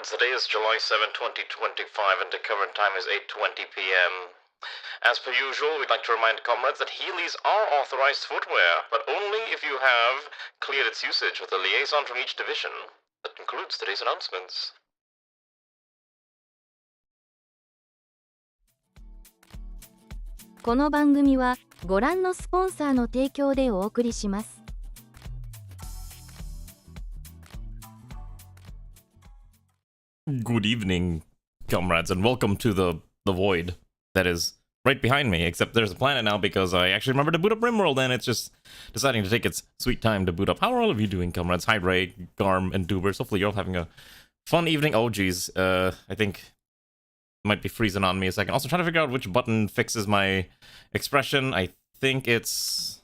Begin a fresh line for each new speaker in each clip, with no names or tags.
comrades, today is July 7, 2025, and the current time is 8:20 p.m. As per usual, we'd like to remind comrades that Heelys are authorized footwear, but only if you have cleared its usage with a liaison from each division. That concludes today's announcements.
この番組はご覧のスポンサーの提供でお送りします。
Good evening, comrades, and welcome to the void that is right behind me, except there's a planet now because I actually remembered to boot up RimWorld, and it's just deciding to take its sweet time to boot up. How are all of you doing, comrades? Hi, Ray, Garm, and Dubers. Hopefully you're all having a fun evening. Oh, geez, I think it might be freezing on me a second. Also trying to figure out which button fixes my expression. I think it's...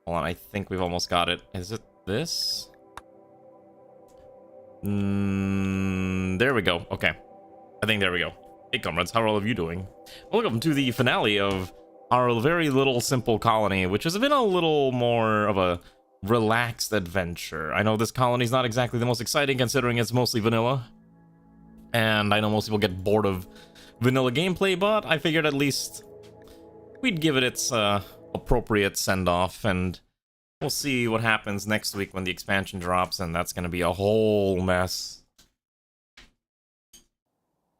Hold on, I think we've almost got it. Is it this? There we go. Okay. I think there we go. Hey, comrades, how are all of you doing? Welcome to the finale of our very little simple colony, which has been a little more of a relaxed adventure. I know this colony's not exactly the most exciting considering it's mostly vanilla. And I know most people get bored of vanilla gameplay, but I figured at least we'd give it its appropriate send-off, and we'll see what happens next week when the expansion drops, and that's gonna be a whole mess.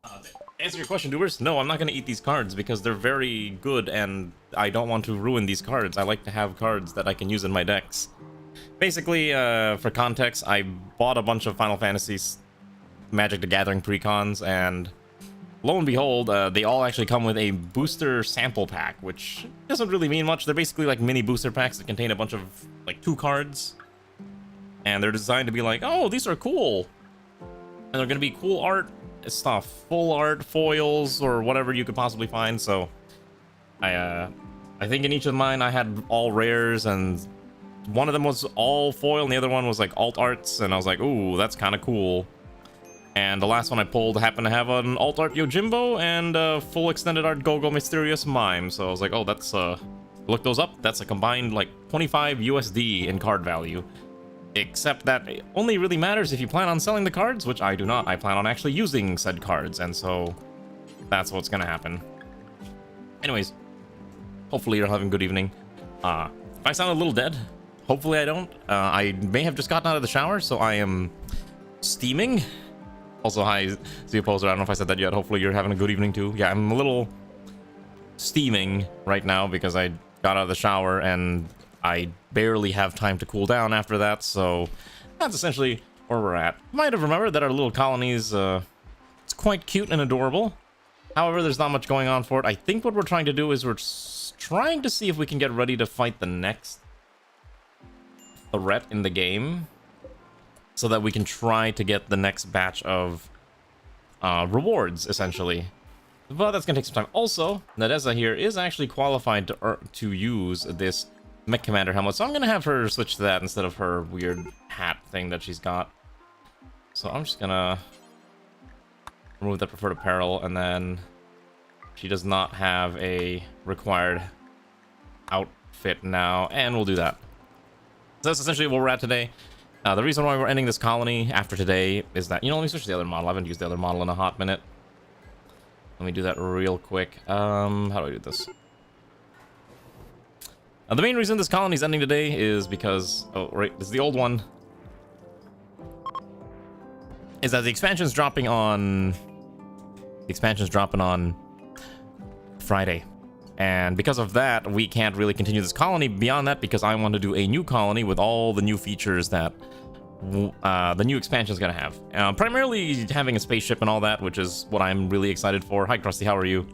To answer your question, doers, no, I'm not gonna eat these cards because they're very good, and I don't want to ruin these cards. I like to have cards that I can use in my decks. Basically, for context, I bought a bunch of Final Fantasies Magic the Gathering precons, and lo and behold, they all actually come with a booster sample pack, which doesn't really mean much. They're basically like mini booster packs that contain a bunch of like 2 cards, and they're designed to be like, oh, these are cool, and they're gonna be cool art stuff, full art, foils, or whatever you could possibly find. So I think in each of mine I had all rares, and one of them was all foil and the other one was like alt arts, and I was like, ooh, that's kind of cool. And the last one I pulled happened to have an alt art Yojimbo and a full extended art Gogo Mysterious Mime. So I was like, oh, that's look those up. That's a combined like 25 USD in card value. Except that it only really matters if you plan on selling the cards, which I do not. I plan on actually using said cards, and so that's what's gonna happen. Anyways, hopefully you're having a good evening. If I sound a little dead, hopefully I don't. I may have just gotten out of the shower, so I am steaming. Also, hi, Z Opposer. I don't know if I said that yet. Hopefully you're having a good evening too. Yeah, I'm a little steaming right now because I got out of the shower and I barely have time to cool down after that, so that's essentially where we're at. You might have remembered that our little colony's it's quite cute and adorable. However, there's not much going on for it. I think what we're trying to do is we're trying to see if we can get ready to fight the next threat in the game, so that we can try to get the next batch of rewards, essentially. But that's gonna take some time. Also, Nadeza here is actually qualified to use this Mech Commander helmet, so I'm gonna have her switch to that instead of her weird hat thing that she's got. So I'm just gonna remove that preferred apparel, and then she does not have a required outfit now, and we'll do that. So that's essentially where we're at today. The reason why we're ending this colony after today is that, you know, let me switch to the other model. I haven't used the other model in a hot minute. Let me do that real quick. How do I do this? The main reason this colony is ending today is because... Oh, right, this is the old one. Is that the expansion's dropping on... The expansion's dropping on Friday. And because of that, we can't really continue this colony beyond that because I want to do a new colony with all the new features that the new expansion is going to have. Primarily having a spaceship and all that, which is what I'm really excited for. Hi, Krusty, how are you?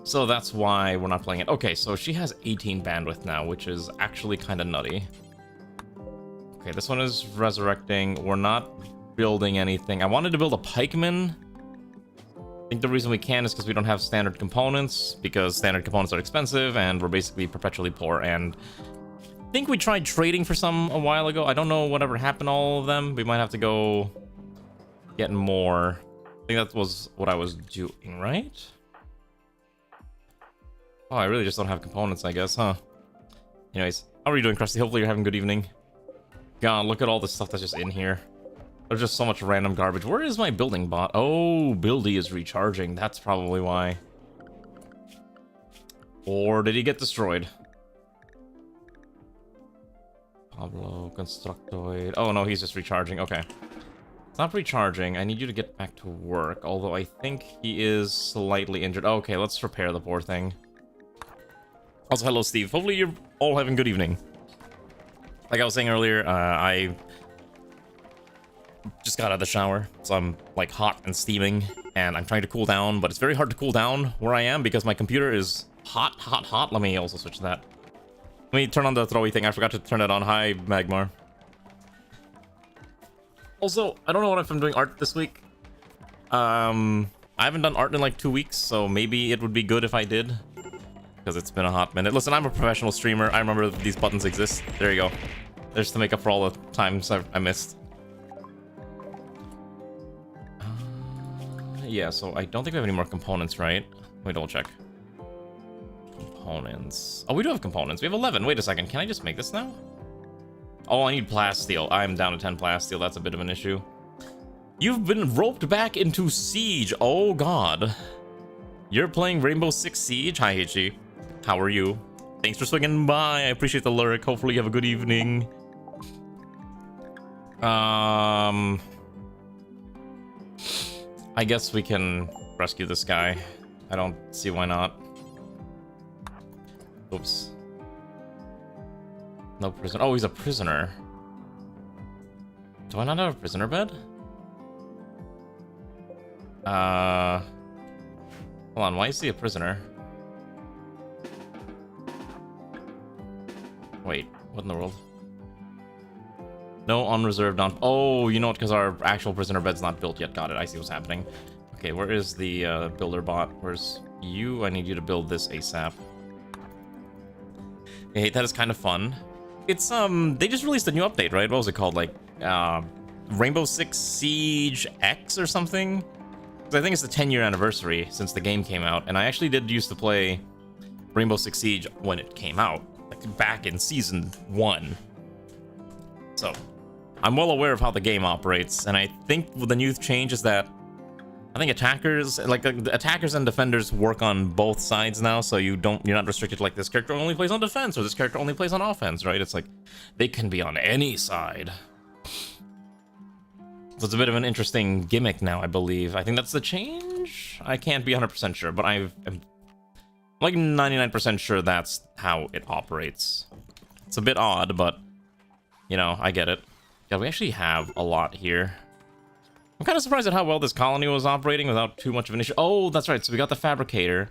So that's why we're not playing it. Okay, so she has 18 bandwidth now, which is actually kind of nutty. Okay, this one is resurrecting. We're not building anything. I wanted to build a pikeman. I think the reason we can is because we don't have standard components, because standard components are expensive and we're basically perpetually poor. And I think we tried trading for some a while ago. I don't know whatever happened to all of them. We might have to go get more. I think that was what I was doing, right? Oh, I really just don't have components, I guess, huh? Anyways, how are you doing, Krusty? Hopefully you're having a good evening. God, look at all the stuff that's just in here. There's just so much random garbage. Where is my building bot? Oh, Buildy is recharging. That's probably why. Or did he get destroyed? Pablo, Constructoid. Oh, no, he's just recharging. Okay. Stop recharging. I need you to get back to work. Although I think he is slightly injured. Okay, let's repair the poor thing. Also, hello, Steve. Hopefully you're all having a good evening. Like I was saying earlier, I just got out of the shower, so I'm like hot and steaming, and I'm trying to cool down, but it's very hard to cool down where I am because my computer is hot, hot, hot. Let me also switch that. Let me turn on the throwy thing. I forgot to turn it on. Hi, Magmar. Also, I don't know what if I'm doing art this week. I haven't done art in like 2 weeks, so maybe it would be good if I did. Because it's been a hot minute. Listen, I'm a professional streamer. I remember these buttons exist. There you go. There's to make up for all the times I missed. Yeah, so I don't think we have any more components, right? Let me double check. Components. Oh, we do have components. We have 11. Wait a second. Can I just make this now? Oh, I need plasteel. I'm down to 10 plasteel. That's a bit of an issue. You've been roped back into Siege. Oh, God. You're playing Rainbow Six Siege? Hi, Hichi. How are you? Thanks for swinging by. I appreciate the lyric. Hopefully you have a good evening. I guess we can rescue this guy. I don't see why not. Oops. No prisoner. Oh, he's a prisoner. Do I not have a prisoner bed? Hold on, why is he a prisoner? Wait, what in the world? No unreserved on. Oh, you know what? Because our actual prisoner bed's not built yet. Got it. I see what's happening. Okay, where is the builder bot? Where's you? I need you to build this ASAP. Hey, that is kind of fun. It's they just released a new update, right? What was it called? Like Rainbow Six Siege X or something? Because I think it's the 10-year anniversary since the game came out, and I actually did used to play Rainbow Six Siege when it came out, like back in season 1. So I'm well aware of how the game operates, and I think the new change is that I think attackers and defenders work on both sides now, so you're not restricted to like this character only plays on defense or this character only plays on offense, right? It's like they can be on any side. So it's a bit of an interesting gimmick now, I believe. I think that's the change. I can't be 100% sure, but I'm like 99% sure that's how it operates. It's a bit odd, but you know, I get it. Yeah, we actually have a lot here. I'm kind of surprised at how well this colony was operating without too much of an issue. Oh, that's right. So we got the fabricator,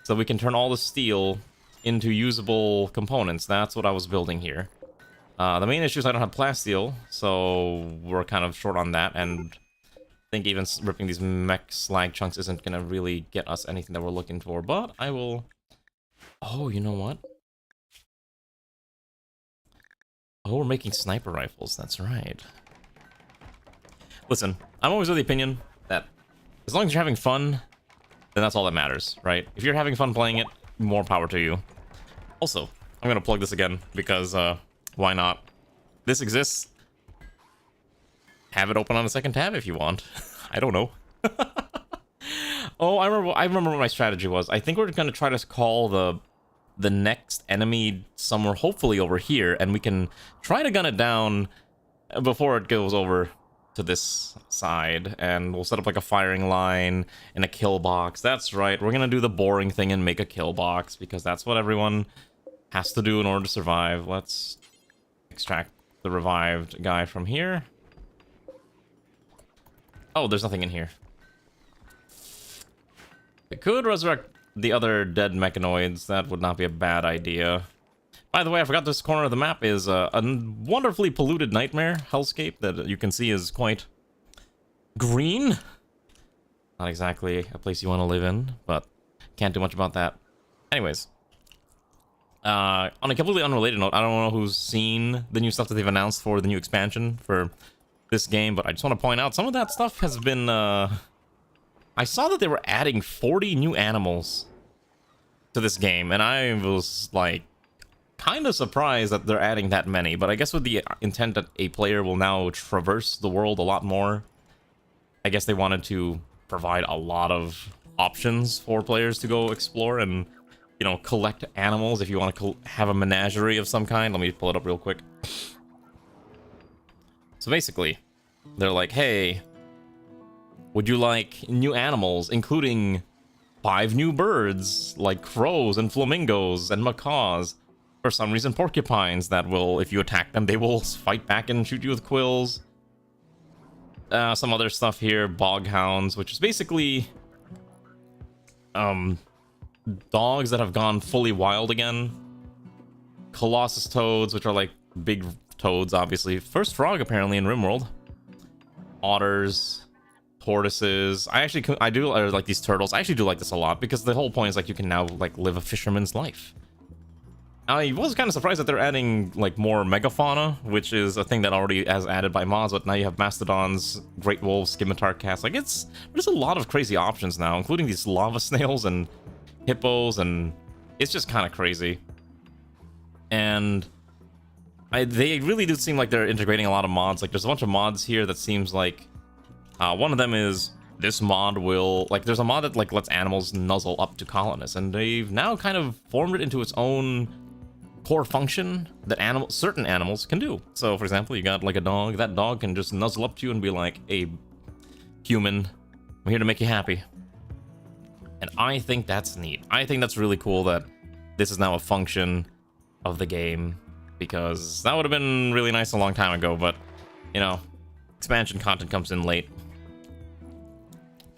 so we can turn all the steel into usable components. That's what I was building here. The main issue is I don't have plasteel, so we're kind of short on that, and I think even ripping these mech slag chunks isn't going to really get us anything that we're looking for, but I will... Oh, you know what? Oh, we're making sniper rifles. That's right. Listen, I'm always of the opinion that as long as you're having fun, then that's all that matters, right? If you're having fun playing it, more power to you. Also, I'm going to plug this again because, why not? This exists. Have it open on a second tab if you want. I don't know. Oh, I remember what my strategy was. I think we're going to try to call the next enemy somewhere, hopefully over here, and we can try to gun it down before it goes over to this side, and we'll set up like a firing line and a kill box. That's right, we're gonna do the boring thing and make a kill box because that's what everyone has to do in order to survive. Let's extract the revived guy from here. Oh, there's nothing in here. We could resurrect the other dead mechanoids. That would not be a bad idea. By the way, I forgot this corner of the map is a wonderfully polluted nightmare hellscape that you can see is quite green. Not exactly a place you want to live in, but can't do much about that. Anyways, on a completely unrelated note, I don't know who's seen the new stuff that they've announced for the new expansion for this game, but I just want to point out some of that stuff has been... I saw that they were adding 40 new animals to this game, and I was like... kind of surprised that they're adding that many, but I guess with the intent that a player will now traverse the world a lot more, I guess they wanted to provide a lot of options for players to go explore and, you know, collect animals if you want to have a menagerie of some kind. Let me pull it up real quick. So basically, they're like, hey, would you like new animals, including 5 new birds, like crows and flamingos and macaws? For some reason, porcupines that will, if you attack them, they will fight back and shoot you with quills. Some other stuff here, boghounds, which is basically dogs that have gone fully wild again. Colossus toads, which are like big toads, obviously. First frog, apparently, in RimWorld. Otters, tortoises. I do like these turtles. I actually do like this a lot because the whole point is like you can now like live a fisherman's life. I was kind of surprised that they're adding like more megafauna, which is a thing that already has added by mods, but now you have mastodons, great wolves, scimitar cats. Like there's a lot of crazy options now, including these lava snails and hippos, and it's just kind of crazy. And they really do seem like they're integrating a lot of mods. Like there's a bunch of mods here that seems like one of them is this mod will, like, there's a mod that like lets animals nuzzle up to colonists, and they've now kind of formed it into its own core function that certain animals can do. So for example, you got like a dog. That dog can just nuzzle up to you and be like, hey, human, I'm here to make you happy. And I think that's neat. I think that's really cool that this is now a function of the game, because that would have been really nice a long time ago, but you know, expansion content comes in late.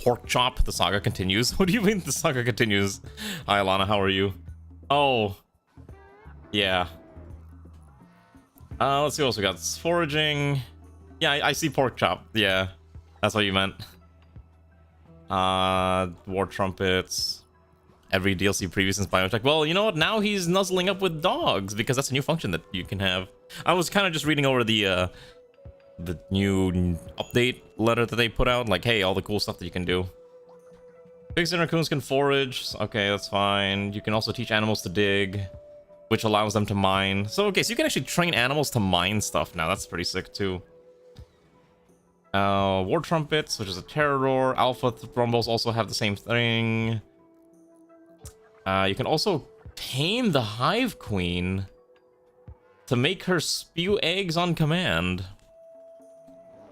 Pork chop, the saga continues. What do you mean the saga continues? Hi Alana, how are you? Oh, yeah. Let's see what else we got. Foraging. Yeah, I see pork chop. Yeah, that's what you meant. War trumpets. Every DLC previous since Biotech. Well, you know what? Now he's nuzzling up with dogs because that's a new function that you can have. I was kind of just reading over the new update letter that they put out. Like, hey, all the cool stuff that you can do. Pigs and raccoons can forage. Okay, that's fine. You can also teach animals to dig, which allows them to mine. So, okay, so you can actually train animals to mine stuff now. That's pretty sick, too. War trumpets, which is a terror roar. Alpha thrumbos also have the same thing. You can also tame the hive queen to make her spew eggs on command.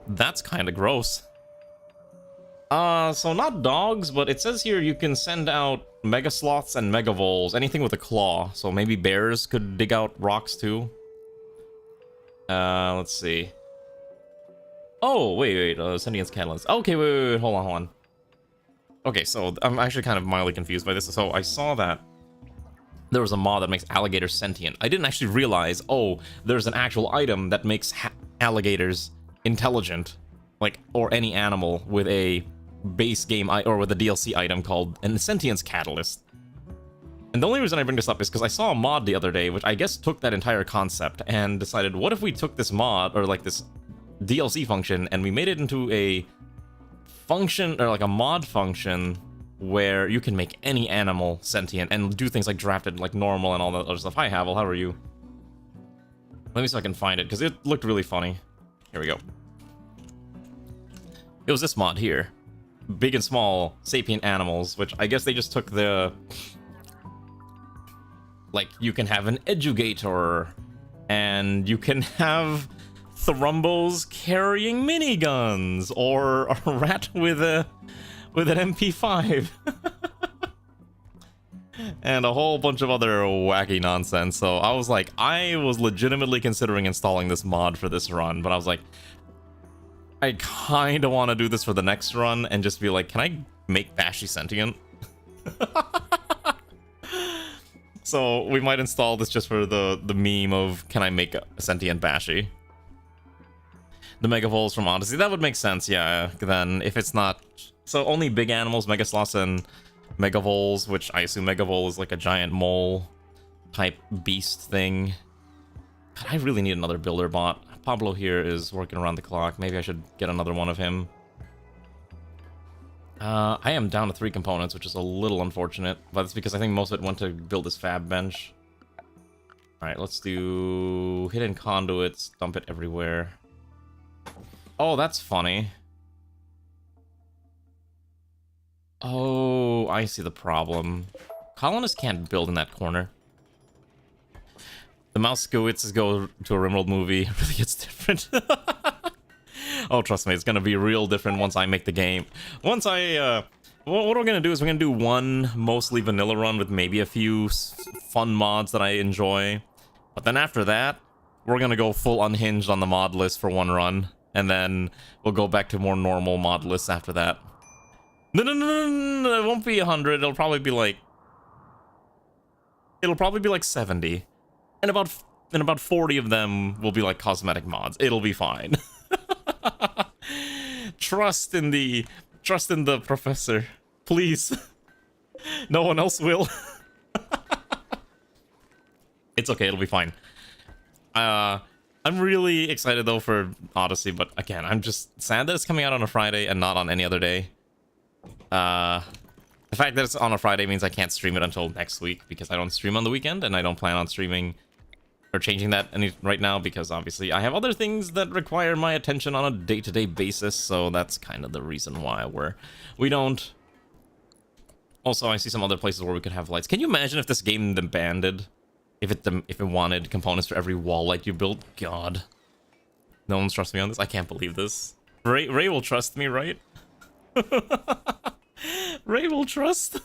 That's kind of gross. So not dogs, but it says here you can send out mega sloths and mega voles, anything with a claw. So maybe bears could dig out rocks too. Let's see. Oh, wait, sentience catalyst. Okay, wait, hold on. Okay, so I'm actually kind of mildly confused by this. So I saw that there was a mod that makes alligators sentient. I didn't actually realize, oh, there's an actual item that makes alligators intelligent, like, or any animal with a base game or with a DLC item called an sentience catalyst. And the only reason I bring this up is because I saw a mod the other day, which I guess took that entire concept and decided, what if we took this mod, or like this DLC function, and we made it into a function, or like a mod function, where you can make any animal sentient and do things like drafted like normal and all that other stuff. Hi Havel, how are you? Let me see if I can find it, because it looked really funny. Here we go. It was this mod here. Big and small sapient animals, which I guess they just took the... Like, you can have an edugator, and you can have thrumbos carrying miniguns, or a rat with an MP5. And a whole bunch of other wacky nonsense. So I was like, I was legitimately considering installing this mod for this run, but I was like, I kind of want to do this for the next run and just be like, can I make Bashy sentient? So we might install this just for the meme of, can I make a sentient Bashy? The Megavoles from Odyssey, that would make sense, yeah. Then if it's not, so only big animals, Megasloths and Megavoles, which I assume Megavole is like a giant mole type beast thing. God, I really need another builder bot. Pablo here is working around the clock. Maybe I should get another one of him. I am down to 3 components, which is a little unfortunate, but it's because I think most of it went to build this fab bench. Alright, let's do hidden conduits, dump it everywhere. Oh, that's funny. Oh, I see the problem. Colonists can't build in that corner. The Mousekewitz go to a Rimworld movie. It really gets different. Oh, trust me, it's gonna be real different once I make the game. Once I, what we're gonna do is we're gonna do one mostly vanilla run with maybe a few fun mods that I enjoy. But then after that, we're gonna go full unhinged on the mod list for one run. And then we'll go back to more normal mod lists after that. No, it won't be 100, it'll probably be like... It'll probably be like 70. And about 40 of them will be like cosmetic mods. It'll be fine. Trust in the professor, please. No one else will. It's okay, it'll be fine. I'm really excited though for Odyssey, but again, I'm just sad that it's coming out on a Friday and not on any other day. The fact that it's on a Friday means I can't stream it until next week because I don't stream on the weekend, and I don't plan on streaming or changing that right now because obviously I have other things that require my attention on a day-to-day basis, so that's kind of the reason why we don't. Also, I see some other places where we could have lights. Can you imagine if this game demanded, if it wanted components for every wall light you build? God, no one's trusting me on this. I can't believe this. Ray will trust me, right? Ray will trust.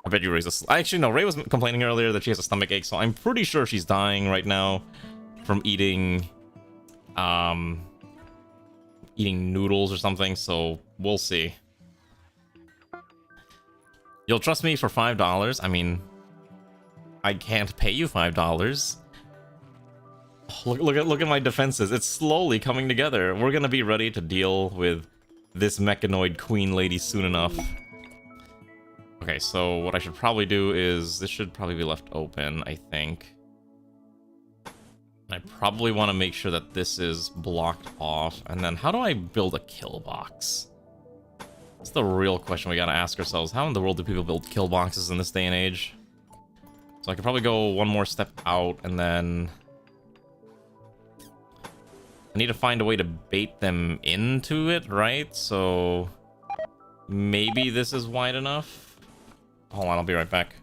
I bet you Ray's actually, no, Ray was complaining earlier that she has a stomach ache, so I'm pretty sure she's dying right now from eating noodles or something, so we'll see. You'll trust me for $5? I mean, I can't pay you $5. Look at my defenses. It's slowly coming together. We're gonna be ready to deal with this mechanoid queen lady soon enough. Okay, so what I should probably do is, this should probably be left open, I think. I probably want to make sure that this is blocked off. And then how do I build a kill box? That's the real question we gotta ask ourselves. How in the world do people build kill boxes in this day and age? So I could probably go one more step out, and then I need to find a way to bait them into it, right? So maybe this is wide enough. Hold on, I'll be right back.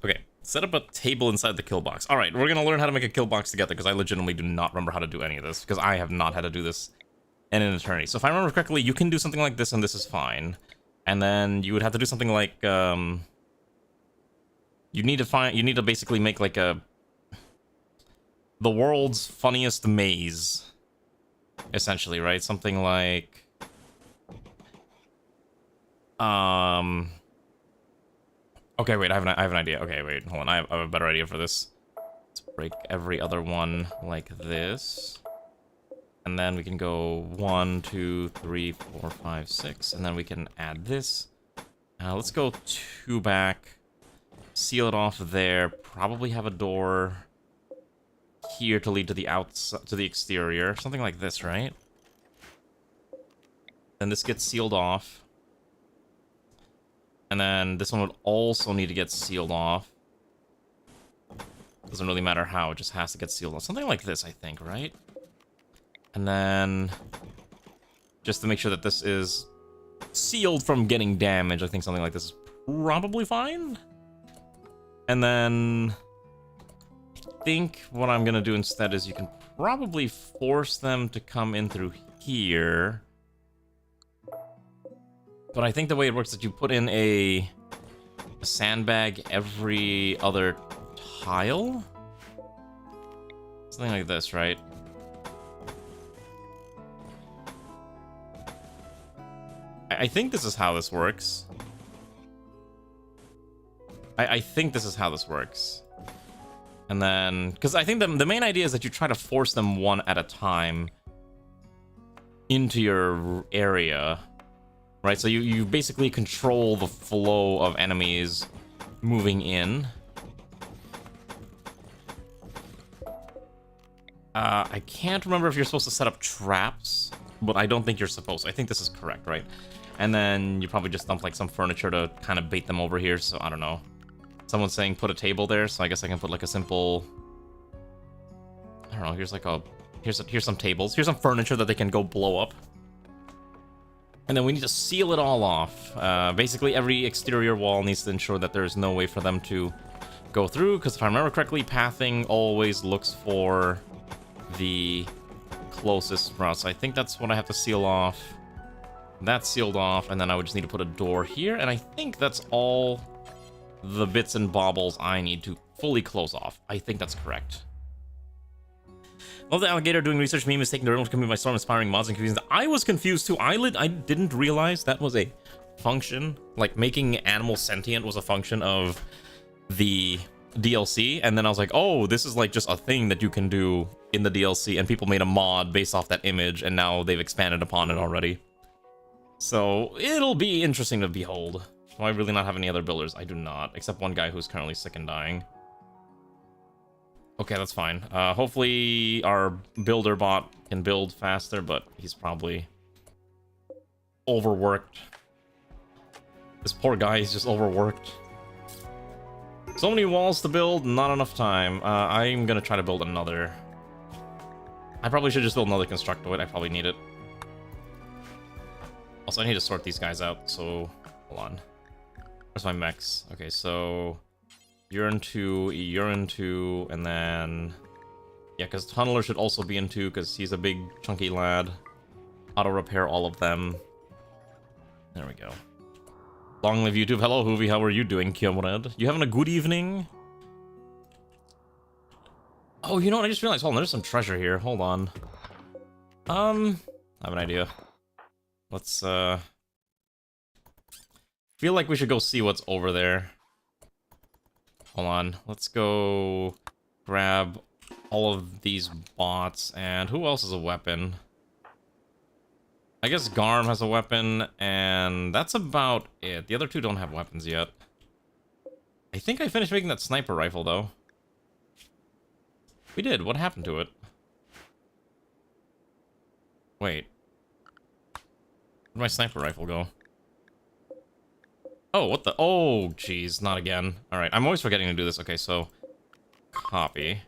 Okay, set up a table inside the kill box. All right, we're gonna learn how to make a kill box together because I legitimately do not remember how to do any of this because I have not had to do this in an eternity. So if I remember correctly, you can do something like this and this is fine. And then you would have to do something like you need to basically make like the world's funniest maze, essentially, right? Something like okay, wait, I have an idea. Okay, wait, hold on. I have a better idea for this. Let's break every other one like this. And then we can go 1, 2, 3, 4, 5, 6. And then we can add this. Let's go 2 back. Seal it off there. Probably have a door here to lead to the outside, to the exterior. Something like this, right? Then this gets sealed off. And then this one would also need to get sealed off. Doesn't really matter how, it just has to get sealed off. Something like this, I think, right? And then, just to make sure that this is sealed from getting damaged, I think something like this is probably fine. And then, I think what I'm gonna do instead is you can probably force them to come in through here. But I think the way it works is that you put in a sandbag every other tile? Something like this, right? I think this is how this works. I think this is how this works. And then, because I think the main idea is that you try to force them one at a time into your area, right? So you basically control the flow of enemies moving in. I can't remember if you're supposed to set up traps, but I don't think you're supposed to. I think this is correct, right? And then you probably just dump like some furniture to kind of bait them over here, so I don't know. Someone's saying put a table there, so I guess I can put like a simple... I don't know, here's like a... Here's some tables. Here's some furniture that they can go blow up. And then we need to seal it all off. Basically, every exterior wall needs to ensure that there's no way for them to go through, because if I remember correctly, pathing always looks for the closest route. So I think that's what I have to seal off. That's sealed off, and then I would just need to put a door here, and I think that's all the bits and baubles I need to fully close off. I think that's correct. Love the alligator doing research meme is taking the realm coming by storm, inspiring mods and confusions. I was confused too. I didn't realize that was a function. Like, making animals sentient was a function of the DLC, and then I was like, oh, this is like just a thing that you can do in the DLC, and people made a mod based off that image, and now they've expanded upon it already. So it'll be interesting to behold. Do I really not have any other builders? I do not, except one guy who's currently sick and dying. Okay, that's fine. Hopefully our builder bot can build faster, but he's probably overworked. This poor guy is just overworked. So many walls to build, not enough time. I'm gonna try to build another. I probably should just build another constructoid. I probably need it. Also, I need to sort these guys out, so... Hold on. Where's my mechs? Okay, so... You're in 2, and then... Yeah, because Tunneler should also be in 2, because he's a big, chunky lad. Auto-repair all of them. There we go. Long live YouTube. Hello, Hoovy. How are you doing, Kiomred? You having a good evening? Oh, you know what? I just realized. Hold on, there's some treasure here. Hold on. I have an idea. Let's, feel like we should go see what's over there. Hold on. Let's go grab all of these bots. And who else has a weapon? I guess Garm has a weapon, and that's about it. The other two don't have weapons yet. I think I finished making that sniper rifle, though. We did. What happened to it? Wait. Where'd my sniper rifle go? Oh, what the? Oh, jeez, not again. Alright, I'm always forgetting to do this. Okay, so... Copy.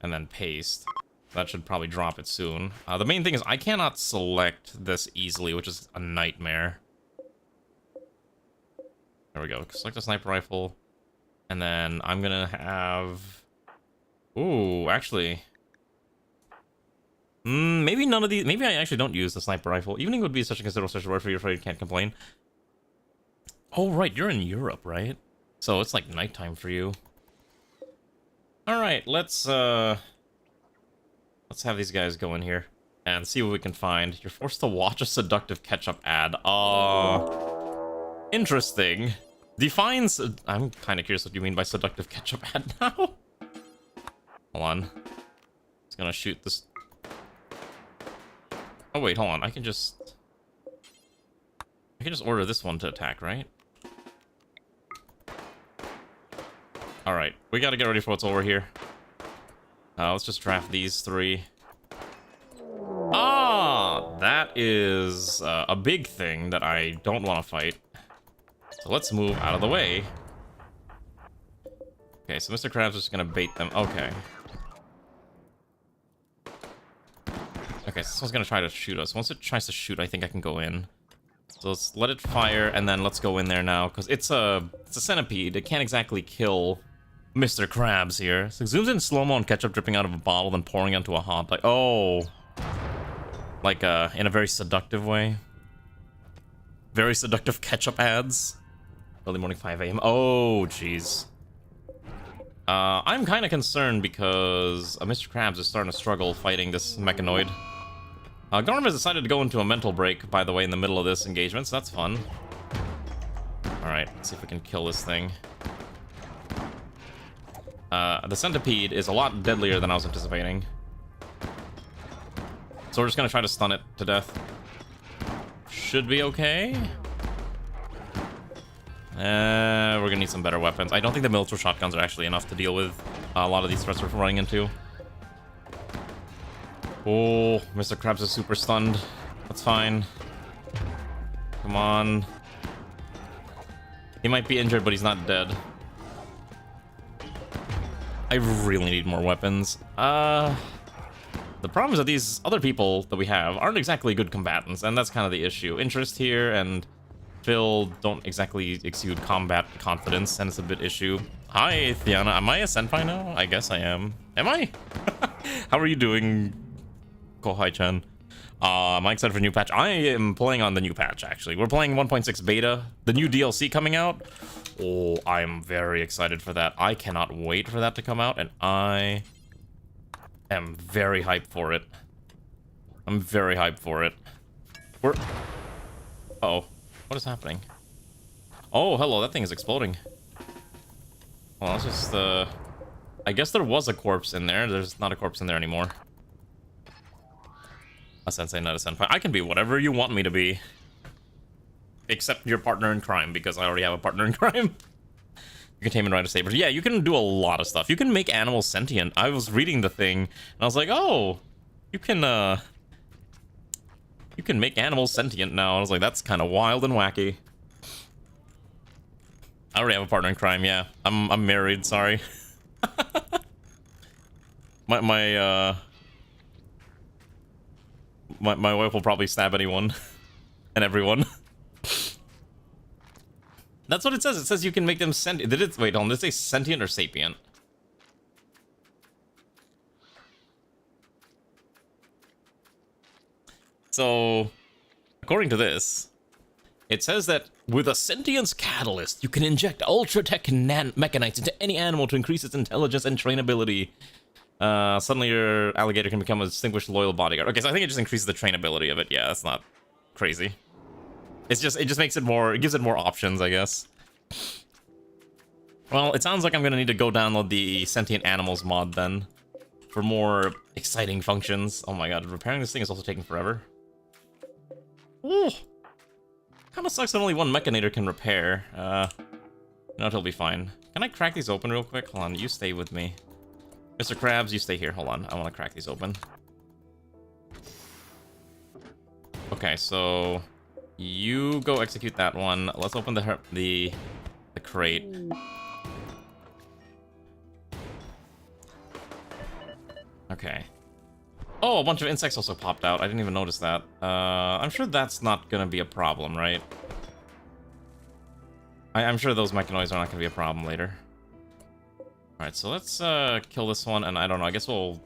And then paste. That should probably drop it soon. The main thing is I cannot select this easily, which is a nightmare. There we go. Select a sniper rifle. And then I'm gonna have... Ooh, actually... maybe none of these... Maybe I actually don't use the sniper rifle. Evening would be such a considerable special word for you, afraid you can't complain. Oh, right, you're in Europe, right? So it's like nighttime for you. Alright, let's have these guys go in here and see what we can find. You're forced to watch a seductive ketchup ad. Interesting. Defines... I'm kind of curious what you mean by seductive ketchup ad now. Hold on. It's gonna shoot this... Oh, wait, hold on. I can just order this one to attack, right? Alright, we gotta get ready for what's over here. Let's just draft these 3. Ah, that is a big thing that I don't want to fight. So let's move out of the way. Okay, so Mr. Krabs is just gonna bait them. Okay. Okay, so this one's gonna try to shoot us. Once it tries to shoot, I think I can go in. So let's let it fire, and then let's go in there now, because it's a centipede. It can't exactly kill Mr. Krabs here. So it zooms in slow-mo and ketchup dripping out of a bottle, then pouring onto a hot... Like, oh. Like, in a very seductive way. Very seductive ketchup ads. Early morning 5 a.m. Oh, jeez. I'm kind of concerned because Mr. Krabs is starting to struggle fighting this mechanoid. Garm has decided to go into a mental break, by the way, in the middle of this engagement, so that's fun. Alright, let's see if we can kill this thing. The centipede is a lot deadlier than I was anticipating. So we're just gonna try to stun it to death. Should be okay. We're gonna need some better weapons. I don't think the military shotguns are actually enough to deal with a lot of these threats we're running into. Oh, Mr. Krabs is super stunned. That's fine. Come on. He might be injured, but he's not dead. I really need more weapons. The problem is that these other people that we have aren't exactly good combatants, and that's kind of the issue. Interest here and Phil don't exactly exude combat confidence, and it's a bit issue. Hi, Thiana. Am I a senpai now? I guess I am. Am I? How are you doing, Kohai-chan? I'm excited for new patch. I am playing on the new patch, actually. We're playing 1.6 beta. The new DLC coming out. Oh, I'm very excited for that. I cannot wait for that to come out, and I am very hyped for it. I'm very hyped for it. We're... Uh-oh. What is happening? Oh, hello. That thing is exploding. Well, let's just, I guess there was a corpse in there. There's not a corpse in there anymore. A sensei, not a senpai. I can be whatever you want me to be. Except your partner in crime, because I already have a partner in crime. Containment Rider Sabers. Yeah, you can do a lot of stuff. You can make animals sentient. I was reading the thing, and I was like, oh, you can make animals sentient now. I was like, that's kind of wild and wacky. I already have a partner in crime, yeah. I'm married, sorry. My wife will probably stab anyone and everyone. That's what it says. It says you can make them sentient. Did it? Wait, hold on. Did it say sentient or sapient? So, according to this, it says that with a sentience catalyst, you can inject ultra-tech mechanites into any animal to increase its intelligence and trainability. Suddenly your alligator can become a distinguished loyal bodyguard. Okay, so I think it just increases the trainability of it. Yeah, that's not crazy. It just makes it more, it gives it more options, I guess. Well, it sounds like I'm gonna need to go download the Sentient Animals mod then, for more exciting functions. Oh my god, repairing this thing is also taking forever. Ooh! Kinda sucks that only one Mechanator can repair. No, it'll be fine. Can I crack these open real quick? Hold on, you stay with me. Mr. Krabs, you stay here. Hold on, I wanna crack these open. Okay, so... you go execute that one. Let's open the crate. Okay. Oh, a bunch of insects also popped out. I didn't even notice that. I'm sure that's not gonna be a problem, right? I'm sure those mechanoids are not gonna be a problem later. Alright, so let's kill this one, and I don't know, I guess we'll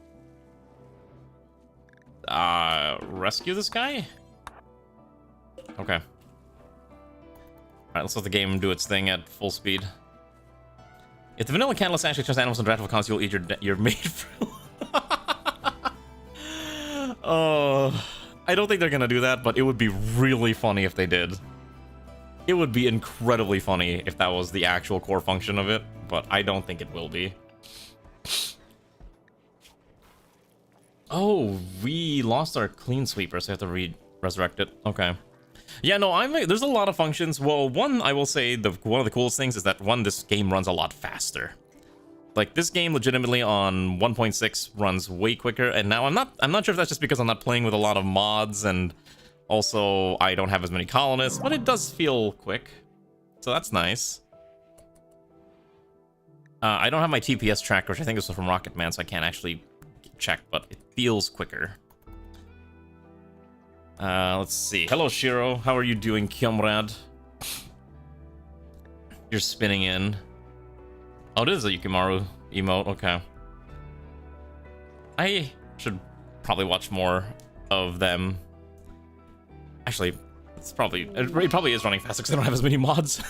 rescue this guy? Okay. Alright, let's let the game do its thing at full speed. If the vanilla catalyst actually turns animals into draftable cons, you'll eat your mate fruit. Oh, I don't think they're gonna do that, but it would be really funny if they did. It would be incredibly funny if that was the actual core function of it, but I don't think it will be. Oh, we lost our clean sweeper, so we have to resurrect it. Okay. Yeah, no, there's a lot of functions. Well, one, I will say, one of the coolest things is that, one, this game runs a lot faster. Like, this game legitimately on 1.6 runs way quicker, and now I'm not sure if that's just because I'm not playing with a lot of mods, and also I don't have as many colonists, but it does feel quick. So that's nice. I don't have my TPS tracker, which I think is from Rocket Man, so I can't actually check, but it feels quicker. Let's see. Hello, Shiro. How are you doing, Comrade? You're spinning in. Oh, it is a Yukimaru emote. Okay. I should probably watch more of them. Actually, it probably is running faster because I don't have as many mods.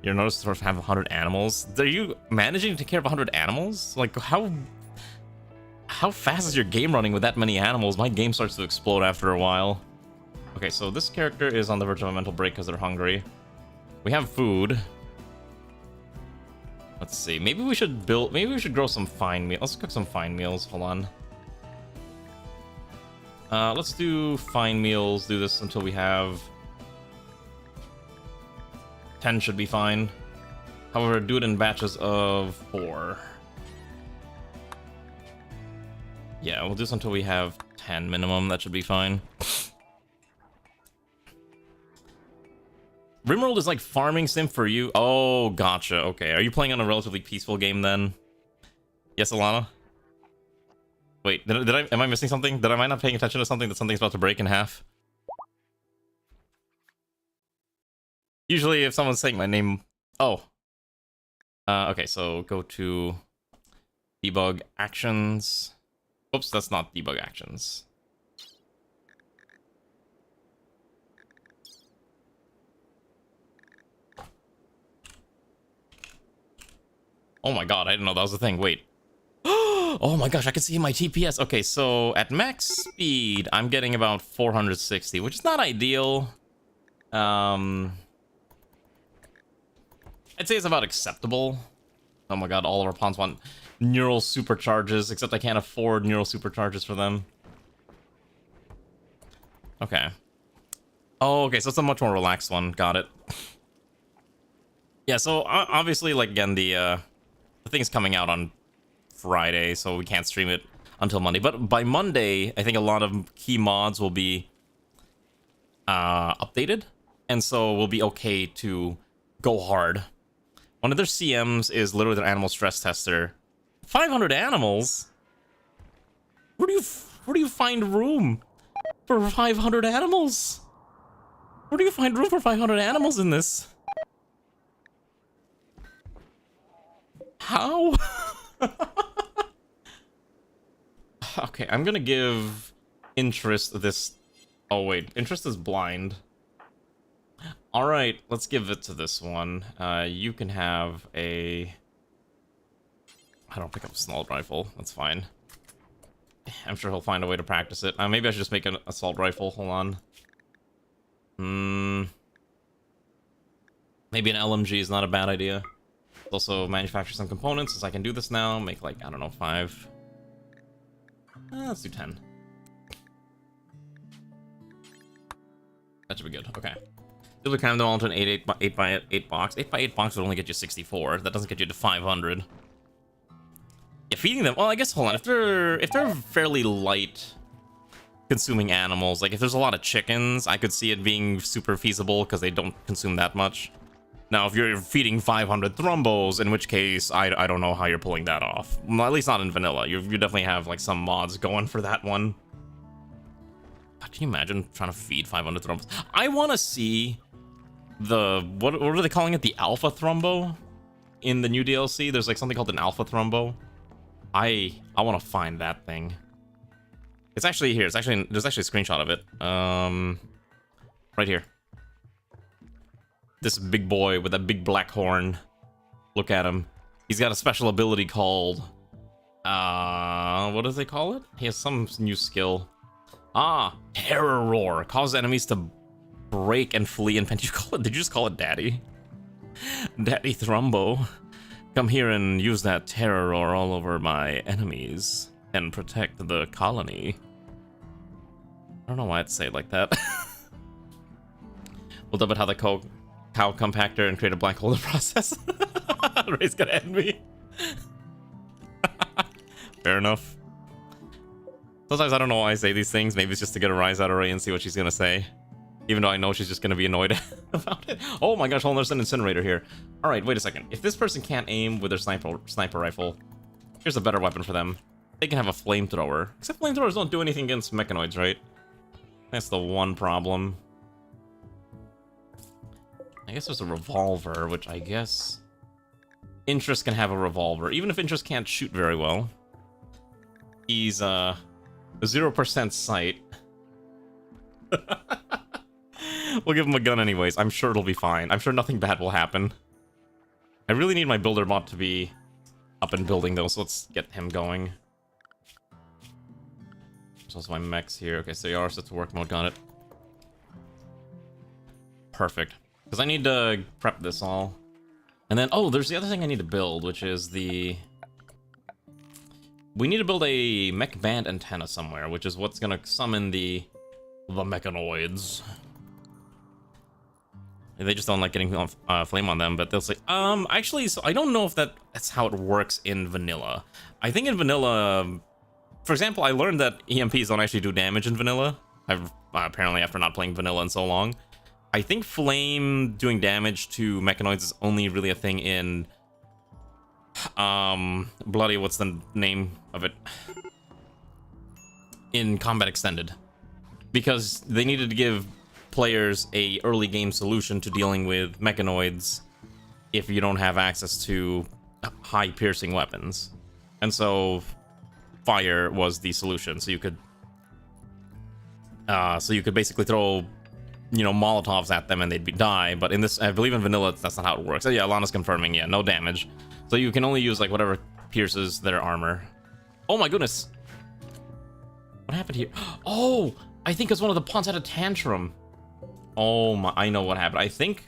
You're noticed to have 100 animals. Are you managing to take care of 100 animals? Like, how fast is your game running with that many animals? My game starts to explode after a while. Okay, so this character is on the verge of a mental break because they're hungry. We have food. Let's see. Maybe we should build. Maybe we should grow some fine meal. Let's cook some fine meals. Hold on. Let's do fine meals. Do this until we have 10 should be fine. However, do it in batches of 4. Yeah, we'll do this until we have 10 minimum. That should be fine. Rimworld is like farming sim for you. Oh, gotcha. Okay, are you playing on a relatively peaceful game then? Yes, Alana? Wait, am I missing something? Am I not paying attention to something that something's about to break in half? Usually if someone's saying my name... Oh. Okay, so go to debug actions. Oops, that's not debug actions. Oh my god, I didn't know that was a thing. Wait. Oh my gosh, I can see my TPS. Okay, so at max speed, I'm getting about 460, which is not ideal. I'd say it's about acceptable. Oh my god, all of our pawns want neural supercharges, except I can't afford neural supercharges for them. Okay. Oh, okay, so it's a much more relaxed one. Got it. Yeah, so obviously, like, again, the thing's coming out on Friday, so we can't stream it until Monday. But by Monday, I think a lot of key mods will be updated, and so we'll be okay to go hard. One of their CMs is literally their animal stress tester. 500 animals? Where do you find room for 500 animals? Where do you find room for 500 animals in this? How? Okay, I'm gonna give interest this... Oh wait, interest is blind. Alright, let's give it to this one. You can have a... I don't pick up a assault rifle, that's fine. I'm sure he'll find a way to practice it. Maybe I should just make an assault rifle, hold on. Maybe an LMG is not a bad idea. Also manufacture some components, since I can do this now. Make like, I don't know, 5. Let's do 10. That should be good, okay. You'll be crammed them all into an 8x8 box. 8x8 box would only get you 64. That doesn't get you to 500. Yeah, feeding them. Well, I guess hold on. If they're fairly light consuming animals, like if there's a lot of chickens, I could see it being super feasible because they don't consume that much. Now, if you're feeding 500 thrombos, in which case I don't know how you're pulling that off. Well, at least not in vanilla. You definitely have like some mods going for that one. God, can you imagine trying to feed 500 thrombos? I want to see the what are they calling it? The alpha thrombo in the new DLC. There's like something called an alpha thrombo. I want to find that thing. It's actually here. There's actually a screenshot of it. Right here. This big boy with a big black horn. Look at him. He's got a special ability called what do they call it? He has some new skill. Terror Roar. Causes enemies to break and flee and did you just call it Daddy? Daddy Thrombo. Come here and use that Terror Roar all over my enemies and protect the colony. I don't know why I'd say it like that. We'll dub it how the cow compactor and create a black hole in the process. Ray's gonna end me. Fair enough. Sometimes I don't know why I say these things. Maybe it's just to get a rise out of Ray and see what she's gonna say. Even though I know she's just gonna be annoyed about it. Oh my gosh, hold on, there's an incinerator here. Alright, wait a second. If this person can't aim with their sniper rifle, here's a better weapon for them. They can have a flamethrower. Except flamethrowers don't do anything against mechanoids, right? That's the one problem. I guess there's a revolver, which I guess... Interest can have a revolver. Even if Interest can't shoot very well. He's, 0% sight. We'll give him a gun anyways. I'm sure it'll be fine. I'm sure nothing bad will happen. I really need my builder bot to be up and building though, so let's get him going. There's also my mechs here. Okay, so you are set to work mode. Got it. Perfect. Because I need to prep this all. And then, oh, there's the other thing I need to build, which is the... We need to build a mech band antenna somewhere, which is what's gonna summon the mechanoids. They just don't like getting flame on them, but they'll say, actually, so I don't know if that's how it works in vanilla. I think in vanilla, for example, I learned that EMPs don't actually do damage in vanilla. I've apparently after not playing vanilla in so long. I think flame doing damage to mechanoids is only really a thing in bloody, what's the name of it? In Combat Extended. Because they needed to give players a early game solution to dealing with mechanoids if you don't have access to high piercing weapons. And so fire was the solution. So you could basically throw, you know, Molotovs at them and they'd die. But in this, I believe in vanilla, that's not how it works. So yeah, Alana's confirming, yeah, no damage. So you can only use like whatever pierces their armor. Oh my goodness. What happened here? Oh, I think it's one of the pawns had a tantrum. Oh my, I know what happened. I think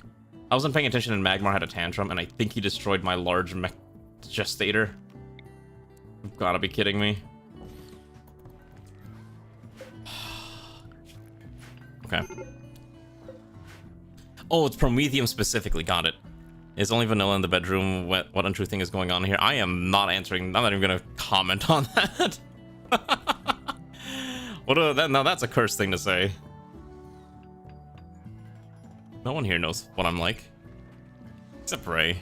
I wasn't paying attention and Magmar had a tantrum and I think he destroyed my large mech gestator. You've gotta be kidding me. Okay. Oh, it's Prometheum specifically. Got it. Is only vanilla in the bedroom? What untrue thing is going on here? I am not answering. I'm not even gonna comment on that. Now that's a cursed thing to say. No one here knows what I'm like, except Ray.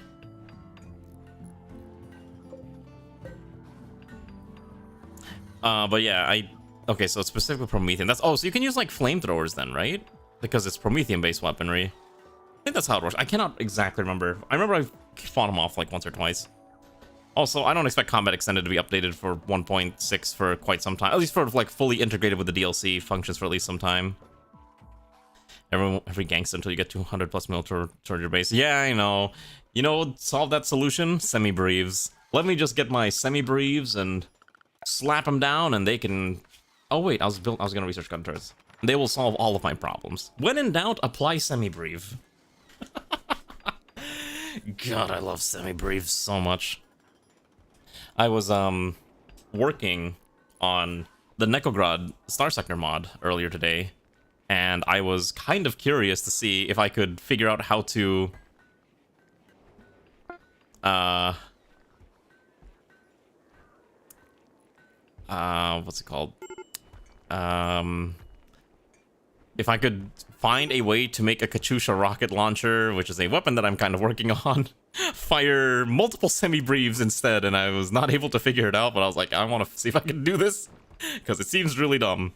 But yeah, okay, so it's specifically Prometheum. So you can use like flamethrowers then, right? Because it's Prometheum-based weaponry. I think that's how it works. I cannot exactly remember. I remember I fought him off like once or twice. Also, I don't expect Combat Extended to be updated for 1.6 for quite some time. At least for like fully integrated with the DLC functions for at least some time. Every gangster until you get 200 plus mil toward your base. Yeah, I know. You know, solve that solution? Semi-Breves. Let me just get my Semi-Breves and slap them down and they can... Oh wait, I was gonna research gun turrets. They will solve all of my problems. When in doubt, apply Semi-Breve. God, I love Semi-Breve so much. I was working on the Nekograd Star Sector mod earlier today, and I was kind of curious to see if I could figure out how to what's it called? If I could find a way to make a Katyusha rocket launcher, which is a weapon that I'm kind of working on, fire multiple Semi-Breves instead, and I was not able to figure it out, but I was like, I want to see if I can do this, because it seems really dumb.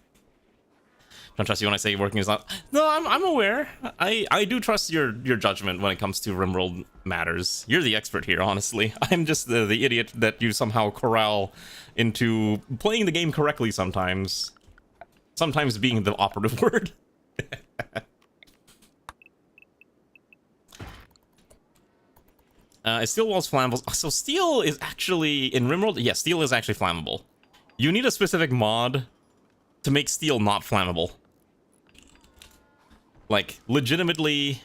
Don't trust you when I say working is not... No, I'm aware. I do trust your judgment when it comes to RimWorld matters. You're the expert here, honestly. I'm just the idiot that you somehow corral into playing the game correctly sometimes. Sometimes being the operative word. Is steel walls flammable? So steel is actually, in RimWorld, yeah, steel is actually flammable. You need a specific mod to make steel not flammable. Like, legitimately,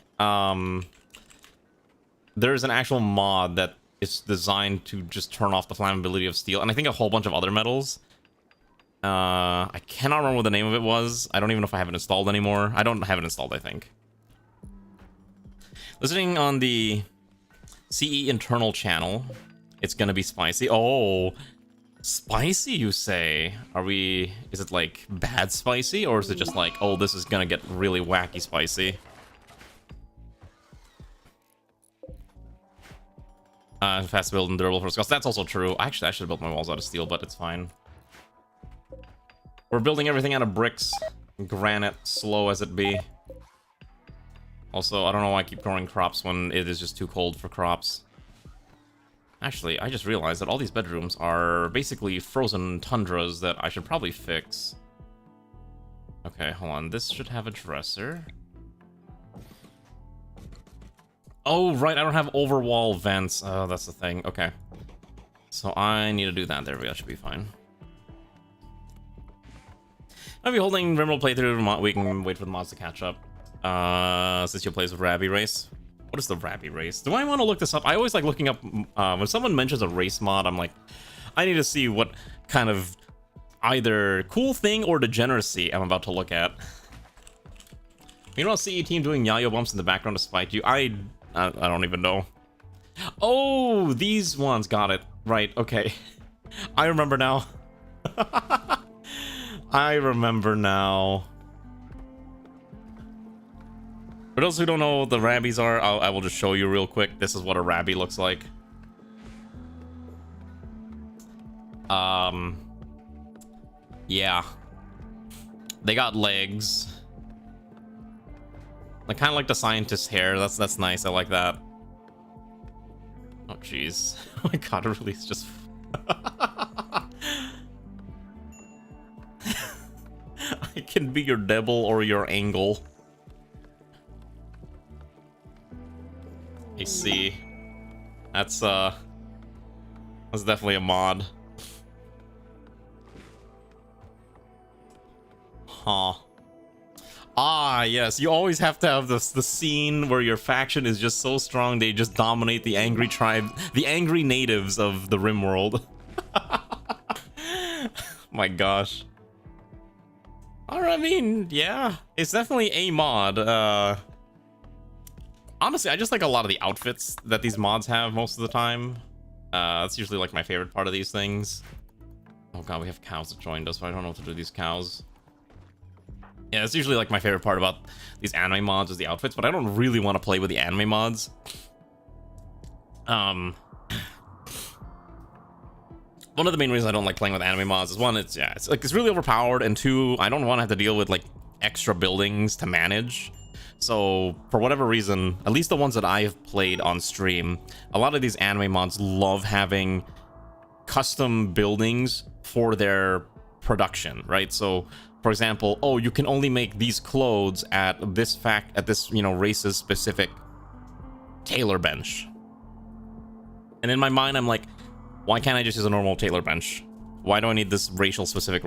there's an actual mod that is designed to just turn off the flammability of steel, and I think a whole bunch of other metals. I cannot remember what the name of it was. I don't even know if I have it installed anymore. I don't have it installed, I think. Listening on the CE internal channel, it's gonna be spicy. Oh, spicy, you say? Is it like bad spicy, or is it just like, oh, this is gonna get really wacky spicy? Fast build and durable for skulls. That's also true. Actually, I should have built my walls out of steel, but it's fine. We're building everything out of bricks, granite, slow as it be. Also, I don't know why I keep growing crops when it is just too cold for crops. Actually, I just realized that all these bedrooms are basically frozen tundras that I should probably fix. Okay, hold on. This should have a dresser. Oh, right, I don't have overwall vents. Oh, that's the thing. Okay. So I need to do that. There we go. That should be fine. I'll be holding RimWorld playthrough. We can wait for the mods to catch up. Since you plays with Rabby Race. What is the Rabby race? Do I want to look this up? I always like looking up when someone mentions a race mod. I'm like, I need to see what kind of either cool thing or degeneracy I'm about to look at. You know, CE team doing yayo bumps in the background to spite you. I don't even know. Oh, these ones, got it. Right, okay. I remember now. I remember now. For those who don't know what the Rabbies are, I will just show you real quick. This is what a Rabby looks like. Yeah. They got legs. Like kind of like the scientist's hair. That's nice. I like that. Oh jeez. Oh my god, it really is just I can be your devil or your angle. I see. That's definitely a mod. Huh. Ah, yes. You always have to have the scene where your faction is just so strong they just dominate the angry tribe, the angry natives of the Rimworld. My gosh. Alright, I mean, yeah. It's definitely a mod. Honestly, I just like a lot of the outfits that these mods have most of the time. That's usually like my favorite part of these things. Oh god, we have cows that joined us, but I don't know what to do with these cows. Yeah, it's usually like my favorite part about these anime mods is the outfits, but I don't really want to play with the anime mods. One of the main reasons I don't like playing with anime mods is one, it's really overpowered, and two, I don't want to have to deal with like extra buildings to manage. So for whatever reason, at least the ones that I have played on stream, a lot of these anime mods love having custom buildings for their production, right? So for example, oh, you can only make these clothes at this race's specific tailor bench. And in my mind, I'm like, why can't I just use a normal tailor bench? Why do I need this racial specific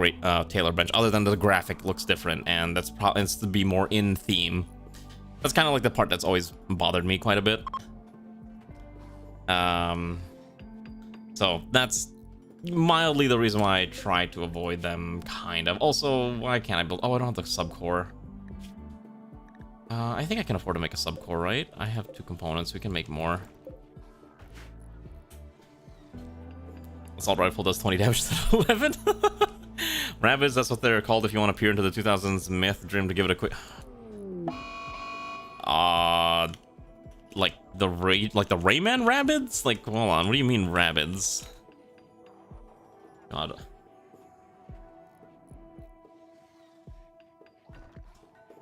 tailor bench? Other than the graphic looks different, and that's probably it's to be more in theme. That's kind of like the part that's always bothered me quite a bit. So that's mildly the reason why I try to avoid them, kind of. Also, why can't I build... Oh, I don't have the subcore. I think I can afford to make a subcore, right? I have 2 components. We can make more. Assault rifle does 20 damage to 11. Rabbids, that's what they're called if you want to peer into the 2000s myth. Dream to give it a quick... like the Rayman Rabbids? Like, hold on, what do you mean Rabbids? God.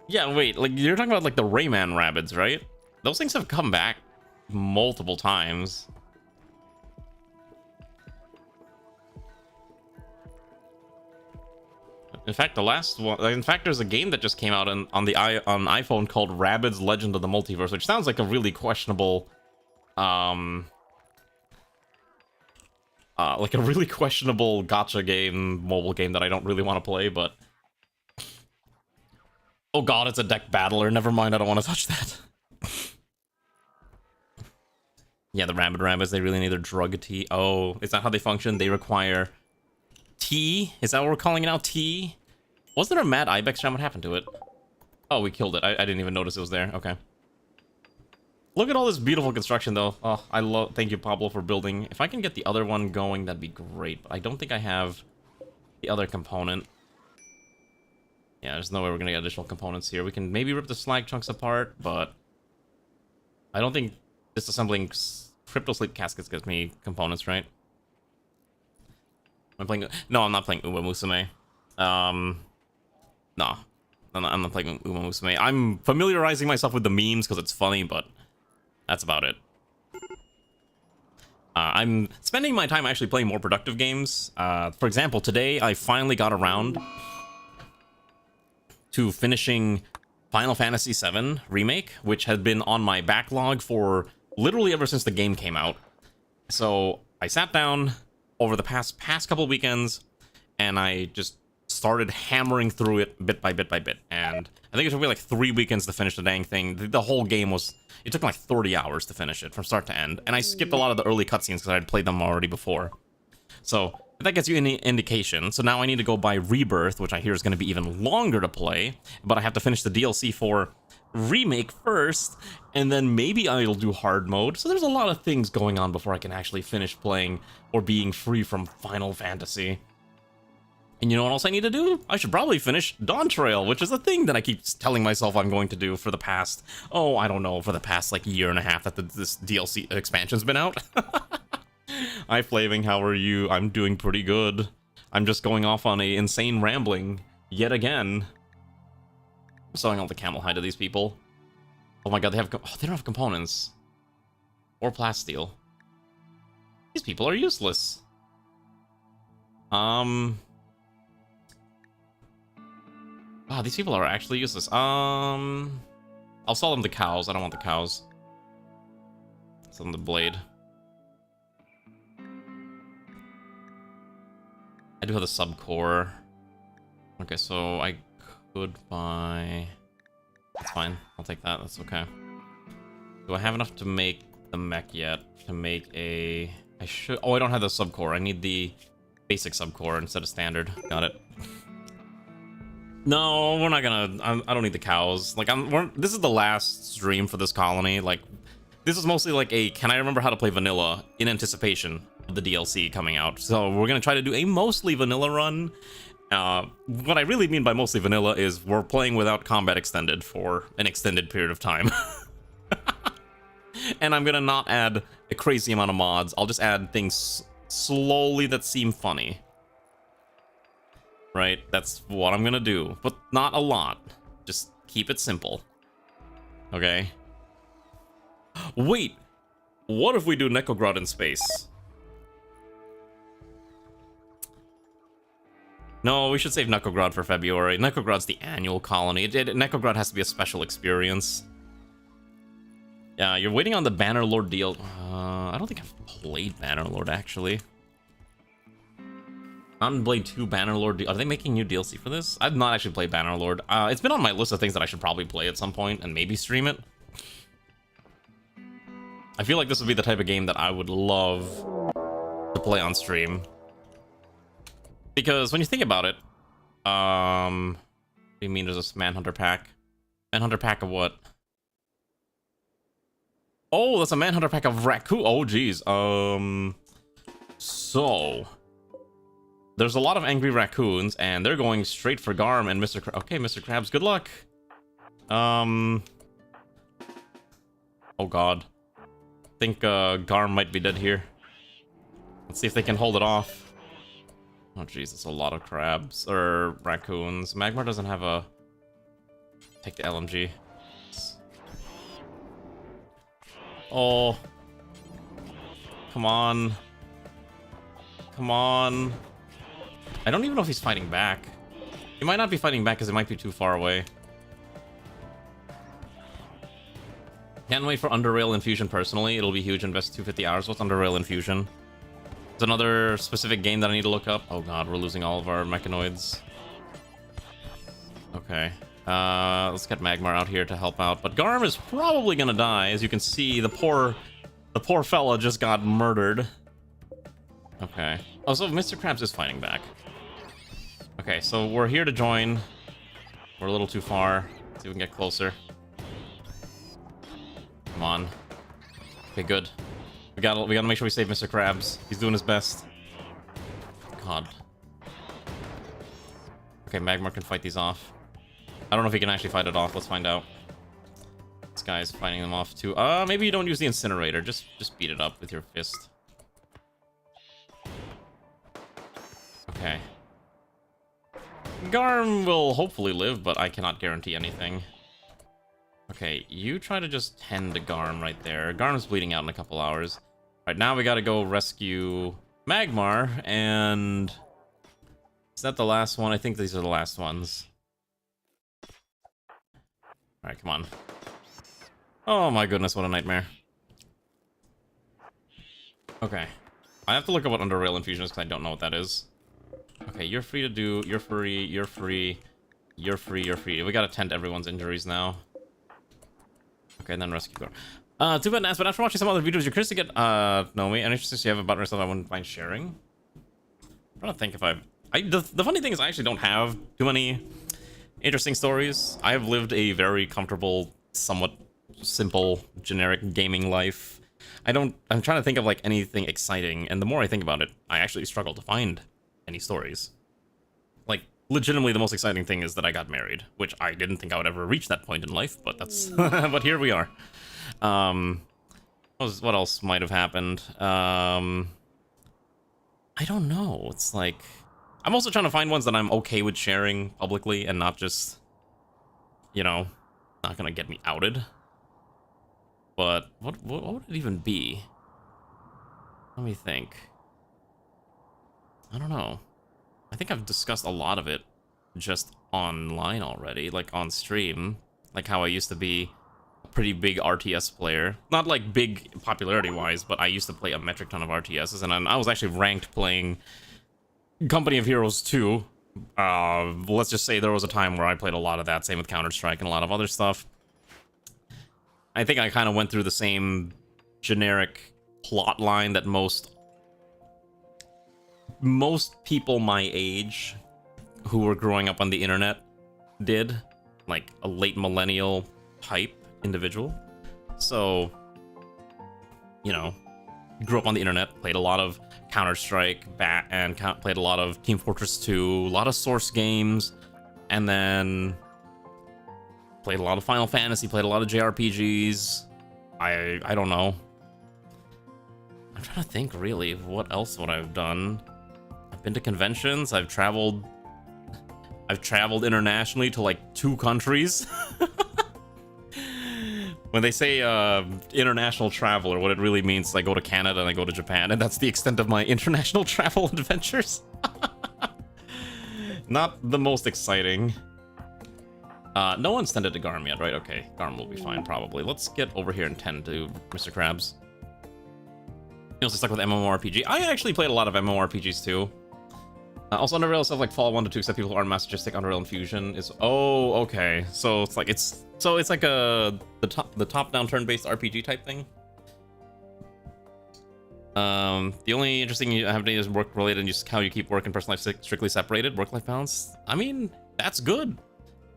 Yeah, wait, like you're talking about like the Rayman Rabbids, right? Those things have come back multiple times. In fact, the last one. In fact, there's a game that just came out on iPhone called Rabbids: Legend of the Multiverse, which sounds like a really questionable, like a really questionable gacha game, mobile game that I don't really want to play. But oh god, it's a deck battler. Never mind, I don't want to touch that. Yeah, the Rabbids, they really need their drug tea. Oh, is that how they function? They require T? Is that what we're calling it now? T? Was there a mad ibex jam? What happened to it? Oh, we killed it. I didn't even notice it was there. Okay. Look at all this beautiful construction, though. Oh, I love... Thank you, Pablo, for building. If I can get the other one going, that'd be great. But I don't think I have the other component. Yeah, there's no way we're gonna get additional components here. We can maybe rip the slag chunks apart, but I don't think disassembling Crypto Sleep Caskets gives me components, right? I'm playing... No, I'm not playing Uma Musume. No. I'm not playing Uma Musume. I'm familiarizing myself with the memes because it's funny, but that's about it. I'm spending my time actually playing more productive games. For example, today I finally got around to finishing Final Fantasy VII Remake, which had been on my backlog for literally ever since the game came out. So I sat down over the past couple weekends, and I just started hammering through it bit by bit by bit, and I think it took me like 3 weekends to finish the dang thing. The whole game was, it took me like 30 hours to finish it from start to end, and I skipped a lot of the early cutscenes because I had played them already before. So that gets you any indication. So now I need to go buy Rebirth, which I hear is going to be even longer to play, but I have to finish the DLC for Remake first, and then maybe I'll do hard mode. So there's a lot of things going on before I can actually finish playing or being free from Final Fantasy. And you know what else I need to do? I should probably finish Dawn Trail, which is a thing that I keep telling myself I'm going to do for the past, oh, I don't know, for the past like year and a half that this DLC expansion's been out. Hi Flaving, how are you? I'm doing pretty good. I'm just going off on a insane rambling yet again. I'm selling all the camel hide to these people. Oh my god, they don't have components. Or plasteel. These people are useless. Wow, these people are actually useless. I'll sell them the cows. I don't want the cows. Sell them the blade. I do have the subcore. Okay, so I could buy... That's fine. I'll take that. That's okay. Do I have enough to make the mech yet? To make a... I should... Oh, I don't have the subcore. I need the basic subcore instead of standard. Got it. No, we're not gonna... I don't need the cows. Like, this is the last stream for this colony. Like, this is mostly like a... Can I remember how to play vanilla in anticipation of the DLC coming out? So we're gonna try to do a mostly vanilla run. What I really mean by mostly vanilla is we're playing without combat extended for an extended period of time. And I'm gonna not add a crazy amount of mods. I'll just add things slowly that seem funny. Right? That's what I'm gonna do. But not a lot. Just keep it simple. Okay? Wait! What if we do Nekogrod in space? No, we should save Nekogrod for February. Nekogrod's the annual colony. Nekogrod has to be a special experience. Yeah, you're waiting on the Bannerlord deal. I don't think I've played Bannerlord, actually. Mountain Blade 2 Bannerlord. Are they making new DLC for this? I've not actually played Bannerlord. It's been on my list of things that I should probably play at some point and maybe stream it. I feel like this would be the type of game that I would love to play on stream. Because when you think about it, what do you mean there's this Manhunter pack? Manhunter pack of what? Oh, that's a Manhunter pack of raccoon. Oh, geez. So there's a lot of angry raccoons, and they're going straight for Garm and Mr. Okay, Mr. Krabs, good luck. Oh god. I think Garm might be dead here. Let's see if they can hold it off. Oh jeez, it's a lot of crabs or raccoons. Magmar doesn't have a... Take the LMG. Oh. Come on. Come on. I don't even know if he's fighting back. He might not be fighting back because it might be too far away. Can't wait for Underrail Infusion personally. It'll be huge. Invest 250 hours. What's Underrail Infusion? It's another specific game that I need to look up. Oh god, we're losing all of our mechanoids. Okay. Let's get Magmar out here to help out. But Garm is probably gonna die. As you can see, the poor fella just got murdered. Okay. Oh, so Mr. Krabs is fighting back. Okay, so we're here to join. We're a little too far. Let's see if we can get closer. Come on. Okay, good. We gotta make sure we save Mr. Krabs. He's doing his best. God. Okay, Magmar can fight these off. I don't know if he can actually fight it off. Let's find out. This guy's fighting them off too. Maybe you don't use the incinerator. Just beat it up with your fist. Okay. Garm will hopefully live, but I cannot guarantee anything. Okay, you try to just tend to Garm right there. Garm's bleeding out in a couple hours. Right, now we gotta go rescue Magmar, and... Is that the last one? I think these are the last ones. Alright, come on. Oh my goodness, what a nightmare. Okay. I have to look up what Underrail Infusion is, because I don't know what that is. Okay, you're free to do. You're free. You're free. You're free. You're free. We gotta tend to everyone's injuries now. Okay, and then rescue girl. Too bad, Nas, but after watching some other videos, you're curious to get Nomi. Any interesting you have about yourself I wouldn't mind sharing? I'm trying to think if the funny thing is I actually don't have too many interesting stories. I have lived a very comfortable, somewhat simple, generic gaming life. I'm trying to think of like anything exciting, and the more I think about it, I actually struggle to find any stories. Like, legitimately the most exciting thing is that I got married, which I didn't think I would ever reach that point in life, but that's but here we are. What else might have happened? I don't know. It's like I'm also trying to find ones that I'm okay with sharing publicly and not just, you know, not gonna get me outed. But what would it even be? Let me think. I don't know. I think I've discussed a lot of it just online already, like on stream, like how I used to be a pretty big RTS player. Not like big popularity-wise, but I used to play a metric ton of RTSs, and I was actually ranked playing Company of Heroes 2. Let's just say there was a time where I played a lot of that, same with Counter-Strike and a lot of other stuff. I think I kind of went through the same generic plot line that most people my age who were growing up on the internet did, like a late millennial type individual. So, you know, grew up on the internet, played a lot of Counter-Strike, and played a lot of Team Fortress 2, a lot of Source games, and then played a lot of Final Fantasy, played a lot of JRPGs. I don't know. I'm trying to think, really, what else would I have done? I've been to conventions, I've traveled internationally to like 2 countries. When they say international traveler, what it really means is I go to Canada and I go to Japan, and that's the extent of my international travel adventures. Not the most exciting. No one's tended to Garm yet, right? Okay, Garm will be fine, probably. Let's get over here and tend to Mr. Krabs. You also stuck with MMORPG. I actually played a lot of MMORPGs too. Also, Unreal stuff like Fallout 1 to 2, except people who aren't masochistic. Unreal and Fusion is. Oh, okay. So it's like the top-down turn-based RPG type thing. The only interesting you have is work-related and just how you keep work and personal life strictly separated. Work-life balance. I mean, that's good.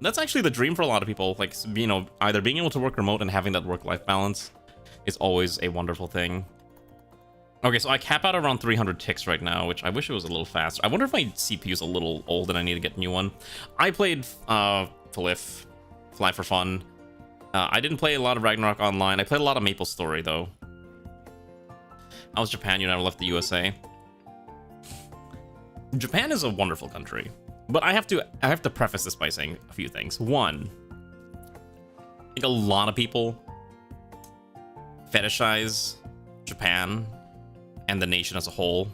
That's actually the dream for a lot of people. Like, you know, either being able to work remote and having that work-life balance is always a wonderful thing. Okay, so I cap out around 300 ticks right now, which I wish it was a little faster. I wonder if my CPU is a little old and I need to get a new one. I played Fly for fun. I didn't play a lot of Ragnarok Online. I played a lot of MapleStory, though. I was Japan, you never left the USA. Japan is a wonderful country. But I have to preface this by saying a few things. One, I think a lot of people fetishize Japan and the nation as a whole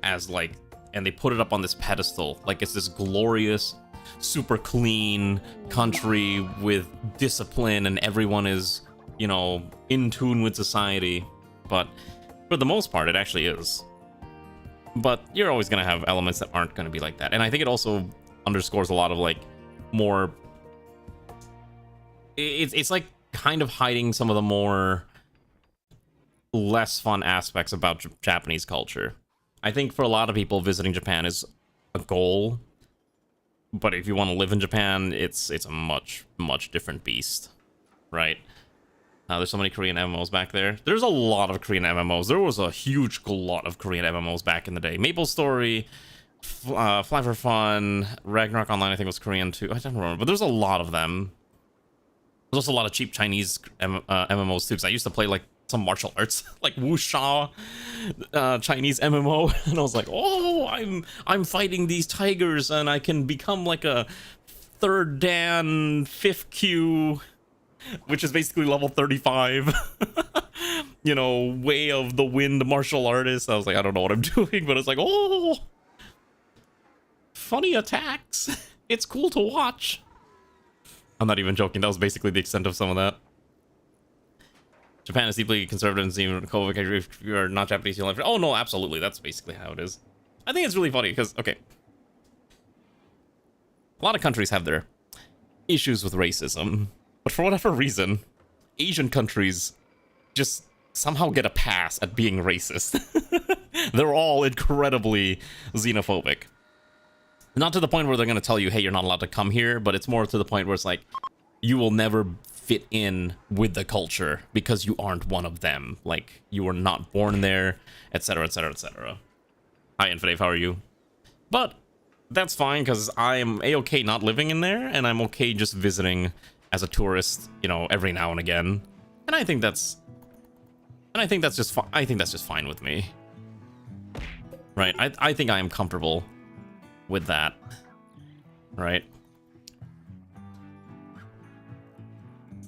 as like, and they put it up on this pedestal like it's this glorious, super clean country with discipline and everyone is, you know, in tune with society. But for the most part, it actually is. But you're always going to have elements that aren't going to be like that. And I think it also underscores a lot of, like, more... It's like, kind of hiding some of the more less fun aspects about Japanese culture. I think for a lot of people, visiting Japan is a goal. But if you want to live in Japan, it's a much, much different beast. Right? There's so many Korean MMOs back there. There's a lot of Korean MMOs. There was a huge lot of Korean MMOs back in the day. MapleStory, Fly for Fun, Ragnarok Online, I think was Korean too. I don't remember, but there's a lot of them. There's also a lot of cheap Chinese MMOs too, because I used to play like some martial arts, like Wuxia Chinese MMO, and I was like, oh, I'm fighting these tigers, and I can become like a 3rd Dan 5th Q, which is basically level 35. You know, Way of the Wind martial artist. I was like, I don't know what I'm doing, but it's like, oh, funny attacks. It's cool to watch. I'm not even joking. That was basically the extent of some of that. Japan is deeply conservative and even if you're not Japanese, you'll never... Oh, no, absolutely. That's basically how it is. I think it's really funny because, okay, A lot of countries have their issues with racism, but for whatever reason, Asian countries just somehow get a pass at being racist. They're all incredibly xenophobic. Not to the point where they're going to tell you, hey, you're not allowed to come here, but it's more to the point where it's like, you will never fit in with the culture because you aren't one of them. Like, you were not born there, etc., etc., etc. Hi, Infidave, how are you? But that's fine, because I am a-okay not living in there, and I'm okay just visiting as a tourist, you know, every now and again. And I think that's just fine. I think that's just fine with me. Right? I think I am comfortable with that. Right?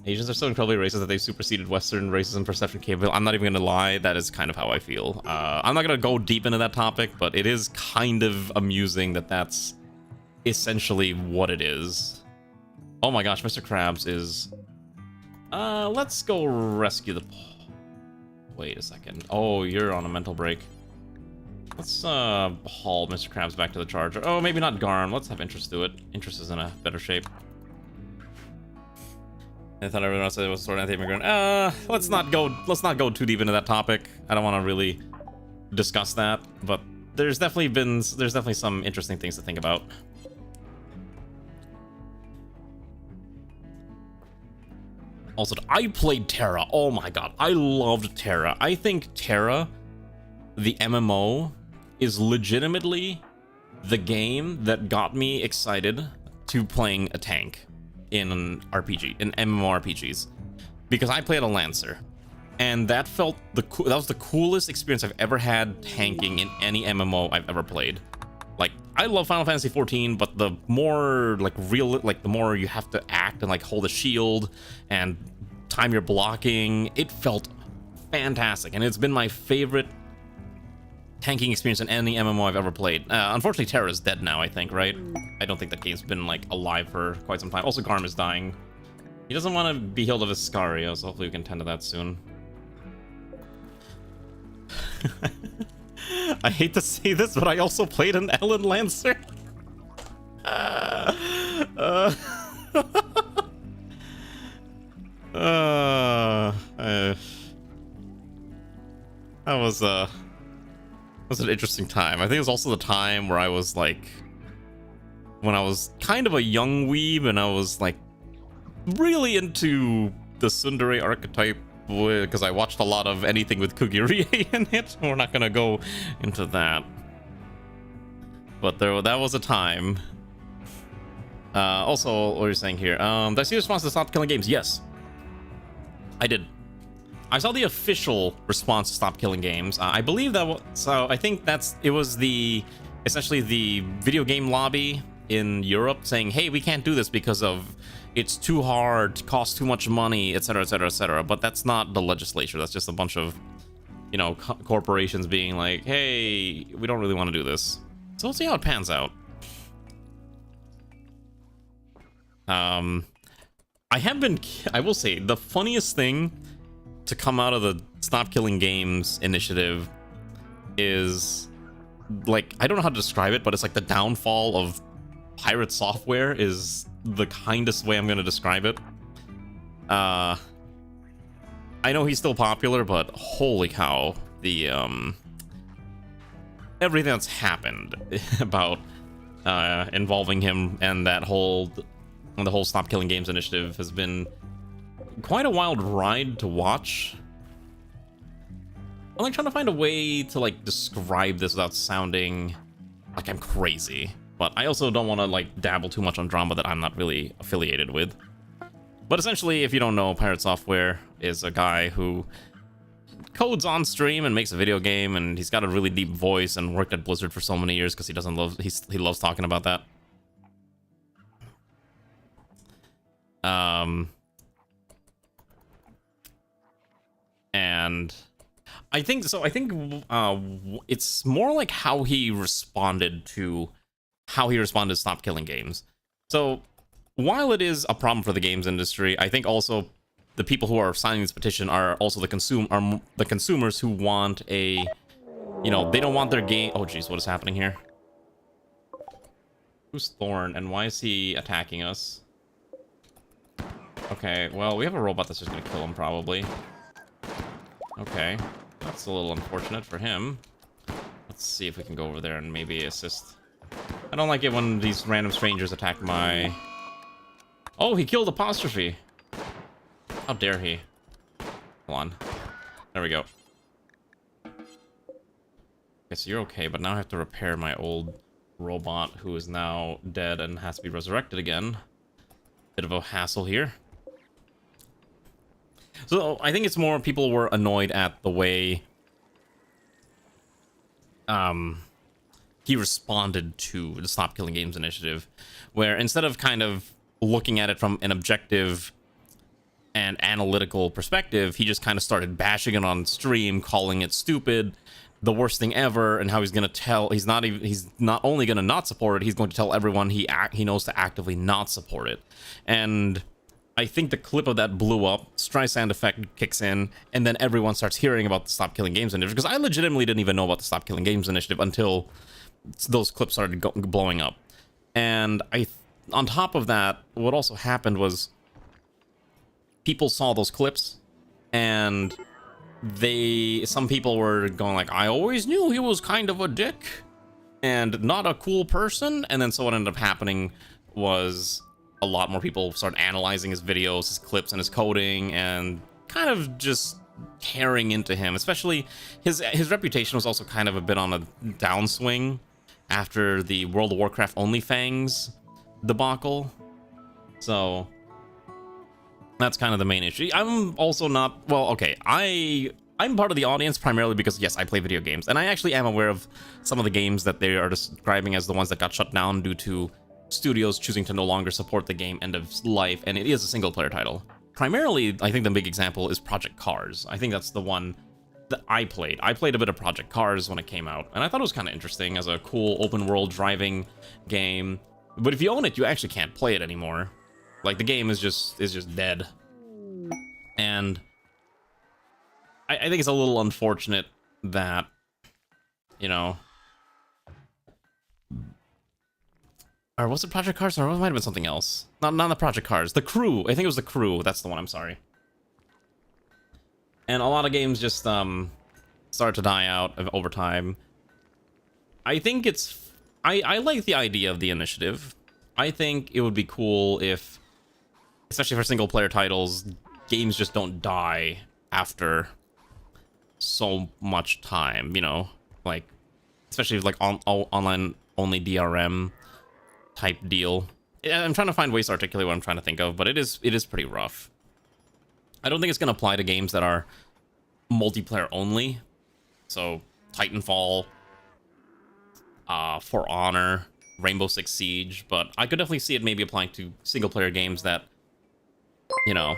Asians are so incredibly racist that they've superseded Western racism perception capability. I'm not even gonna lie, that is kind of how I feel. I'm not gonna go deep into that topic, but it is kind of amusing that that's essentially what it is. Oh my gosh, Mr. Krabs is... let's go rescue the... Wait a second. Oh, you're on a mental break. Let's haul Mr. Krabs back to the charger. Oh, maybe not Garm. Let's have Interest do it. Interest is in a better shape. I thought everyone else said it was sort of anti-immigrant. Let's not go too deep into that topic. I don't want to really discuss that, but there's definitely some interesting things to think about. Also, I played Terra. Oh my god, I loved Terra. I think Terra, the MMO, is legitimately the game that got me excited to playing a tank in an RPG, in MMORPGs, because I played a Lancer, and that felt that was the coolest experience I've ever had tanking in any MMO I've ever played. Like, I love Final Fantasy XIV, but the more like the more you have to act and like hold a shield and time your blocking, it felt fantastic, and it's been my favorite tanking experience in any MMO I've ever played. Unfortunately, Terra's dead now, I think, right? I don't think that game's been, like, alive for quite some time. Also, Garm is dying. He doesn't want to be healed of his Scario, so hopefully we can tend to that soon. I hate to say this, but I also played an Ellen Lancer. That was an interesting time. I think it was also the time where I was like, when I was kind of a young weeb and I was like really into the tsundere archetype, because I watched a lot of anything with Kugirie in it. We're not gonna go into that, but that was a time. Also, what are you saying here? Did I see a response to Stop Killing Games? Yes, I did. I saw the official response to Stop Killing Games. I believe that so I think it was essentially the video game lobby in Europe saying, hey, we can't do this because of it's too hard, costs too much money, etc., etc., etc. But that's not the legislature. That's just a bunch of, you know, corporations being like, hey, we don't really want to do this. So we'll see how it pans out. I will say, the funniest thing to come out of the Stop Killing Games initiative is, like, I don't know how to describe it, but it's like the downfall of pirate software is the kindest way I'm going to describe it. I know he's still popular, but holy cow, the everything that's happened about involving him and the whole Stop Killing Games initiative has been quite a wild ride to watch. I'm like trying to find a way to like describe this without sounding like I'm crazy, but I also don't want to like dabble too much on drama that I'm not really affiliated with. But essentially, if you don't know, Pirate Software is a guy who codes on stream and makes a video game, and he's got a really deep voice and worked at Blizzard for so many years because he loves talking about that. And I think it's more like how he responded to Stop Killing Games. So while it is a problem for the games industry, I think also the people who are signing this petition are also the consumers who want a, you know, they don't want their game. Oh geez, what is happening here? Who's Thorn, and why is he attacking us? Okay, well, we have a robot that's just gonna kill him, probably. Okay, that's a little unfortunate for him. Let's see if we can go over there and maybe assist. I don't like it when these random strangers attack my... Oh, he killed Apostrophe. How dare he? Hold on. There we go. Okay, so you're okay, but now I have to repair my old robot who is now dead and has to be resurrected again. Bit of a hassle here. So I think it's more people were annoyed at the way he responded to the Stop Killing Games initiative, where instead of kind of looking at it from an objective and analytical perspective, he just kind of started bashing it on stream, calling it stupid, the worst thing ever, and how he's gonna tell he's not only gonna not support it, he's going to tell everyone he knows to actively not support it. And I think the clip of that blew up, Streisand effect kicks in, and then everyone starts hearing about the Stop Killing Games initiative, because I legitimately didn't even know about the Stop Killing Games initiative until those clips started blowing up. And on top of that, what also happened was people saw those clips, and some people were going like, I always knew he was kind of a dick and not a cool person. And then so what ended up happening was a lot more people started analyzing his videos, his clips, and his coding, and kind of just tearing into him. Especially his reputation was also kind of a bit on a downswing after the World of Warcraft OnlyFans debacle. So that's kind of the main issue. I'm also not, well, okay, I'm part of the audience primarily because, yes, I play video games, and I actually am aware of some of the games that they are describing as the ones that got shut down due to studios choosing to no longer support the game end of life, and it is a single-player title. Primarily, I think the big example is Project Cars. I think that's the one that I played. I played a bit of Project Cars when it came out, and I thought it was kind of interesting as a cool open-world driving game. But if you own it, you actually can't play it anymore. Like, the game is just dead. And I think it's a little unfortunate that, you know, or was it Project Cars, or it might have been something else? Not the Project Cars, The Crew. I think it was The Crew. That's the one. I'm sorry. And a lot of games just start to die out over time. I think it's I like the idea of the initiative. I think it would be cool if, especially for single player titles, games just don't die after so much time, you know, like especially like online only DRM type deal. I'm trying to find ways to articulate what I'm trying to think of, but it is pretty rough. I don't think it's going to apply to games that are multiplayer only. So Titanfall, For Honor, Rainbow Six Siege, but I could definitely see it maybe applying to single player games that, you know,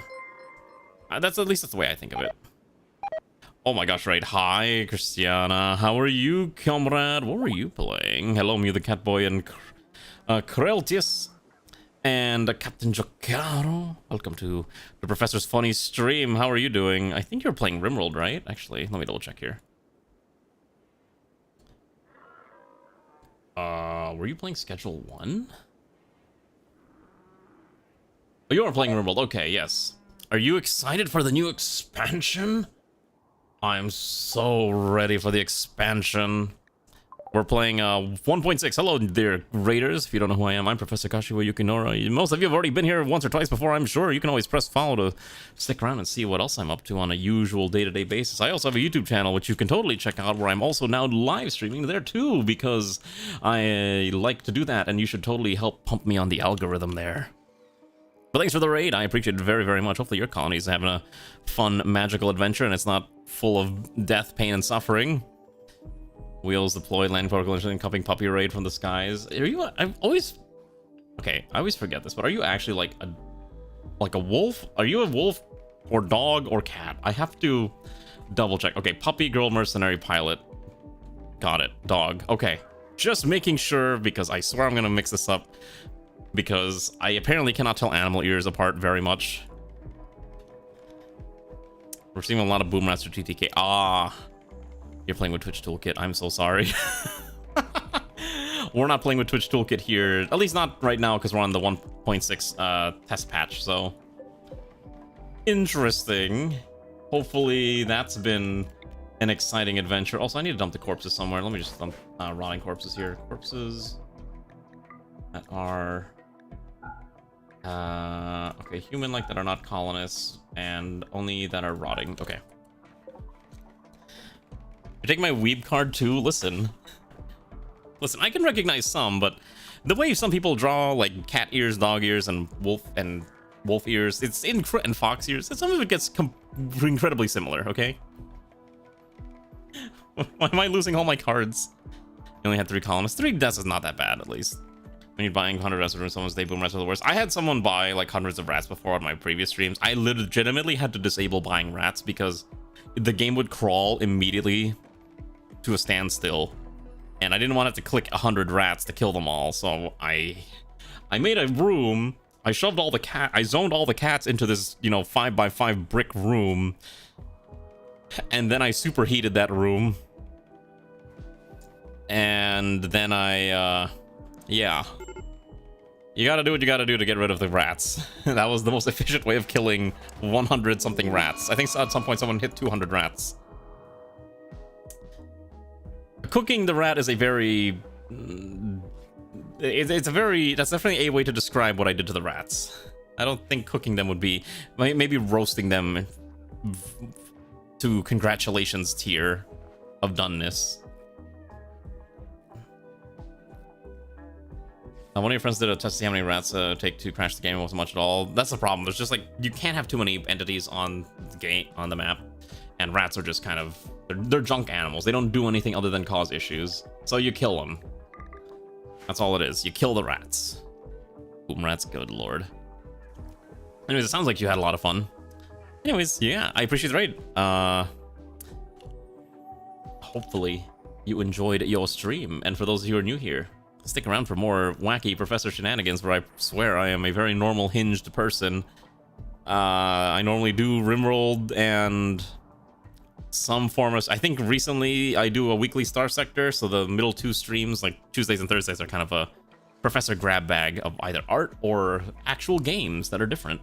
that's at least that's the way I think of it. Oh my gosh, right. Hi, Christiana. How are you, comrade? What were you playing? Hello, Mew the Catboy and Kreltius and Captain Jocaro. Welcome to the Professor's Funny stream. How are you doing? I think you're playing Rimworld, right? Actually, let me double check here. Were you playing Schedule 1? Oh, you are playing Rimworld. Okay, yes. Are you excited for the new expansion? I'm so ready for the expansion. We're playing 1.6. Hello there, Raiders. If you don't know who I am, I'm Professor Kashiwa Yukinora. Most of you have already been here once or twice before, I'm sure. You can always press follow to stick around and see what else I'm up to on a usual day-to-day basis. I also have a YouTube channel, which you can totally check out, where I'm also now live streaming there too, because I like to do that, and you should totally help pump me on the algorithm there. But thanks for the raid. I appreciate it very, very much. Hopefully your colony's having a fun, magical adventure, and it's not full of death, pain, and suffering. Wheels deployed, landing protocol, and cupping puppy raid from the skies. Are you? I've always. Okay, I always forget this, but are you actually like a wolf? Are you a wolf, or dog, or cat? I have to double check. Okay, puppy, girl, mercenary, pilot. Got it. Dog. Okay, just making sure, because I swear I'm gonna mix this up, because I apparently cannot tell animal ears apart very much. We're seeing a lot of Boommaster TTK. Ah. You're playing with Twitch Toolkit. I'm so sorry. We're not playing with Twitch Toolkit here, at least not right now, because we're on the 1.6 test patch, so... Interesting. Hopefully that's been an exciting adventure. Also, I need to dump the corpses somewhere. Let me just dump rotting corpses here. Corpses that are... okay, human-like that are not colonists, and only that are rotting. Okay. I take my weeb card too. Listen, I can recognize some, but the way some people draw like cat ears, dog ears, and wolf ears, and fox ears, some of it gets incredibly similar. Okay. Why am I losing all my cards? I only had 3 colonists. 3 deaths is not that bad, at least. When you're buying 100 rats from someone's day, boom rats are the worst. I had someone buy like hundreds of rats before on my previous streams. I legitimately had to disable buying rats because the game would crawl immediately to a standstill, and I didn't want to click 100 rats to kill them all. So I made a room. I shoved all the I zoned all the cats into this, 5x5 brick room, and then I superheated that room, and then yeah. You gotta do what you gotta do to get rid of the rats. That was the most efficient way of killing 100 something rats. I think at some point someone hit 200 rats. Cooking the rat is a very... That's definitely a way to describe what I did to the rats. I don't think cooking them would be... Maybe roasting them to congratulations tier of doneness. One of your friends did a test to see how many rats take to crash the game. It wasn't much at all. That's the problem. There's just like, you can't have too many entities on the game, on the map, and rats are just kind of, they're junk animals. They don't do anything other than cause issues. So you kill them. That's all it is. You kill the rats. Boom rats, good lord. Anyways, it sounds like you had a lot of fun. Anyways, yeah, I appreciate the raid. Hopefully you enjoyed your stream, and for those of you who are new here, stick around for more wacky Professor shenanigans, where I swear I am a very normal hinged person. I normally do Rimworld and some form of... I think recently I do a weekly Star Sector, so the middle 2 streams, like Tuesdays and Thursdays, are kind of a Professor grab bag of either art or actual games that are different.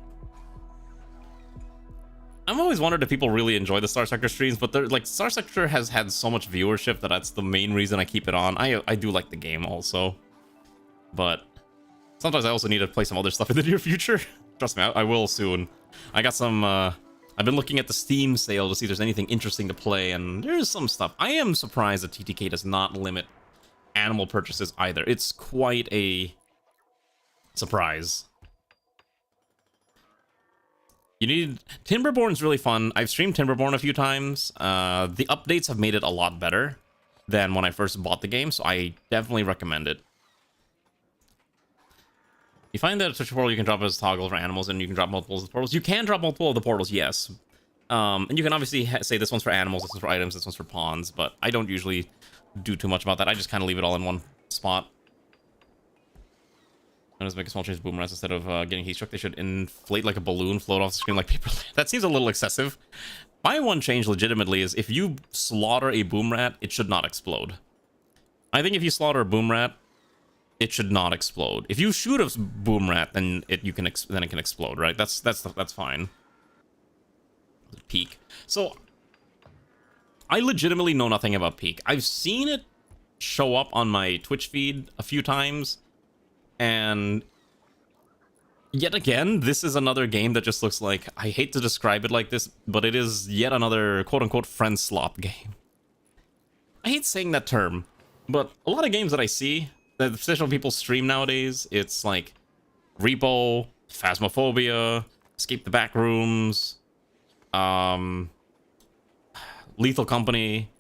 I've always wondered if people really enjoy the Star Sector streams, but they're like, Star Sector has had so much viewership that that's the main reason I keep it on. I do like the game also, but sometimes I also need to play some other stuff in the near future. Trust me, I will soon. I got some, I've been looking at the Steam sale to see if there's anything interesting to play, and there's some stuff. I am surprised that TTK does not limit animal purchases either. It's quite a surprise. You need... Timberborn's really fun. I've streamed Timberborn a few times. The updates have made it a lot better than when I first bought the game, so I definitely recommend it. You find that a Twitch portal you can drop as toggle for animals, and you can drop multiples of the portals. You can drop multiple of the portals, yes. And you can obviously say this one's for animals, this one's for items, this one's for pawns, but I don't usually do too much about that. I just kind of leave it all in one spot. And just make a small change to boom rats instead of getting heat struck. They should inflate like a balloon, float off the screen like paper. That seems a little excessive. My one change legitimately is if you slaughter a boom rat, it should not explode. I think if you slaughter a boom rat, it should not explode. If you shoot a boom rat, then it can explode, right? That's fine. Peak. So I legitimately know nothing about Peak. I've seen it show up on my Twitch feed a few times. And yet again, this is another game that just looks like, I hate to describe it like this, but it is yet another quote-unquote friend slop game. I hate saying that term, but a lot of games that I see, that especially people stream nowadays, it's like Repo, Phasmophobia, Escape the Backrooms, Lethal Company.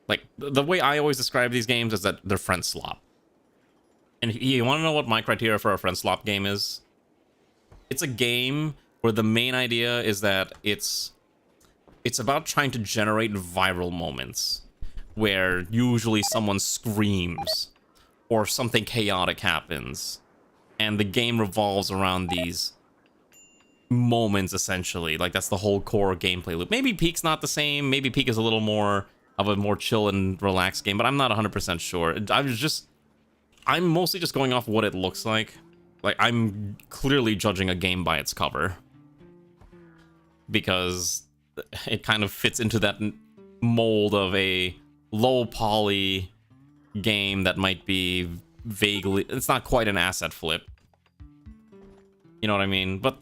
Like, the way I always describe these games is that they're friend slop. And you want to know what my criteria for a friend slop game is? It's a game where the main idea is that it's about trying to generate viral moments where usually someone screams or something chaotic happens, and the game revolves around these moments essentially. Like, that's the whole core gameplay loop. Maybe Peak's not the same. Maybe Peak is a little more of a more chill and relaxed game, but I'm not 100% sure. I'm mostly just going off what it looks like. Like, I'm clearly judging a game by its cover. Because it kind of fits into that mold of a low poly game that might be vaguely... It's not quite an asset flip. You know what I mean? But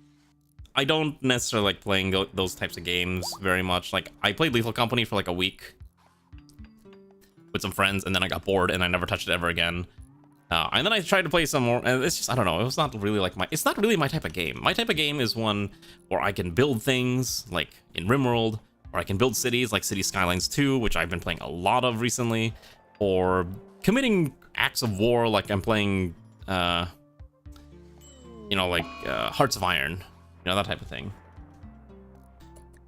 I don't necessarily like playing those types of games very much. Like, I played Lethal Company for like a week with some friends, and then I got bored, and I never touched it ever again. And then I tried to play some more, and it's just, I don't know, it was not really like it's not really my type of game. My type of game is one where I can build things, like in RimWorld, or I can build cities, like City Skylines 2, which I've been playing a lot of recently, or committing acts of war, like I'm playing, you know, like Hearts of Iron, you know, that type of thing.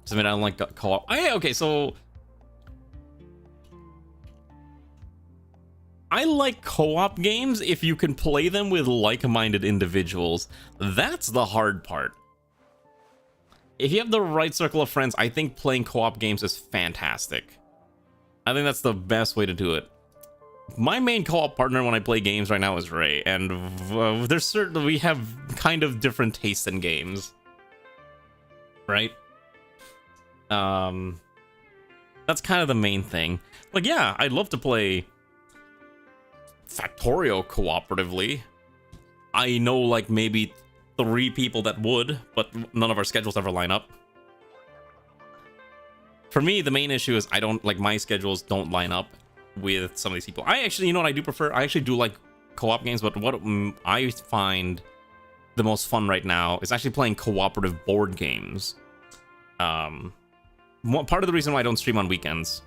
So, I mean, I don't like co-op. Okay, so I like co-op games if you can play them with like-minded individuals. That's the hard part. If you have the right circle of friends, I think playing co-op games is fantastic. I think that's the best way to do it. My main co-op partner when I play games right now is Ray, and there's certainly, we have kind of different tastes in games. Right? That's kind of the main thing. Like, yeah, I'd love to play Factorio cooperatively. I know like maybe 3 people that would, but none of our schedules ever line up. For me, the main issue is I don't like, my schedules don't line up with some of these people. I actually, you know what I do prefer? I actually do like co-op games, but what I find the most fun right now is actually playing cooperative board games. Part of the reason why I don't stream on weekends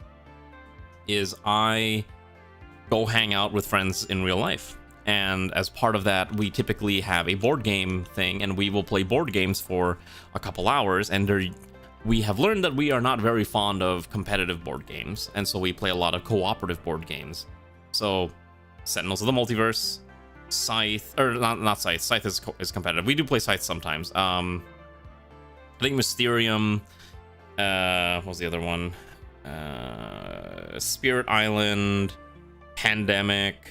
is I go hang out with friends in real life, and as part of that we typically have a board game thing, and we will play board games for a couple hours, and we have learned that we are not very fond of competitive board games, and so we play a lot of cooperative board games. So Sentinels of the Multiverse, Scythe, or not Scythe. Scythe is competitive. We do play Scythe sometimes. I think Mysterium, what was the other one? Spirit Island, Pandemic,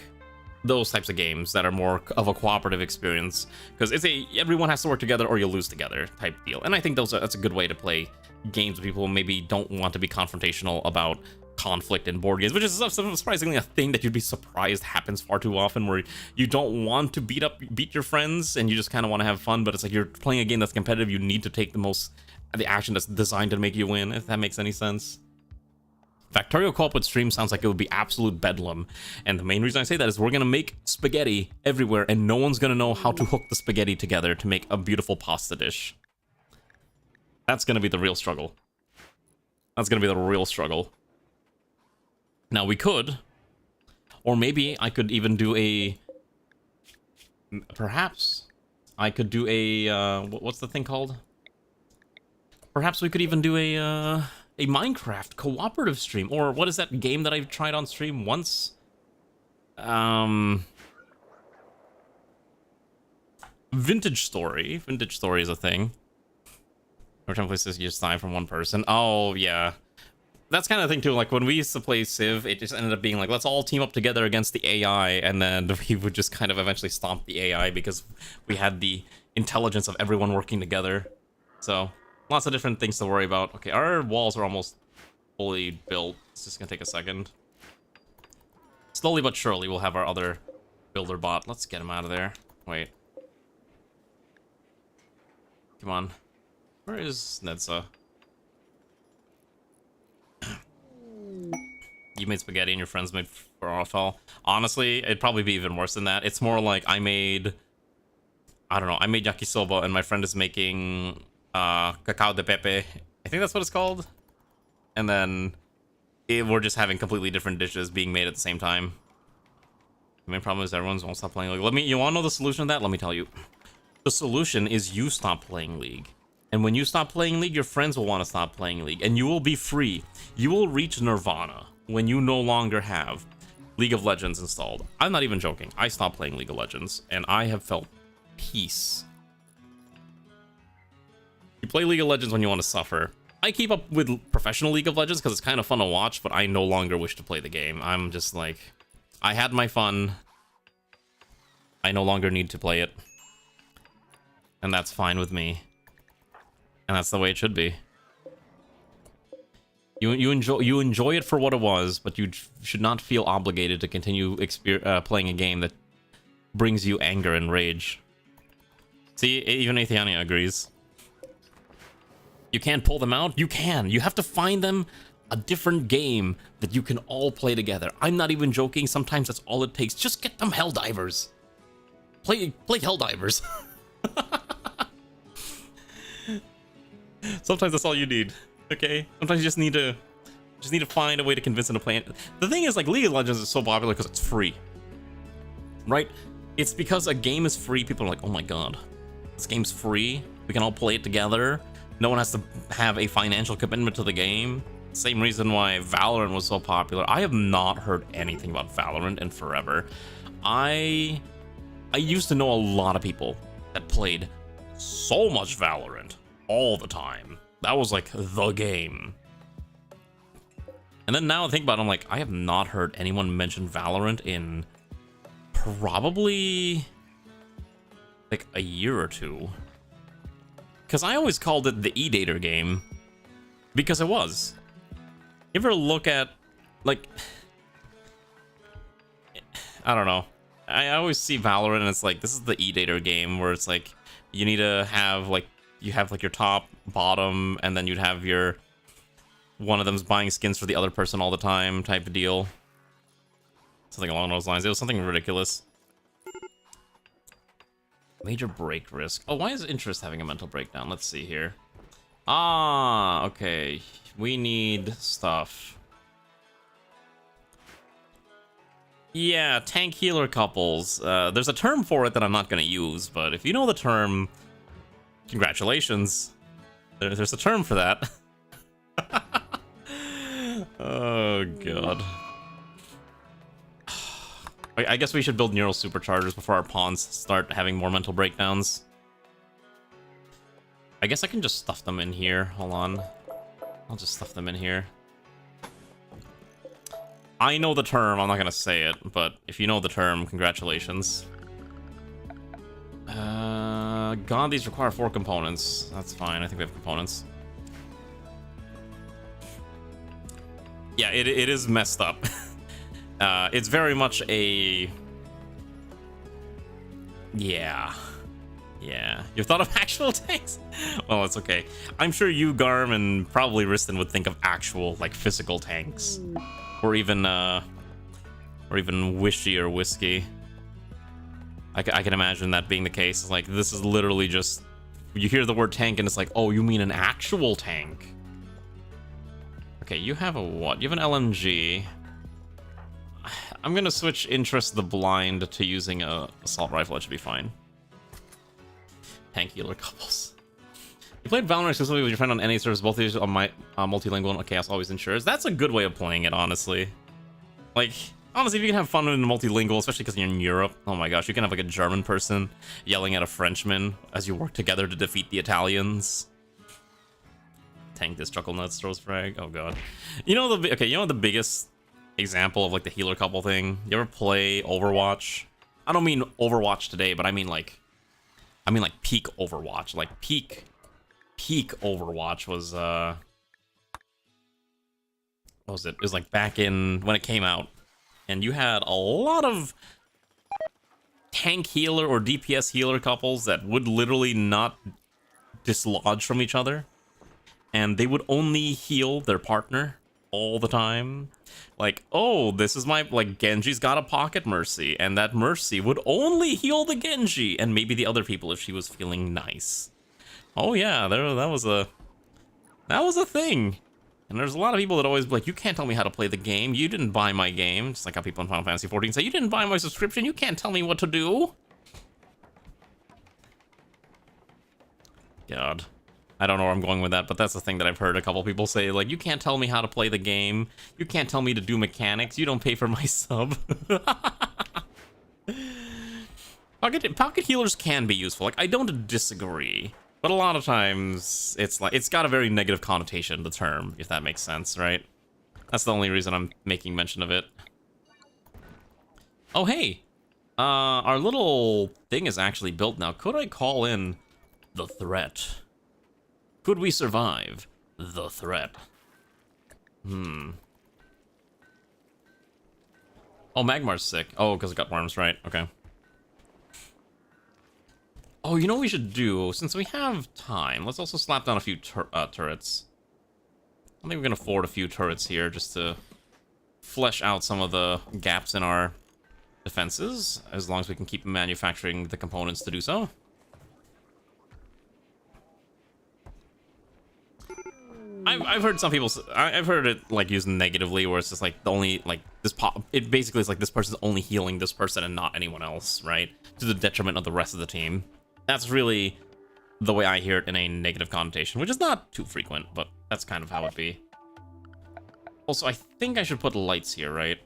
those types of games that are more of a cooperative experience, because it's everyone has to work together or you'll lose together type deal. And I think that's a good way to play games with people who maybe don't want to be confrontational about conflict in board games, which is surprisingly a thing that you'd be surprised happens far too often, where you don't want to beat your friends and you just kind of want to have fun, but it's like you're playing a game that's competitive, you need to take the action that's designed to make you win, if that makes any sense. Factorio co-op with stream sounds like it would be absolute bedlam, and the main reason I say that is we're gonna make spaghetti everywhere, and no one's gonna know how to hook the spaghetti together to make a beautiful pasta dish. That's gonna be the real struggle. That's gonna be the real struggle. Now we could, or maybe I could even do perhaps I could do what's the thing called? Perhaps we could even do a Minecraft cooperative stream, or what is that game that I've tried on stream once? Vintage Story. Vintage Story is a thing. Every time places you just die from one person. Oh yeah, that's kind of thing too. Like when we used to play Civ, it just ended up being like, let's all team up together against the AI, and then we would just kind of eventually stomp the AI because we had the intelligence of everyone working together. So lots of different things to worry about. Okay, our walls are almost fully built. It's just gonna take a second. Slowly but surely, we'll have our other builder bot. Let's get him out of there. Wait. Come on. Where is Nedza? You made spaghetti and your friends made falafel. Honestly, it'd probably be even worse than that. It's more like I made yakisoba and my friend is making cacao de pepe. I think that's what it's called. And then we're just having completely different dishes being made at the same time. The main problem is everyone's won't stop playing League. You want to know the solution to that? Let me tell you. The solution is you stop playing League. And when you stop playing League, your friends will want to stop playing League. And you will be free. You will reach Nirvana when you no longer have League of Legends installed. I'm not even joking. I stopped playing League of Legends, and I have felt peace. You play League of Legends when you want to suffer. I keep up with professional League of Legends because it's kind of fun to watch, but I no longer wish to play the game. I'm just like, I had my fun. I no longer need to play it. And that's fine with me. And that's the way it should be. You enjoy it for what it was, but you should not feel obligated to continue playing a game that brings you anger and rage. See, even Athenia agrees. You can't pull them out? You can. You have to find them a different game that you can all play together. I'm not even joking. Sometimes that's all it takes. Just get them Helldivers. Play Helldivers. Sometimes that's all you need. Okay? Sometimes you just need to find a way to convince them to play it. The thing is, like, League of Legends is so popular because it's free. Right? It's because a game is free, people are like, oh my god, this game's free, we can all play it together, no one has to have a financial commitment to the game. Same reason why Valorant was so popular. I have not heard anything about Valorant in forever. I used to know a lot of people that played so much Valorant all the time. That was like the game. And then now I think about it, I'm like, I have not heard anyone mention Valorant in probably like a year or two. Because I always called it the E-Dater game. Because it was. You ever look at, like, I don't know. I always see Valorant and it's like, this is the E-Dater game where it's like, you need to have like, you have like your top, bottom, and then you'd have your, one of them's buying skins for the other person all the time type of deal. Something along those lines. It was something ridiculous. Major break risk. Oh, why is Interest having a mental breakdown? Let's see here. Ah, okay. We need stuff. Yeah, tank healer couples. There's a term for it that I'm not going to use, but if you know the term, congratulations. There's a term for that. Oh, God. I guess we should build neural superchargers before our pawns start having more mental breakdowns. I guess I can just stuff them in here. Hold on. I'll just stuff them in here. I know the term, I'm not gonna say it, but if you know the term, congratulations. God, these require 4 components. That's fine, I think we have components. Yeah, it is messed up. It's very much a... Yeah. You've thought of actual tanks? Well, it's okay. I'm sure you, Garm, and probably Riston would think of actual, like, physical tanks. Or even Wishy or Whiskey. I can imagine that being the case. It's like, this is literally just... You hear the word tank and it's like, oh, you mean an actual tank. Okay, you have a what? You have an LMG. I'm gonna switch Interest the Blind to using a assault rifle. That should be fine. Tank healer couples. You played Valorant exclusively with your friend on any service. Both of you on my multilingual and Chaos always ensures. That's a good way of playing it, honestly. Like, honestly, if you can have fun with multilingual, especially because you're in Europe, oh my gosh, you can have like a German person yelling at a Frenchman as you work together to defeat the Italians. Tank this Chuckle Nuts throws frag. Oh god. You know the biggest example of like the healer couple thing? You ever play Overwatch? I don't mean Overwatch today, but I mean like peak Overwatch. Like peak Overwatch was what was it? It was like back in when it came out. And you had a lot of tank healer or DPS healer couples that would literally not dislodge from each other. And they would only heal their partner all the time. Like, oh, this is my, like, Genji's got a pocket Mercy, and that Mercy would only heal the Genji, and maybe the other people if she was feeling nice. Oh yeah, that was a thing. And there's a lot of people that always be like, you can't tell me how to play the game, you didn't buy my game. Just like how people in Final Fantasy XIV say, you didn't buy my subscription, you can't tell me what to do. God. I don't know where I'm going with that, but that's the thing that I've heard a couple people say, like, you can't tell me how to play the game, you can't tell me to do mechanics, you don't pay for my sub. Pocket healers can be useful, like, I don't disagree, but a lot of times, it's like, it's got a very negative connotation, the term, if that makes sense, right? That's the only reason I'm making mention of it. Oh, hey! Our little thing is actually built now. Could I call in the threat? Could we survive the threat? Oh, Magmar's sick. Oh, because it got worms, right? Okay. Oh, you know what we should do? Since we have time, let's also slap down a few turrets. I think we can afford a few turrets here just to flesh out some of the gaps in our defenses, as long as we can keep manufacturing the components to do so. I've heard some people, I've heard it like used negatively, where it's just like the only like this it basically is like this person's only healing this person and not anyone else, right? To the detriment of the rest of the team. That's really the way I hear it in a negative connotation, which is not too frequent, but that's kind of how it be. Also, I think I should put lights here, right?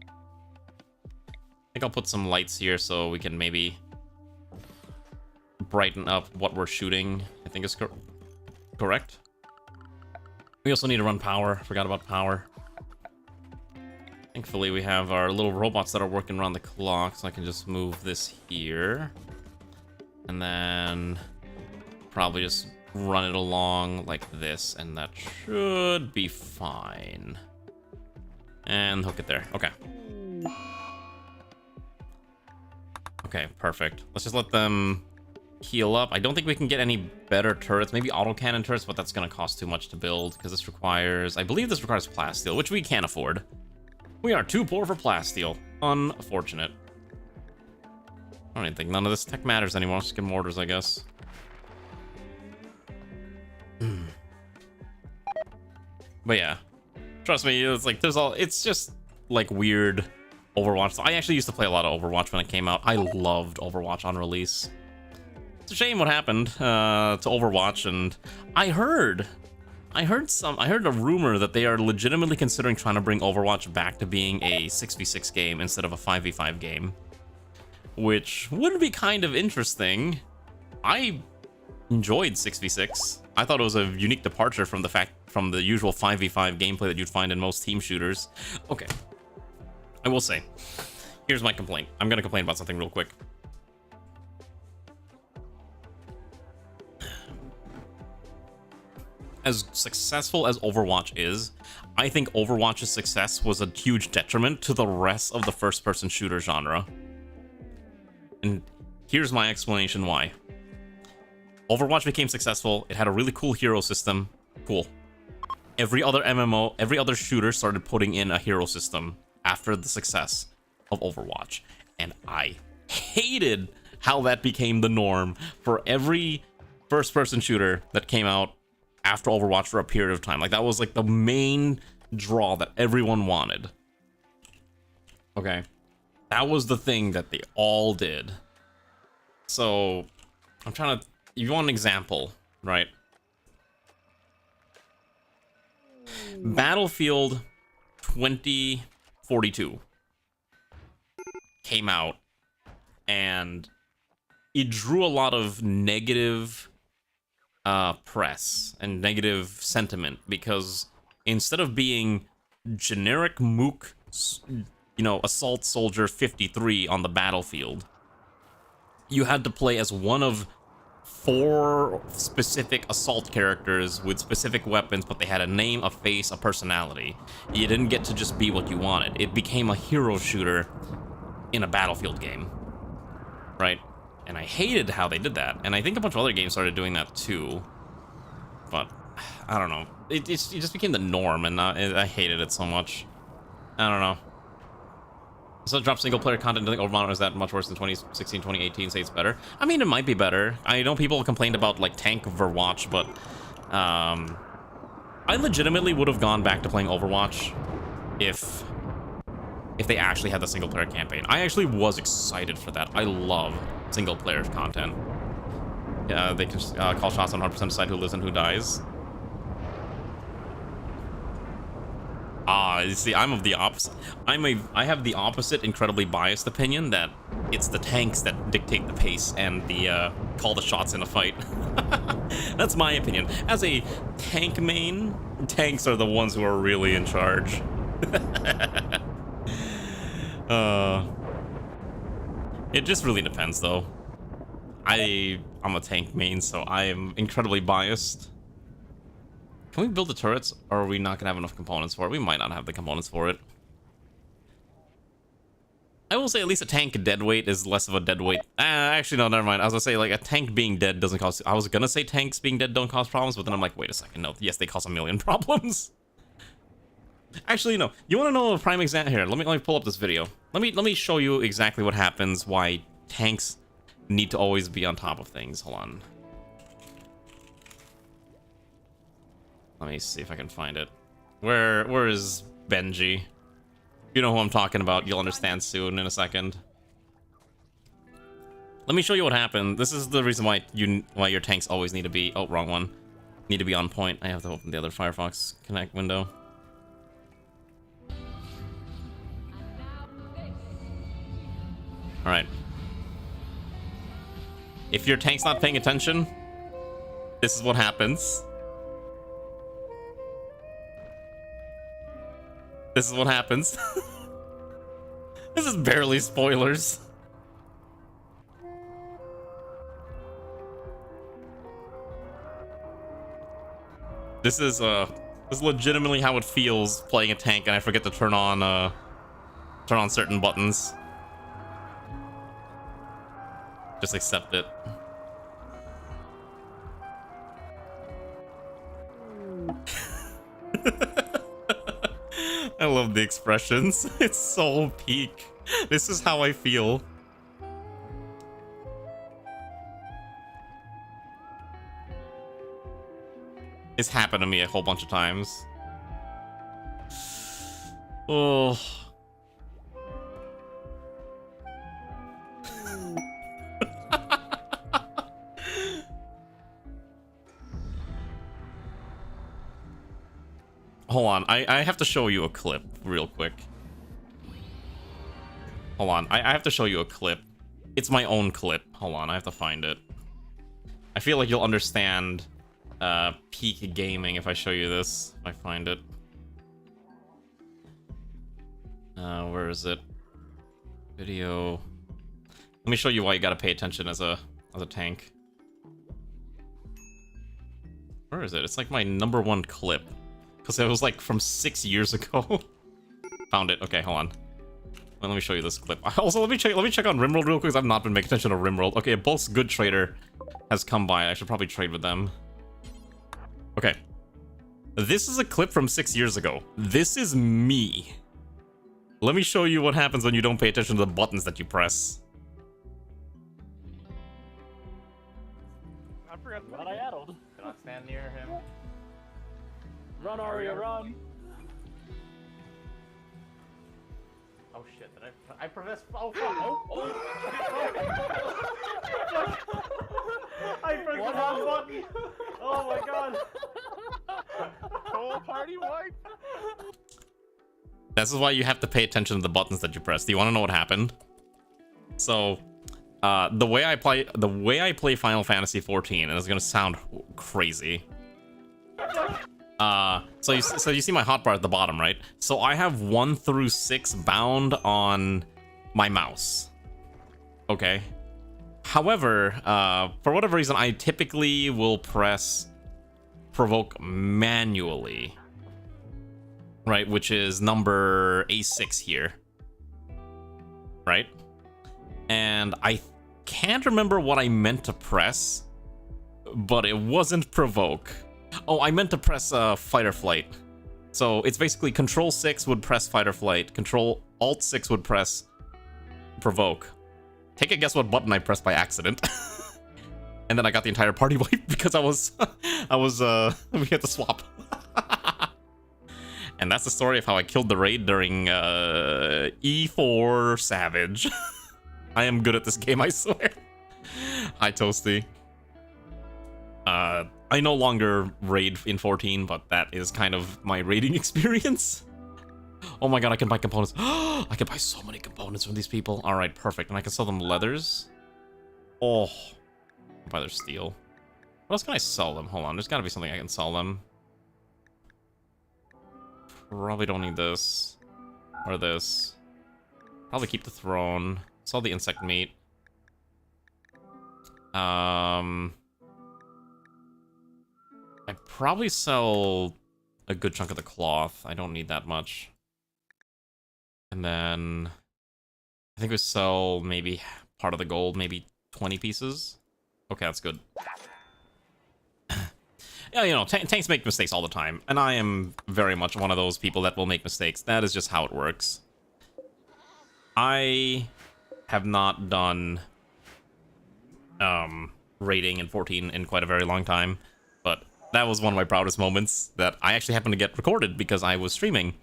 I think I'll put some lights here so we can maybe brighten up what we're shooting. I think is correct. We also need to run power. Forgot about power. Thankfully, we have our little robots that are working around the clock, so I can just move this here. And then probably just run it along like this, and that should be fine. And hook it there. Okay. Okay, perfect. Let's just let them heal up. I don't think we can get any better turrets. Maybe autocannon turrets, but that's going to cost too much to build because this requires... I believe this requires plasteel, which we can't afford. We are too poor for plasteel. Unfortunate. I don't even think none of this tech matters anymore. Let's just get mortars, I guess. But yeah, trust me, it's like it's just like weird Overwatch. So I actually used to play a lot of Overwatch when it came out. I loved Overwatch on release. It's a shame what happened to Overwatch, and I heard a rumor that they are legitimately considering trying to bring Overwatch back to being a 6v6 game instead of a 5v5 game, which would be kind of interesting. I enjoyed 6v6. I thought it was a unique departure from the usual 5v5 gameplay that you'd find in most team shooters. Okay, I will say, here's my complaint. I'm gonna complain about something real quick. As successful as Overwatch is, I think Overwatch's success was a huge detriment to the rest of the first-person shooter genre. And here's my explanation why. Overwatch became successful, it had a really cool hero system. Cool. Every other MMO, every other shooter started putting in a hero system after the success of Overwatch. And I hated how that became the norm for every first-person shooter that came out after Overwatch for a period of time. Like, that was like the main draw that everyone wanted. Okay. That was the thing that they all did. So, I'm trying to... If you want an example, right? Battlefield 2042 came out, and it drew a lot of negative press and negative sentiment, because instead of being generic Mook, you know, Assault Soldier 53 on the battlefield, you had to play as one of 4 specific assault characters with specific weapons, but they had a name, a face, a personality. You didn't get to just be what you wanted. It became a hero shooter in a Battlefield game, right? And I hated how they did that, and I think a bunch of other games started doing that too. But I don't know. It just became the norm, and I hated it so much. I don't know. So drop single-player content. I think Overwatch is that much worse than 2016, 2018. Say it's better. I mean, it might be better. I know people complained about like Tank Overwatch, but I legitimately would have gone back to playing Overwatch if they actually had the single-player campaign. I actually was excited for that. I love single-player content. They can call shots on 100% decide who lives and who dies. You see, I'm of the opposite. I have the opposite, incredibly biased opinion that it's the tanks that dictate the pace and the call the shots in a fight. That's my opinion. As a tank main, tanks are the ones who are really in charge. It just really depends, though. I'm a tank main, so I am incredibly biased. Can we build the turrets, or are we not gonna have enough components for it? We might not have the components for it. I will say at least a tank dead weight is less of a dead weight. Actually, no, never mind. I was gonna say, like, a tank being dead doesn't cause... I was gonna say tanks being dead don't cause problems, but then I'm like, wait a second, no. Yes, they cause a million problems. Actually, no. You want to know a prime example? Here, let me pull up this video. Let me show you exactly what happens, why tanks need to always be on top of things. Hold on. Let me see if I can find it. Where is Benji? You know who I'm talking about. You'll understand soon in a second. Let me show you what happened. This is the reason why your tanks always need to be... Oh, wrong one. Need to be on point. I have to open the other Firefox Connect window. Alright. If your tank's not paying attention, this is what happens. This is what happens. This is barely spoilers. This is legitimately how it feels playing a tank, and I forget to turn on certain buttons. Just accept it. I love the expressions. It's so peak. This is how I feel. It's happened to me a whole bunch of times. Oh. Hold on, I have to show you a clip real quick. Hold on, I have to show you a clip. It's my own clip. Hold on, I have to find it. I feel like you'll understand peak gaming if I show you this. If I find it. Where is it? Video. Let me show you why you gotta pay attention as a tank. Where is it? It's like my #1 clip. Because it was like from 6 years ago. Found it. Okay, hold on. Let me show you this clip. Also, let me check on Rimworld real quick, because I've not been making attention to Rimworld. Okay, a Bulk's Good Trader has come by. I should probably trade with them. Okay. This is a clip from 6 years ago. This is me. Let me show you what happens when you don't pay attention to the buttons that you press.
I forgot what I addled.
Cannot stand near him.
Run, Aria, run!
Oh shit, did I pressed... Oh fuck! Oh! I pressed the wrong button! Oh my god!
Whole party wipe!
This is why you have to pay attention to the buttons that you press. Do you want to know what happened? So, the way I play Final Fantasy XIV, and it's gonna sound crazy. So you see my hotbar at the bottom, right? So I have 1 through 6 bound on my mouse. Okay. However, for whatever reason, I typically will press provoke manually. Right, which is number A6 here. Right? And I can't remember what I meant to press, but it wasn't provoke. Oh, I meant to press fight or flight. So it's basically Control 6 would press fight or flight. Control Alt 6 would press provoke. Take a guess what button I pressed by accident. And then I got the entire party wipe because we had to swap. And that's the story of how I killed the raid during E4 Savage. I am good at this game, I swear. Hi, Toasty. I no longer raid in 14, but that is kind of my raiding experience. Oh my god, I can buy components. I can buy so many components from these people. All right, perfect. And I can sell them leathers. Oh, buy their steel. What else can I sell them? Hold on, there's gotta be something I can sell them. Probably don't need this. Or this. Probably keep the throne. Sell the insect meat. I'd probably sell a good chunk of the cloth. I don't need that much. And then I think we sell maybe part of the gold, maybe 20 pieces. Okay, that's good. Yeah, you know, tanks make mistakes all the time, and I am very much one of those people that will make mistakes. That is just how it works. I have not done raiding in 14 in quite a very long time, but that was one of my proudest moments that I actually happened to get recorded because I was streaming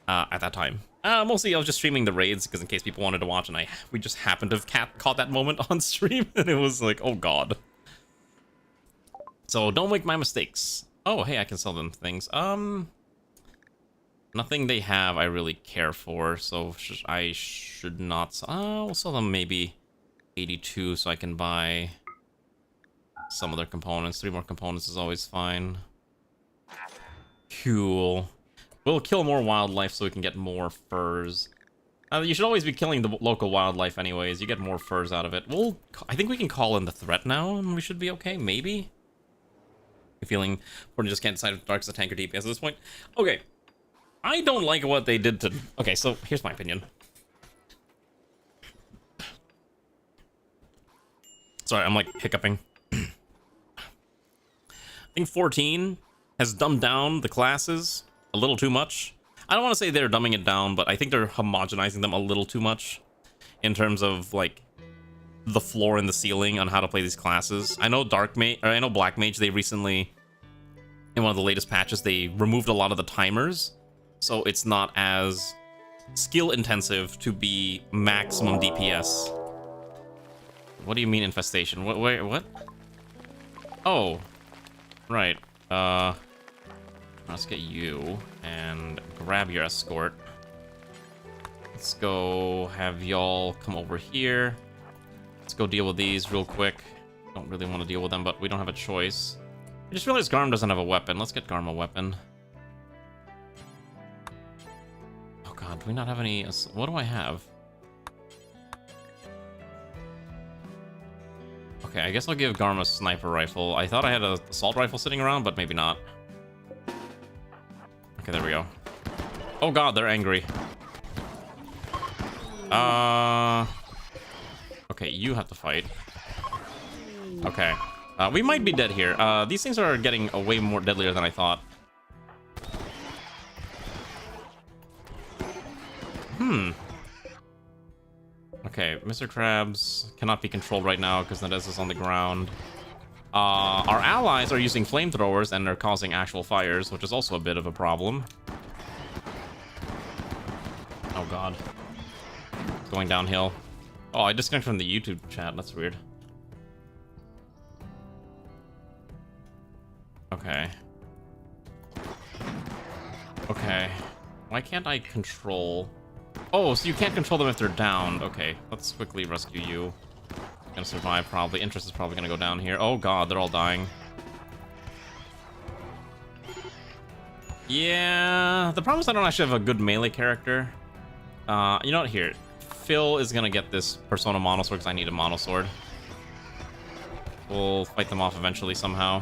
at that time. Mostly I was just streaming the raids because in case people wanted to watch, and we just happened to have caught that moment on stream, and it was like, oh god. So don't make my mistakes. Oh, hey, I can sell them things. Nothing they have I really care for, so I should not. I'll sell them maybe 82 so I can buy some other components. 3 more components is always fine. Cool. We'll kill more wildlife so we can get more furs. You should always be killing the local wildlife anyways. You get more furs out of it. I think we can call in the threat now, and we should be okay, maybe? Feeling or just can't decide if Dark's a tank or DPS at this point. Okay. I don't like what they did to... Okay, so here's my opinion. Sorry, I'm like hiccuping. I think 14 has dumbed down the classes a little too much. I don't want to say they're dumbing it down, but I think they're homogenizing them a little too much in terms of like the floor and the ceiling on how to play these classes. I know Black Mage, they recently, in one of the latest patches, they removed a lot of the timers, so it's not as skill intensive to be maximum DPS. What do you mean infestation? What? Oh, right. Let's get you and grab your escort. Let's go have y'all come over here. Let's go deal with these real quick. Don't really want to deal with them, but we don't have a choice. I just realized Garm doesn't have a weapon. Let's get Garm a weapon. Oh god, do we not have any... What do I have? Okay, I guess I'll give Garm a sniper rifle. I thought I had an assault rifle sitting around, but maybe not. Okay, there we go. Oh god, they're angry. Okay, you have to fight. Okay. We might be dead here. These things are getting way more deadlier than I thought. Okay, Mr. Krabs cannot be controlled right now because Nadez is on the ground. Our allies are using flamethrowers and they're causing actual fires, which is also a bit of a problem. Oh god. Going downhill. Oh, I disconnected from the YouTube chat. That's weird. Okay. Okay. Why can't I control... Oh, so you can't control them if they're downed. Okay, let's quickly rescue you. Gonna survive, probably. Interest is probably gonna go down here. Oh god, they're all dying. Yeah, the problem is I don't actually have a good melee character. You know what? Here. Phil is gonna get this Persona Monosword because I need a Monosword. We'll fight them off eventually somehow.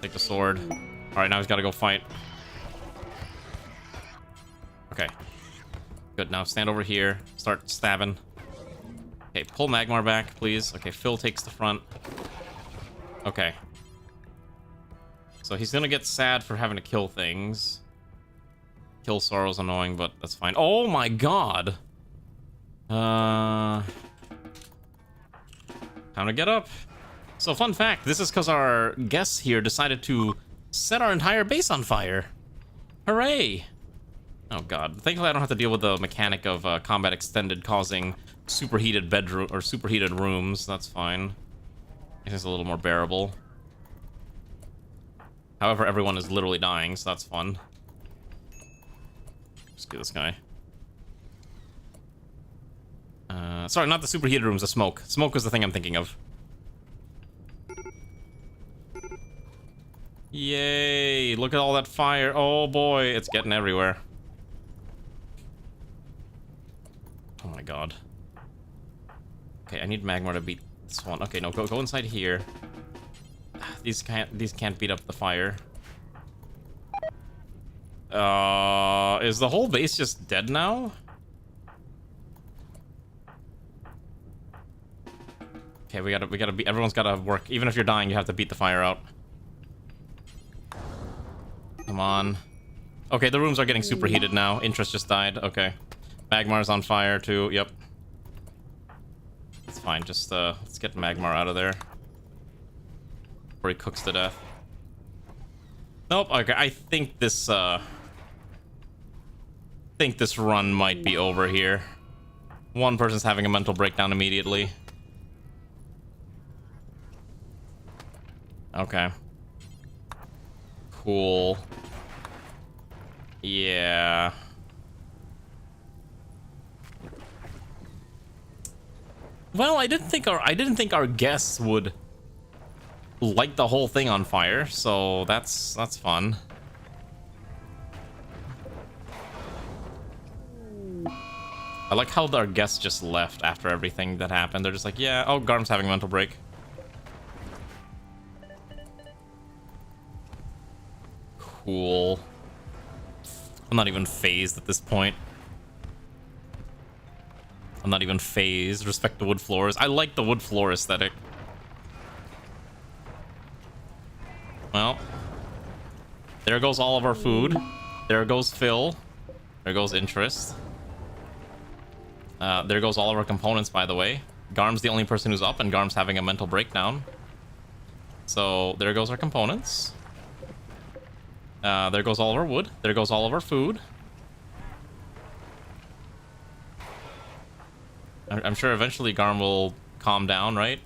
Take the sword. Alright, now he's gotta go fight. Okay. Good, now stand over here. Start stabbing. Okay, pull Magmar back, please. Okay, Phil takes the front. Okay. So he's gonna get sad for having to kill things. Kill Sorrow's annoying, but that's fine. Oh my god! Time to get up. So, fun fact, this is because our guests here decided to set our entire base on fire. Hooray! Oh god. Thankfully I don't have to deal with the mechanic of combat extended causing superheated bedroom or superheated rooms. That's fine. I think it's a little more bearable. However, everyone is literally dying, so that's fun. Just get this guy. Sorry, not the superheated rooms, the smoke. Smoke is the thing I'm thinking of. Yay! Look at all that fire. Oh boy, it's getting everywhere. Oh my god. Okay, I need Magmar to beat This one. Okay, no, go inside here. These can't beat up the fire. Is the whole base just dead now? Okay, we gotta be. Everyone's gotta work. Even if you're dying, you have to beat the fire out. Come on. Okay, the rooms are getting superheated now. Interest just died. Okay, Magmar's on fire too. Yep. It's fine. Just let's get Magmar out of there before he cooks to death. Nope. Okay, I think this run might be over here. One person's having a mental breakdown immediately. Okay. Cool. Yeah. Well, I didn't think our guests would light the whole thing on fire, so that's fun. I like how our guests just left after everything that happened. They're just like, yeah, oh, Garm's having a mental break. Cool. I'm not even phased at this point. I'm not even phased. Respect the wood floors. I like the wood floor aesthetic. Well, there goes all of our food. There goes Phil. There goes interest. There goes all of our components, by the way. Garm's the only person who's up, and Garm's having a mental breakdown. So there goes our components. There goes all of our wood. There goes all of our food. I'm sure eventually Garm will calm down, right?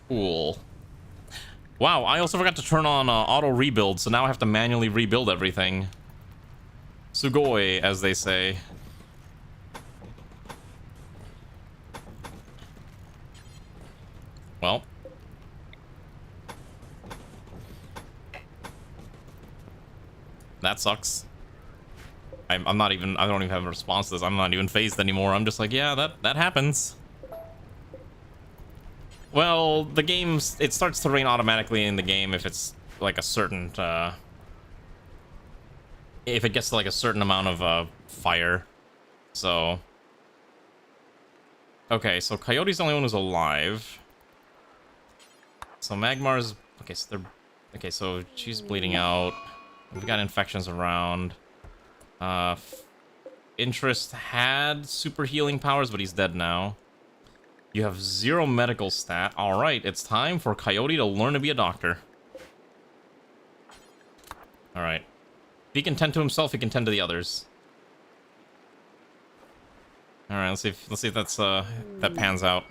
Cool. Wow, I also forgot to turn on auto rebuild, so now I have to manually rebuild everything. Sugoi, as they say. Well. That sucks. I'm not even, I don't even have a response to this. I'm not even phased anymore. I'm just like, yeah, that happens. Well, the game's, it starts to rain automatically in the game if it's like a certain, if it gets to like a certain amount of fire. So. Okay, so Coyote's the only one who's alive. So Magmar's, okay, so they're, okay, so she's bleeding out. We've got infections around. Interest had super healing powers, but he's dead now. You have 0 medical stat. Alright, it's time for Coyote to learn to be a doctor. Alright. If he can tend to himself, he can tend to the others. Alright, let's see if that's that pans out.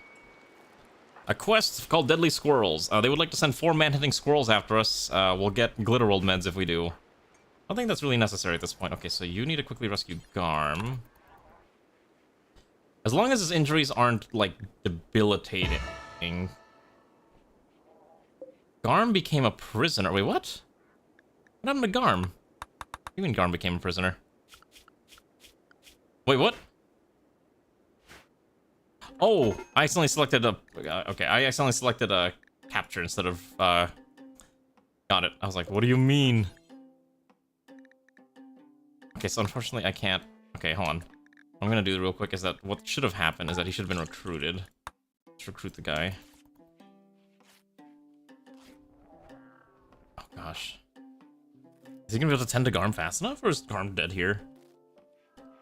A quest called Deadly Squirrels. They would like to send 4 man-hitting squirrels after us. We'll get Glitterworld meds if we do. I don't think that's really necessary at this point. Okay, so you need to quickly rescue Garm. As long as his injuries aren't, like, debilitating. Garm became a prisoner. Wait, what? What happened to Garm? What do you mean Garm became a prisoner? Wait, what? Oh, I accidentally selected a... okay, I accidentally selected a capture instead of... got it. I was like, what do you mean? Okay, so unfortunately I can't... Okay, hold on. What I'm gonna do real quick is that what should have happened is that he should have been recruited. Let's recruit the guy. Oh, gosh. Is he gonna be able to tend to Garm fast enough, or is Garm dead here?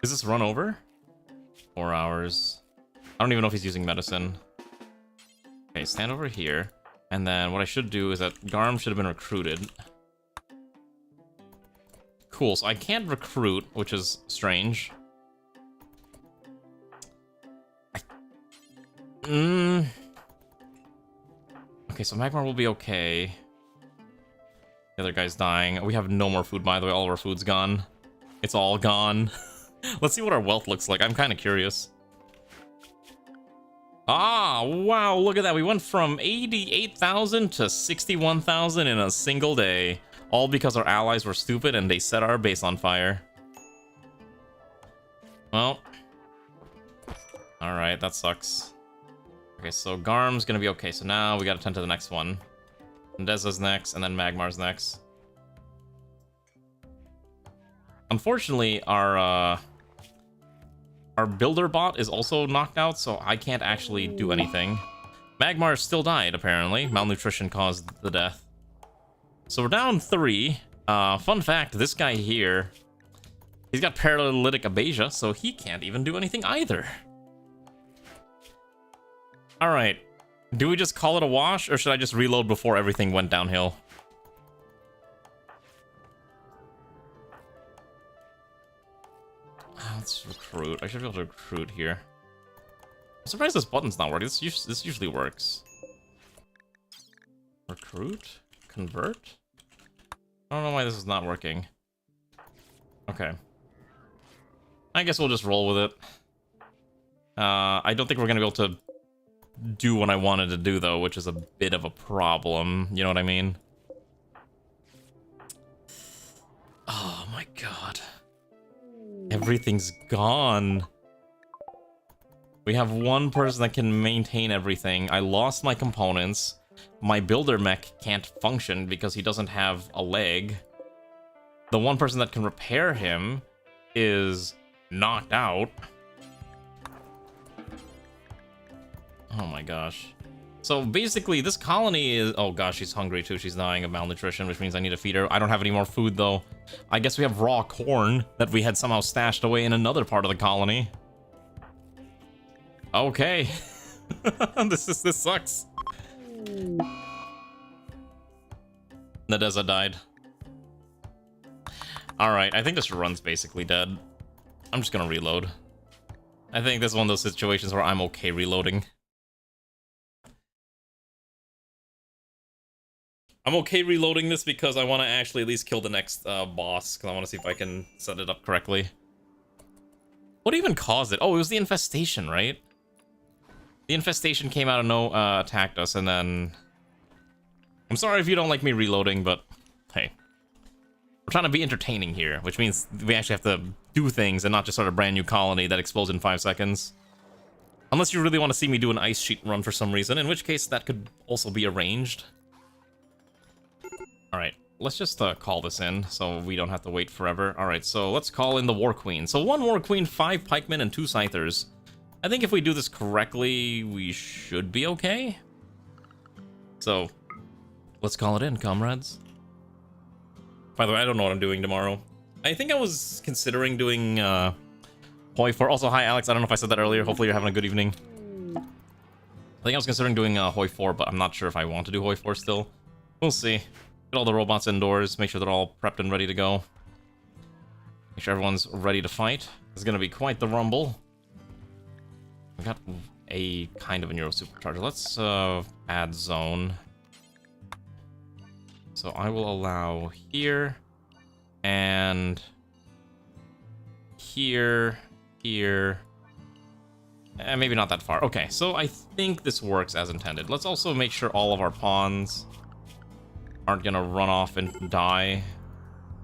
Is this run over? 4 hours. I don't even know if he's using medicine. Okay, stand over here. And then what I should do is that Garm should have been recruited. Cool, so I can't recruit, which is strange. Okay, so Magmar will be okay. The other guy's dying. We have no more food, by the way. All of our food's gone. It's all gone. Let's see what our wealth looks like. I'm kind of curious. Ah, wow, look at that. We went from 88,000 to 61,000 in a single day. All because our allies were stupid and they set our base on fire. Well. Alright, that sucks. Okay, so Garm's gonna be okay. So now we gotta tend to the next one. Ndeza's next, and then Magmar's next. Unfortunately, our builder bot is also knocked out, so I can't actually do anything. Magmar still died, apparently. Malnutrition caused the death. So we're down 3. Fun fact, this guy here, he's got paralytic abasia, so he can't even do anything either. Alright. Do we just call it a wash, or should I just reload before everything went downhill? Let's recruit. I should be able to recruit here. I'm surprised this button's not working. This usually works. Recruit? Convert? I don't know why this is not working. Okay. I guess we'll just roll with it. I don't think we're gonna be able to do what I wanted to do, though, which is a bit of a problem. You know what I mean? Oh my god. Everything's gone. We have one person that can maintain everything. I lost my components. My builder mech can't function because he doesn't have a leg. The one person that can repair him is knocked out. Oh my gosh. So basically, this colony is... Oh gosh, she's hungry too. She's dying of malnutrition, which means I need to feed her. I don't have any more food, though. I guess we have raw corn that we had somehow stashed away in another part of the colony. Okay. This sucks. Nadeza died. Alright, I think this run's basically dead. I'm just gonna reload. I think this is one of those situations where I'm okay reloading. I'm okay reloading this because I want to actually at least kill the next boss, because I want to see if I can set it up correctly. What even caused it? Oh, it was the infestation, right? The infestation came out of no, attacked us, and then... I'm sorry if you don't like me reloading, but hey. We're trying to be entertaining here, which means we actually have to do things and not just start a brand new colony that explodes in 5 seconds. Unless you really want to see me do an ice sheet run for some reason, in which case that could also be arranged. Alright, let's just call this in so we don't have to wait forever. Alright, so let's call in the War Queen. So 1 War Queen, 5 pikemen, and 2 scythers. I think if we do this correctly, we should be okay. So, let's call it in, comrades. By the way, I don't know what I'm doing tomorrow. I think I was considering doing Hoi 4. Also, hi Alex, I don't know if I said that earlier. Hopefully you're having a good evening. I think I was considering doing Hoi 4, but I'm not sure if I want to do Hoi 4 still. We'll see. Get all the robots indoors, make sure they're all prepped and ready to go. Make sure everyone's ready to fight. It's gonna be quite the rumble. We got a kind of a Neuro Supercharger. Let's add zone. So I will allow here, and here, and maybe not that far. Okay, so I think this works as intended. Let's also make sure all of our pawns aren't gonna run off and die.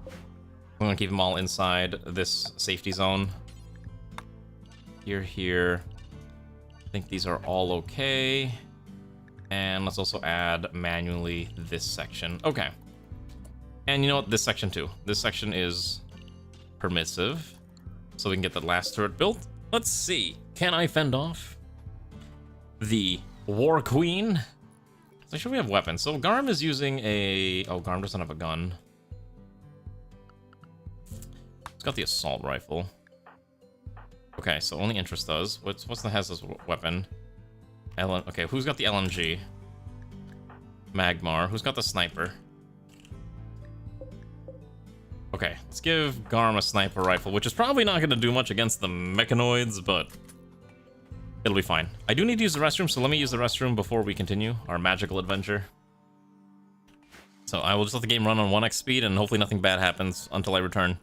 I'm gonna keep them all inside this safety zone. Here. I think these are all okay. And let's also add manually this section. Okay. And you know what? This section too. This section is permissive. So we can get the last turret built. Let's see. Can I fend off the War Queen? So should we have weapons? So Garm is using a... Oh, Garm doesn't have a gun. He's got the assault rifle. Okay, so only interest does. What's the Hez's weapon? Okay, who's got the LMG? Magmar. Who's got the sniper? Okay, let's give Garm a sniper rifle, which is probably not going to do much against the mechanoids, but it'll be fine. I do need to use the restroom, so let me use the restroom before we continue our magical adventure. So I will just let the game run on 1x speed, and hopefully nothing bad happens until I return.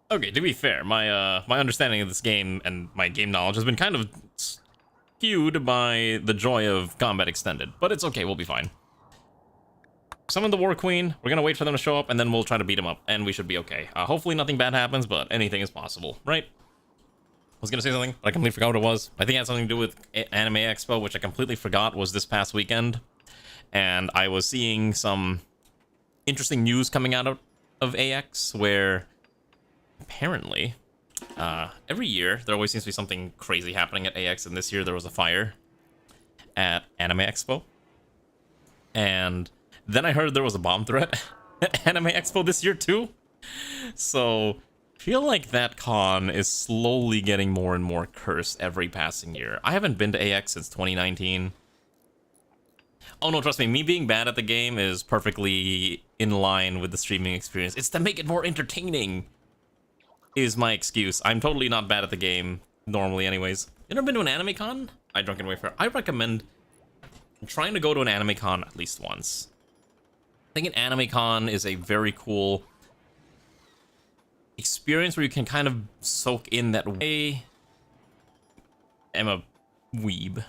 Okay, to be fair, my understanding of this game and my game knowledge has been kind of skewed by the joy of Combat Extended, but it's okay, we'll be fine. Summon the War Queen, we're gonna wait for them to show up, and then we'll try to beat them up, and we should be okay. Hopefully nothing bad happens, but anything is possible, right? I was gonna say something, but I completely forgot what it was. I think it had something to do with Anime Expo, which I completely forgot was this past weekend. And I was seeing some interesting news coming out of AX, where apparently, every year, there always seems to be something crazy happening at AX, and this year there was a fire at Anime Expo. And then I heard there was a bomb threat at Anime Expo this year too. So, I feel like that con is slowly getting more and more cursed every passing year. I haven't been to AX since 2019. Oh no, trust me being bad at the game is perfectly in line with the streaming experience. It's to make it more entertaining, is my excuse. I'm totally not bad at the game, normally anyways. You ever been to an anime con? Drunken Wayfarer. I recommend trying to go to an anime con at least once. I think an anime con is a very cool experience where you can kind of soak in that way. I'm a weeb,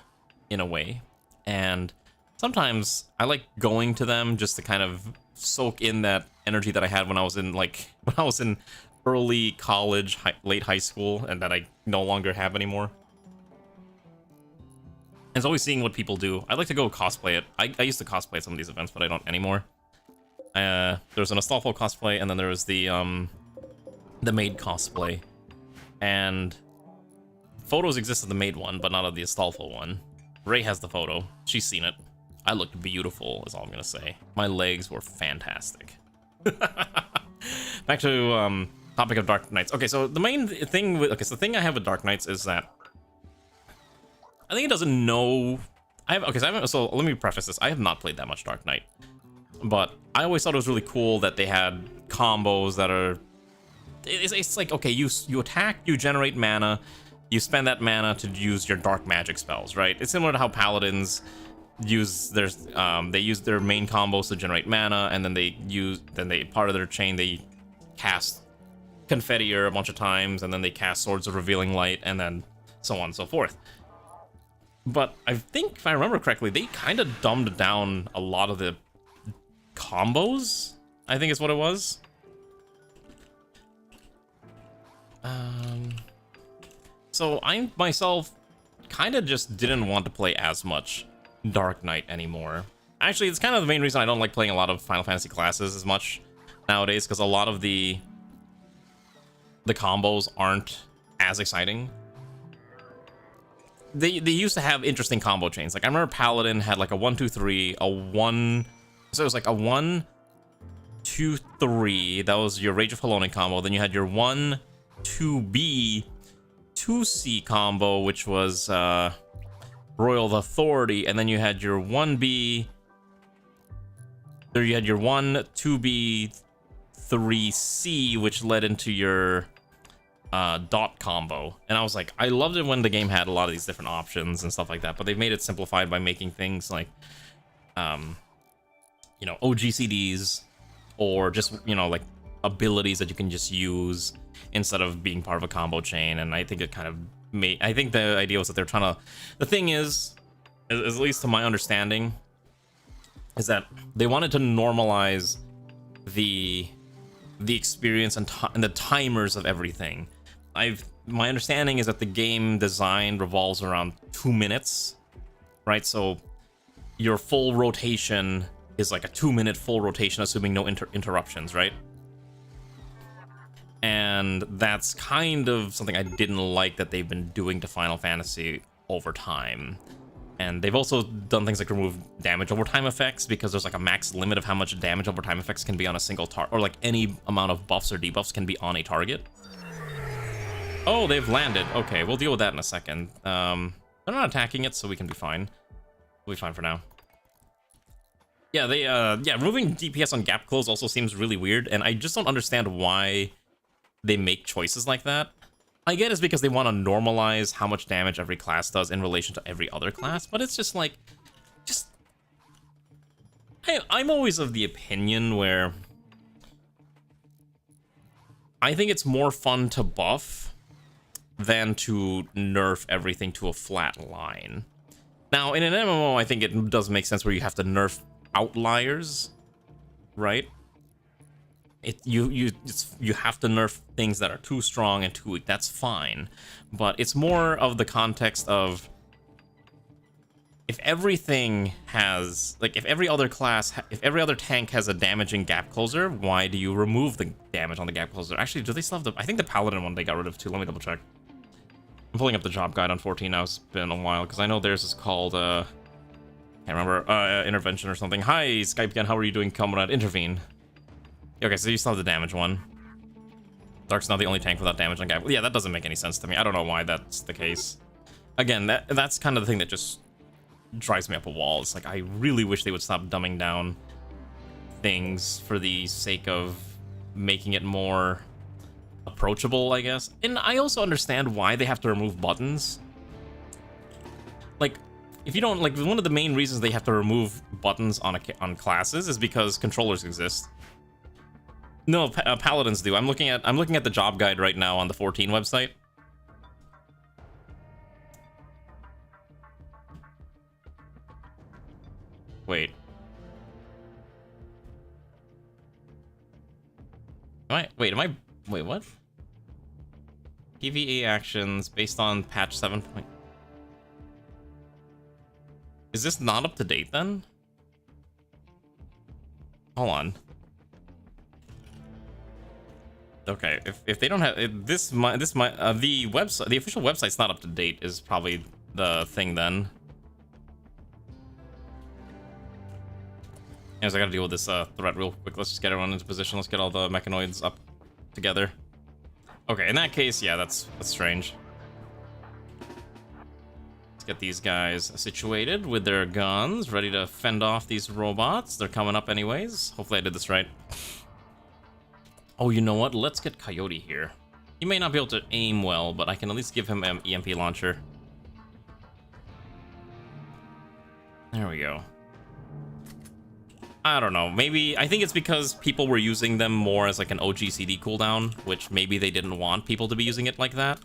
in a way. And sometimes I like going to them just to kind of soak in that energy that I had when I was in early college, late high school, and that I no longer have anymore. And it's always seeing what people do. I like to go cosplay it. I used to cosplay at some of these events, but I don't anymore. There's an Astolfo cosplay, and then there was the maid cosplay. And photos exist of the maid one, but not of the Astolfo one. Ray has the photo. She's seen it. I looked beautiful, is all I'm gonna say. My legs were fantastic. Back to topic of Dark Knights. Okay, so the main thing with the thing I have with Dark Knights is that I think it doesn't know. So let me preface this. I have not played that much Dark Knight, but I always thought it was really cool that they had combos that are. It's like, okay, you attack, you generate mana, you spend that mana to use your dark magic spells, right? It's similar to how paladins use their they use their main combos to generate mana, and then they part of their chain they cast Confettier a bunch of times, and then they cast Swords of Revealing Light, and then so on and so forth. But I think, if I remember correctly, they kind of dumbed down a lot of the combos, I think is what it was. So I myself kind of just didn't want to play as much Dark Knight anymore. Actually, it's kind of the main reason I don't like playing a lot of Final Fantasy classes as much nowadays, because a lot of the combos aren't as exciting. They used to have interesting combo chains. Like, I remember Paladin had like a 1-2-3, a 1... So it was like a 1-2-3. That was your Rage of Hallonen combo. Then you had your 1-2B, 2C combo, which was Royal Authority. And then you had your 1B... There you had your 1-2B, 3C, which led into your... dot combo. And I was like, I loved it when the game had a lot of these different options and stuff like that, but they've made it simplified by making things like OGCDs, or just, like abilities that you can just use instead of being part of a combo chain. And I think it kind of I think the idea was that they're trying to, the thing is at least to my understanding, is that they wanted to normalize the experience and the timers of everything. My understanding is that the game design revolves around 2 minutes, right? So your full rotation is like a 2-minute full rotation, assuming no interruptions, right? And that's kind of something I didn't like that they've been doing to Final Fantasy over time. And they've also done things like remove damage over time effects, because there's like a max limit of how much damage over time effects can be on a single target, or like any amount of buffs or debuffs can be on a target. Oh, they've landed. Okay, we'll deal with that in a second. They're not attacking it, so we can be fine. We'll be fine for now. Yeah, removing DPS on gap close also seems really weird, and I just don't understand why they make choices like that. I get it's because they want to normalize how much damage every class does in relation to every other class, but it's just like, I'm always of the opinion where I think it's more fun to buff than to nerf everything to a flat line. Now, in an MMO, I think it does make sense where you have to nerf outliers, right? You have to nerf things that are too strong and too weak. That's fine, but it's more of the context of if everything has, like, if every other tank has a damaging gap closer, why do you remove the damage on the gap closer? Actually, do they still have the? I think the paladin one they got rid of too. Let me double check. I'm pulling up the job guide on 14 now. It's been a while because I know theirs is called can't remember, intervention or something. Hi, Skype again. How are you doing, comrade? Intervene. Okay, so you still have the damage one. Dark's not the only tank without damage on gap. Yeah, that doesn't make any sense to me. I don't know why that's the case. Again, that's kind of the thing that just drives me up a wall. It's like, I really wish they would stop dumbing down things for the sake of making it more approachable, I guess. And I also understand why they have to remove buttons. Like, if you don't, like, one of the main reasons they have to remove buttons on classes is because controllers exist. No, paladins do. I'm looking at the job guide right now on the 14 website. Wait. Wait, what? PvE actions based on patch 7. Is this not up to date then? Hold on. Okay, if they don't have the website, the official website's not up to date is probably the thing then. Anyways, I gotta deal with this threat real quick. Let's just get everyone into position. Let's get all the mechanoids up together. Okay, in that case, yeah, that's strange. Let's get these guys situated with their guns, ready to fend off these robots. They're coming up anyways. Hopefully I did this right. Oh, you know what? Let's get Coyote here. He may not be able to aim well, but I can at least give him an EMP launcher. There we go. I don't know. Maybe, I think it's because people were using them more as like an OGCD cooldown, which maybe they didn't want people to be using it like that.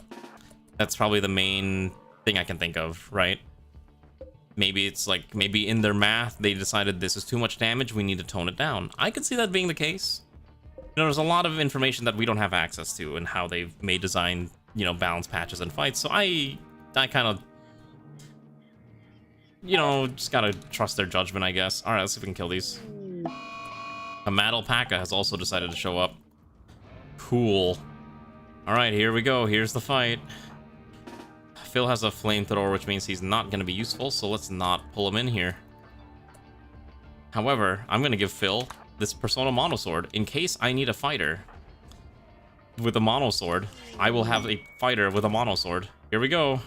That's probably the main thing I can think of, right? Maybe it's like, maybe in their math, they decided this is too much damage, we need to tone it down. I could see that being the case. You know, there's a lot of information that we don't have access to and how they may design, you know, balance patches and fights. So I kind of, you know, just gotta trust their judgment, I guess. All right, let's see if we can kill these. A mad alpaca has also decided to show up. Cool. All right, here we go. Here's the fight. Phil has a flamethrower, which means he's not going to be useful, so let's not pull him in here. However, I'm going to give Phil this Persona Monosword in case I need a fighter with a Monosword. I will have a fighter with a Monosword. Here we go.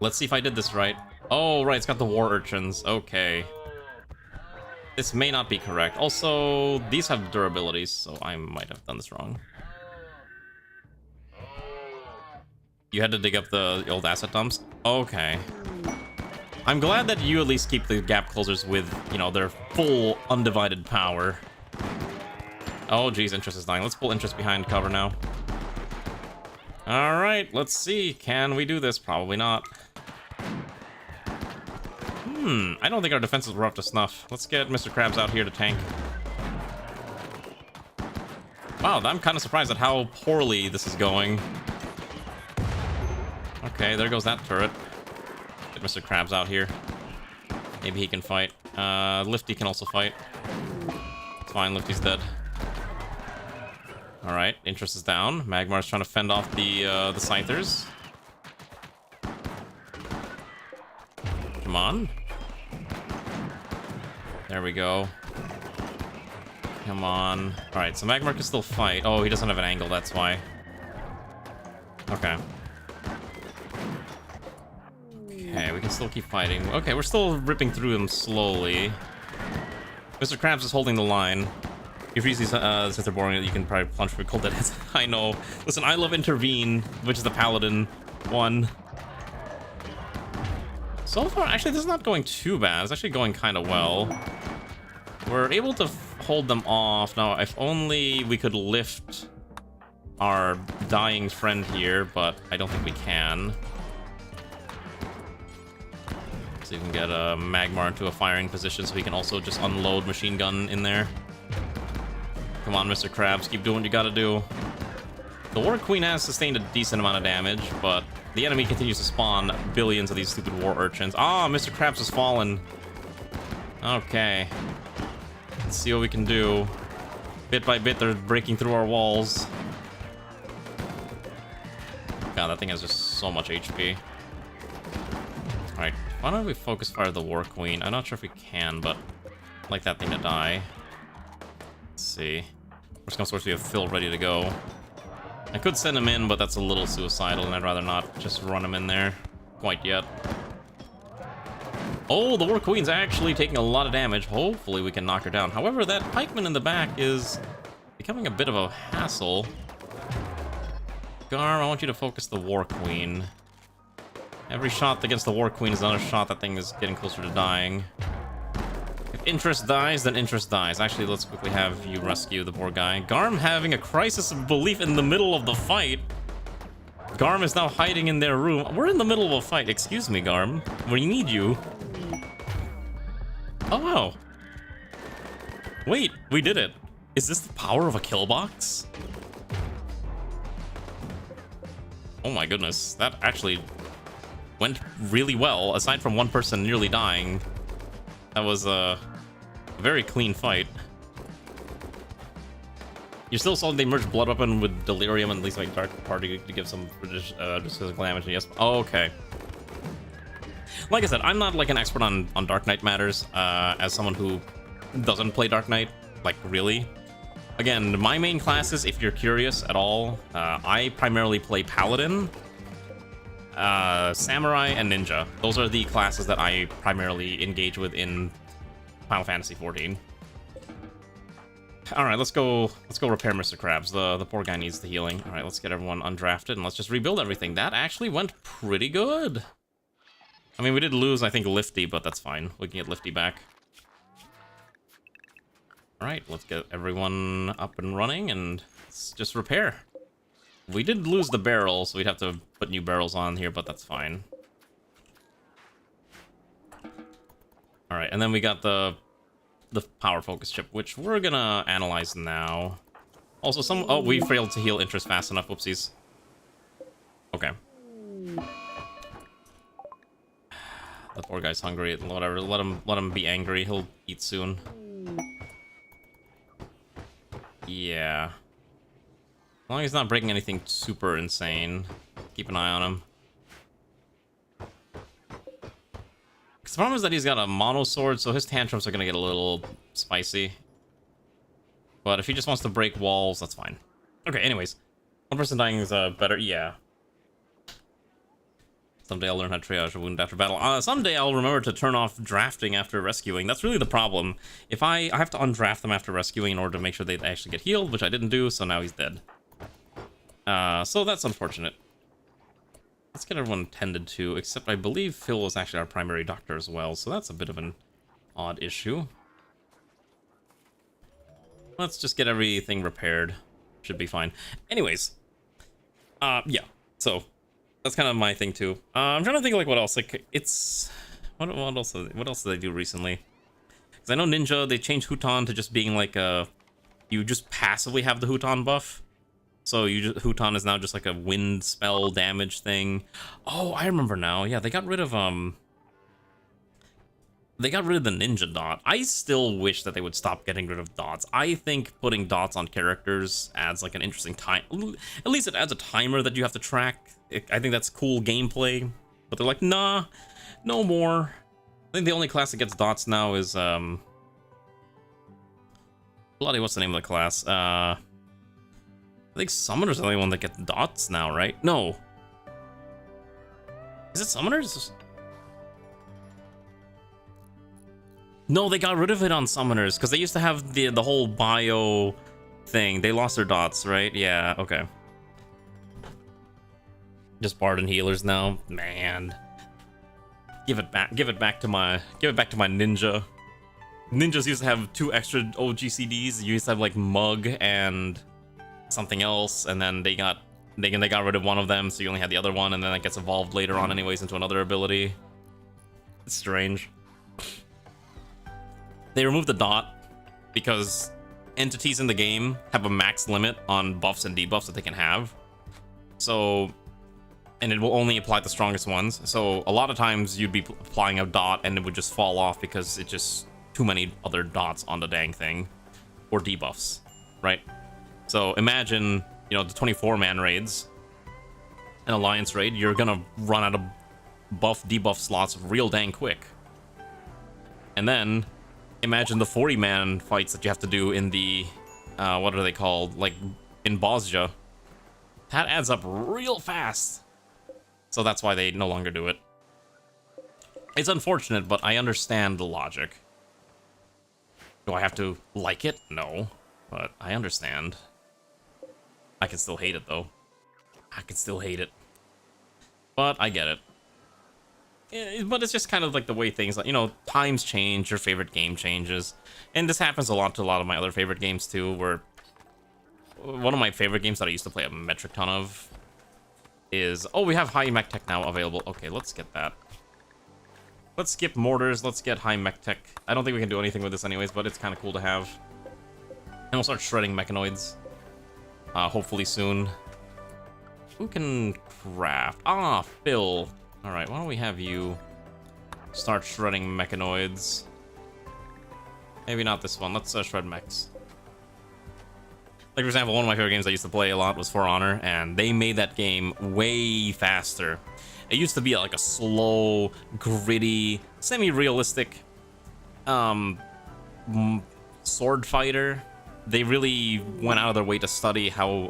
Let's see if I did this right. Oh, right, it's got the War Urchins. Okay. This may not be correct. Also, these have durabilities, so I might have done this wrong. You had to dig up the old asset dumps? Okay. I'm glad that you at least keep the gap closers with, you know, their full undivided power. Oh, geez, Interest is dying. Let's pull Interest behind cover now. Alright, let's see. Can we do this? Probably not. I don't think our defenses were up to snuff. Let's get Mr. Krabs out here to tank. Wow, I'm kind of surprised at how poorly this is going. Okay, there goes that turret. Get Mr. Krabs out here. Maybe he can fight. Lifty can also fight. It's fine, Lifty's dead. Alright, Interest is down. Magmar's trying to fend off the Scythers. Come on. There we go. Come on. Alright, so Magmar can still fight. Oh, he doesn't have an angle, that's why. Okay. Okay, we can still keep fighting. Okay, we're still ripping through them slowly. Mr. Krabs is holding the line. If you see since they're boring, you can probably plunge for cold dead hits. I know. Listen, I love Intervene, which is the Paladin one. So far, actually, this is not going too bad. It's actually going kind of well. We're able to hold them off. Now, if only we could lift our dying friend here, but I don't think we can. So you can get a Magmar into a firing position so he can also just unload machine gun in there. Come on, Mr. Krabs, keep doing what you gotta do. The War Queen has sustained a decent amount of damage, but the enemy continues to spawn billions of these stupid war urchins. Ah, Mr. Krabs has fallen. Okay. Let's see what we can do. Bit by bit, they're breaking through our walls. God, that thing has just so much HP. Alright, why don't we focus fire the War Queen? I'm not sure if we can, but I'd like that thing to die. Let's see. We're just gonna source, we have Phil ready to go. I could send him in, but that's a little suicidal, and I'd rather not just run him in there quite yet. Oh, the War Queen's actually taking a lot of damage. Hopefully we can knock her down. However, that pikeman in the back is becoming a bit of a hassle. Garm, I want you to focus the War Queen. Every shot against the War Queen is another shot. That thing is getting closer to dying. If interest dies, then interest dies. Actually, let's quickly have you rescue the poor guy. Garm having a crisis of belief in the middle of the fight. Garm is now hiding in their room. We're in the middle of a fight. Excuse me, Garm. We need you. Oh, wow. Wait, we did it. Is this the power of a kill box? Oh my goodness. That actually went really well. Aside from one person nearly dying, that was a very clean fight. You still saw they merged Blood Weapon with Delirium and at least like Dark Party to give some just physical damage. Yes. Oh, okay. Like I said, I'm not like an expert on Dark Knight matters. As someone who doesn't play Dark Knight, like really. Again, my main classes, if you're curious at all, I primarily play Paladin, Samurai, and Ninja. Those are the classes that I primarily engage with in Final Fantasy XIV. All right, let's go repair Mr. Krabs. The poor guy needs the healing. All right, let's get everyone undrafted and let's just rebuild everything. That actually went pretty good. I mean, we did lose, I think, Lifty, but that's fine. We can get Lifty back. All right, let's get everyone up and running and let's just repair. We did lose the barrel, so we'd have to put new barrels on here, but that's fine. All right, and then we got the power focus chip, which we're gonna analyze now. Also, oh, we failed to heal interest fast enough. Whoopsies. Okay. The poor guy's hungry. Whatever. Let him be angry. He'll eat soon. Yeah. As long as he's not breaking anything super insane, keep an eye on him. Because the problem is that he's got a mono sword, so his tantrums are gonna get a little spicy. But if he just wants to break walls, that's fine. Okay, anyways. One person dying is better. Yeah. Someday I'll learn how to triage a wound after battle. Someday I'll remember to turn off drafting after rescuing. That's really the problem. If I have to undraft them after rescuing in order to make sure they actually get healed, which I didn't do, so now he's dead. So that's unfortunate. Let's get everyone tended to, except I believe Phil was actually our primary doctor as well, so that's a bit of an odd issue. Let's just get everything repaired. Should be fine. Anyways. Yeah. So, that's kind of my thing too. I'm trying to think like what else. Like, it's... What else did they do recently? Because I know Ninja, they changed Huton to just being like a... You just passively have the Huton buff. So Huton is now just like a wind spell damage thing. Oh, I remember now. Yeah, they got rid of the ninja dot. I still wish that they would stop getting rid of dots. I think putting dots on characters adds like an interesting time. At least it adds a timer that you have to track. I think that's cool gameplay. But they're like, nah, no more. I think the only class that gets dots now is bloody, what's the name of the class? I think Summoner's the only one that gets dots now, right? No. Is it Summoners? No, they got rid of it on Summoners, because they used to have the whole bio thing. They lost their dots, right? Yeah, okay. Just Bard and healers now. Man. Give it back to my ninja. ninjas used to have 2 extra OGCDs. You used to have like Mug and something else, and then they got rid of one of them, so you only had the other one, and then it gets evolved later on anyways into another ability. It's strange. They removed the dot because entities in the game have a max limit on buffs and debuffs that they can have. So, and it will only apply to the strongest ones. So a lot of times you'd be applying a dot and it would just fall off because it's just too many other dots on the dang thing, or debuffs, right? So imagine, you know, the 24-man raids, an alliance raid, you're gonna run out of buff debuff slots real dang quick. And then imagine the 40-man fights that you have to do in the what are they called, like in Bosja. That adds up real fast, so that's why they no longer do it. It's unfortunate, but I understand the logic. Do I have to like it? No, but I understand. I can still hate it though. I can still hate it, but I get it. But it's just kind of like the way things, you know, times change, your favorite game changes. And this happens a lot to a lot of my other favorite games too, where one of my favorite games that I used to play a metric ton of is, oh, we have high mech tech now available. Okay, let's get that. Let's skip mortars, let's get high mech tech. I don't think we can do anything with this anyways, but it's kind of cool to have. And we'll start shredding mechanoids, hopefully soon. Who can craft? Ah, Phil. Alright, why don't we have you start shredding mechanoids? Maybe not this one. Let's shred mechs. Like, for example, one of my favorite games I used to play a lot was For Honor, and they made that game way faster. It used to be like a slow, gritty, semi-realistic sword fighter. They really went out of their way to study how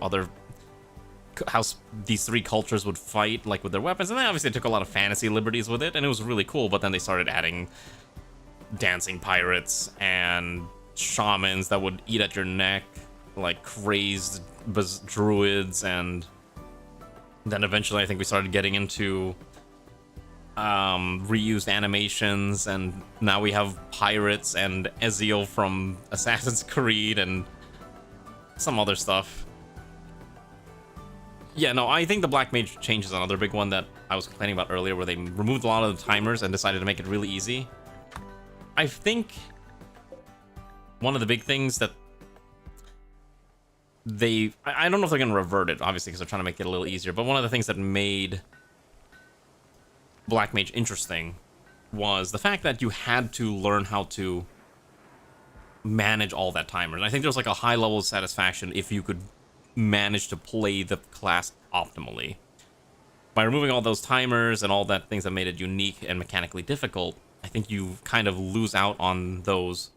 these 3 cultures would fight, like with their weapons, and then obviously they took a lot of fantasy liberties with it, and it was really cool. But then they started adding dancing pirates and shamans that would eat at your neck, like crazed druids, and then eventually I think we started getting into reused animations, and now we have pirates and Ezreal from Assassin's Creed and some other stuff. Yeah, no, I think the Black Mage change is another big one that I was complaining about earlier, where they removed a lot of the timers and decided to make it really easy. I think one of the big things that I don't know if they're going to revert it, obviously, because they're trying to make it a little easier, but one of the things that made Black Mage interesting was the fact that you had to learn how to manage all that timer. And I think there's like a high level of satisfaction if you could manage to play the class optimally. By removing all those timers and all that things that made it unique and mechanically difficult, I think you kind of lose out on those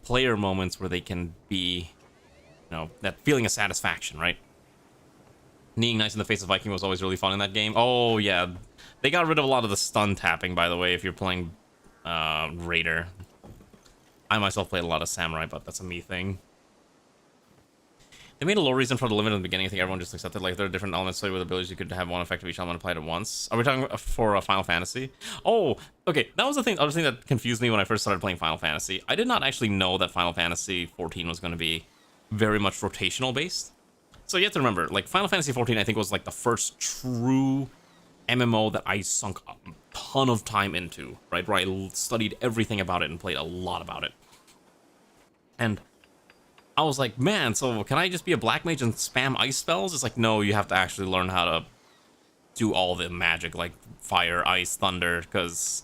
player moments where they can be, you know, that feeling of satisfaction, right? Kneeing nice in the face of Viking was always really fun in that game. Oh yeah, they got rid of a lot of the stun tapping, by the way, if you're playing Raider. I myself played a lot of Samurai, but that's a me thing. They made a low reason for the limit in the beginning. I think everyone just accepted, like, there are different elements with abilities. You could have one effect of each element applied at once. Are we talking for Final Fantasy? Oh, okay. That was the other thing that confused me when I first started playing Final Fantasy. I did not actually know that Final Fantasy 14 was going to be very much rotational based. So you have to remember, like, Final Fantasy 14, I think, was like the first true MMO that I sunk a ton of time into, right? Where I studied everything about it and played a lot about it. And I was like, man, so can I just be a black mage and spam ice spells? It's like, no, you have to actually learn how to do all the magic, like fire, ice, thunder, because...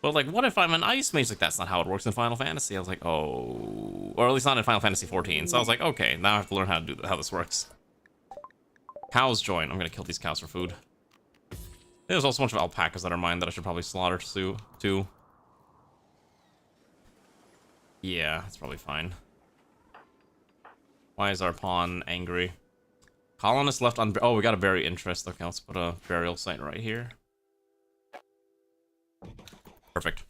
But like, what if I'm an ice mage? Like, that's not how it works in Final Fantasy. I was like, oh... Or at least not in Final Fantasy 14. So I was like, okay, now I have to learn how this works. Cows join. I'm gonna kill these cows for food. There's also a bunch of alpacas that are mine that I should probably slaughter too. Yeah, that's probably fine. Why is our pawn angry? Colonists left on... Oh, we got a bury interest. Okay, let's put a burial site right here. Perfect.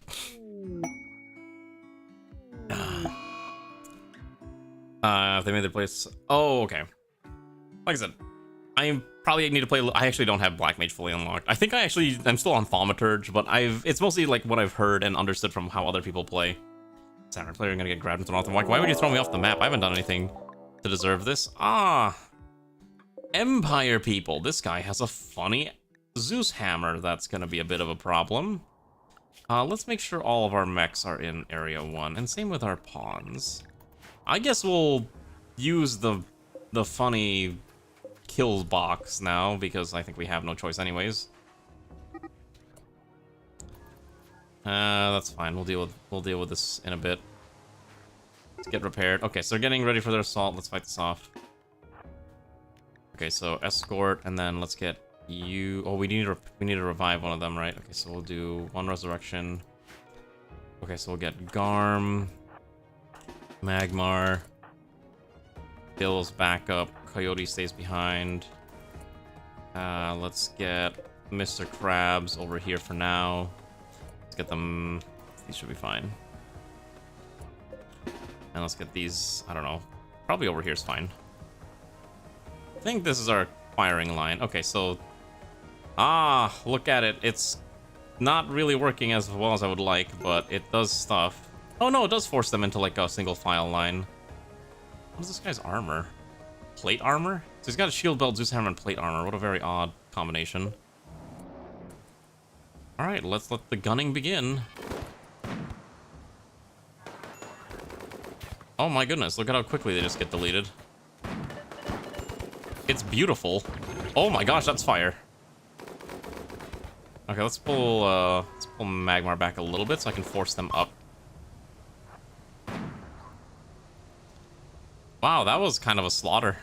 They made the place... Oh, okay. Like I said, I probably need to play... I actually don't have Black Mage fully unlocked. I think I'm still on Thaumaturge, but it's mostly like what I've heard and understood from how other people play. Samurai player, you're gonna get grabbed and thrown off the mic. Why would you throw me off the map? I haven't done anything to deserve this. Ah, Empire people. This guy has a funny Zeus hammer. That's gonna be a bit of a problem. Let's make sure all of our mechs are in Area 1, and same with our pawns. I guess we'll use the funny kills box now, because I think we have no choice anyways. That's fine. We'll deal with this in a bit. Let's get repaired. Okay, so they're getting ready for their assault. Let's fight this off. Okay, so escort, and then let's get you. Oh, we need to revive one of them, right? Okay, so we'll do one resurrection. Okay, so we'll get Garm, Magmar, Bill's backup. Coyote stays behind. Let's get Mr. Krabs over here for now. Let's get them. These should be fine. And let's get these. I don't know. Probably over here is fine. I think this is our firing line. Okay, so. Ah, look at it. It's not really working as well as I would like, but it does stuff. Oh no, it does force them into like a single file line. What is this guy's armor? Plate armor? So he's got a shield belt, Zeus hammer, and plate armor. What a very odd combination. Alright, let's let the gunning begin. Oh my goodness, look at how quickly they just get deleted. It's beautiful. Oh my gosh, that's fire. Okay, let's pull Magmar back a little bit so I can force them up. Wow, that was kind of a slaughter.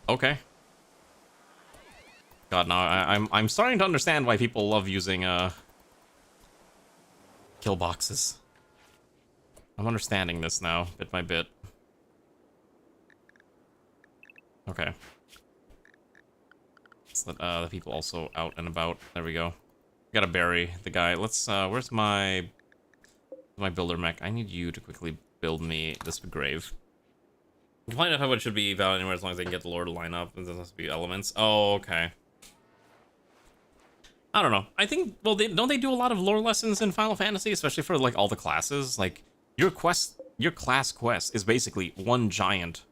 Okay. God, now I'm starting to understand why people love using kill boxes. I'm understanding this now, bit by bit. Okay. Let's let the people also out and about. There we go. Gotta bury the guy. Let's where's my builder mech? I need you to quickly build me this grave. You can find out how it should be valid anywhere as long as they can get the lore to line up. It doesn't have to be elements. Oh, okay. I don't know. I think, well, don't they do a lot of lore lessons in Final Fantasy, especially for like all the classes? Like your class quest is basically one giant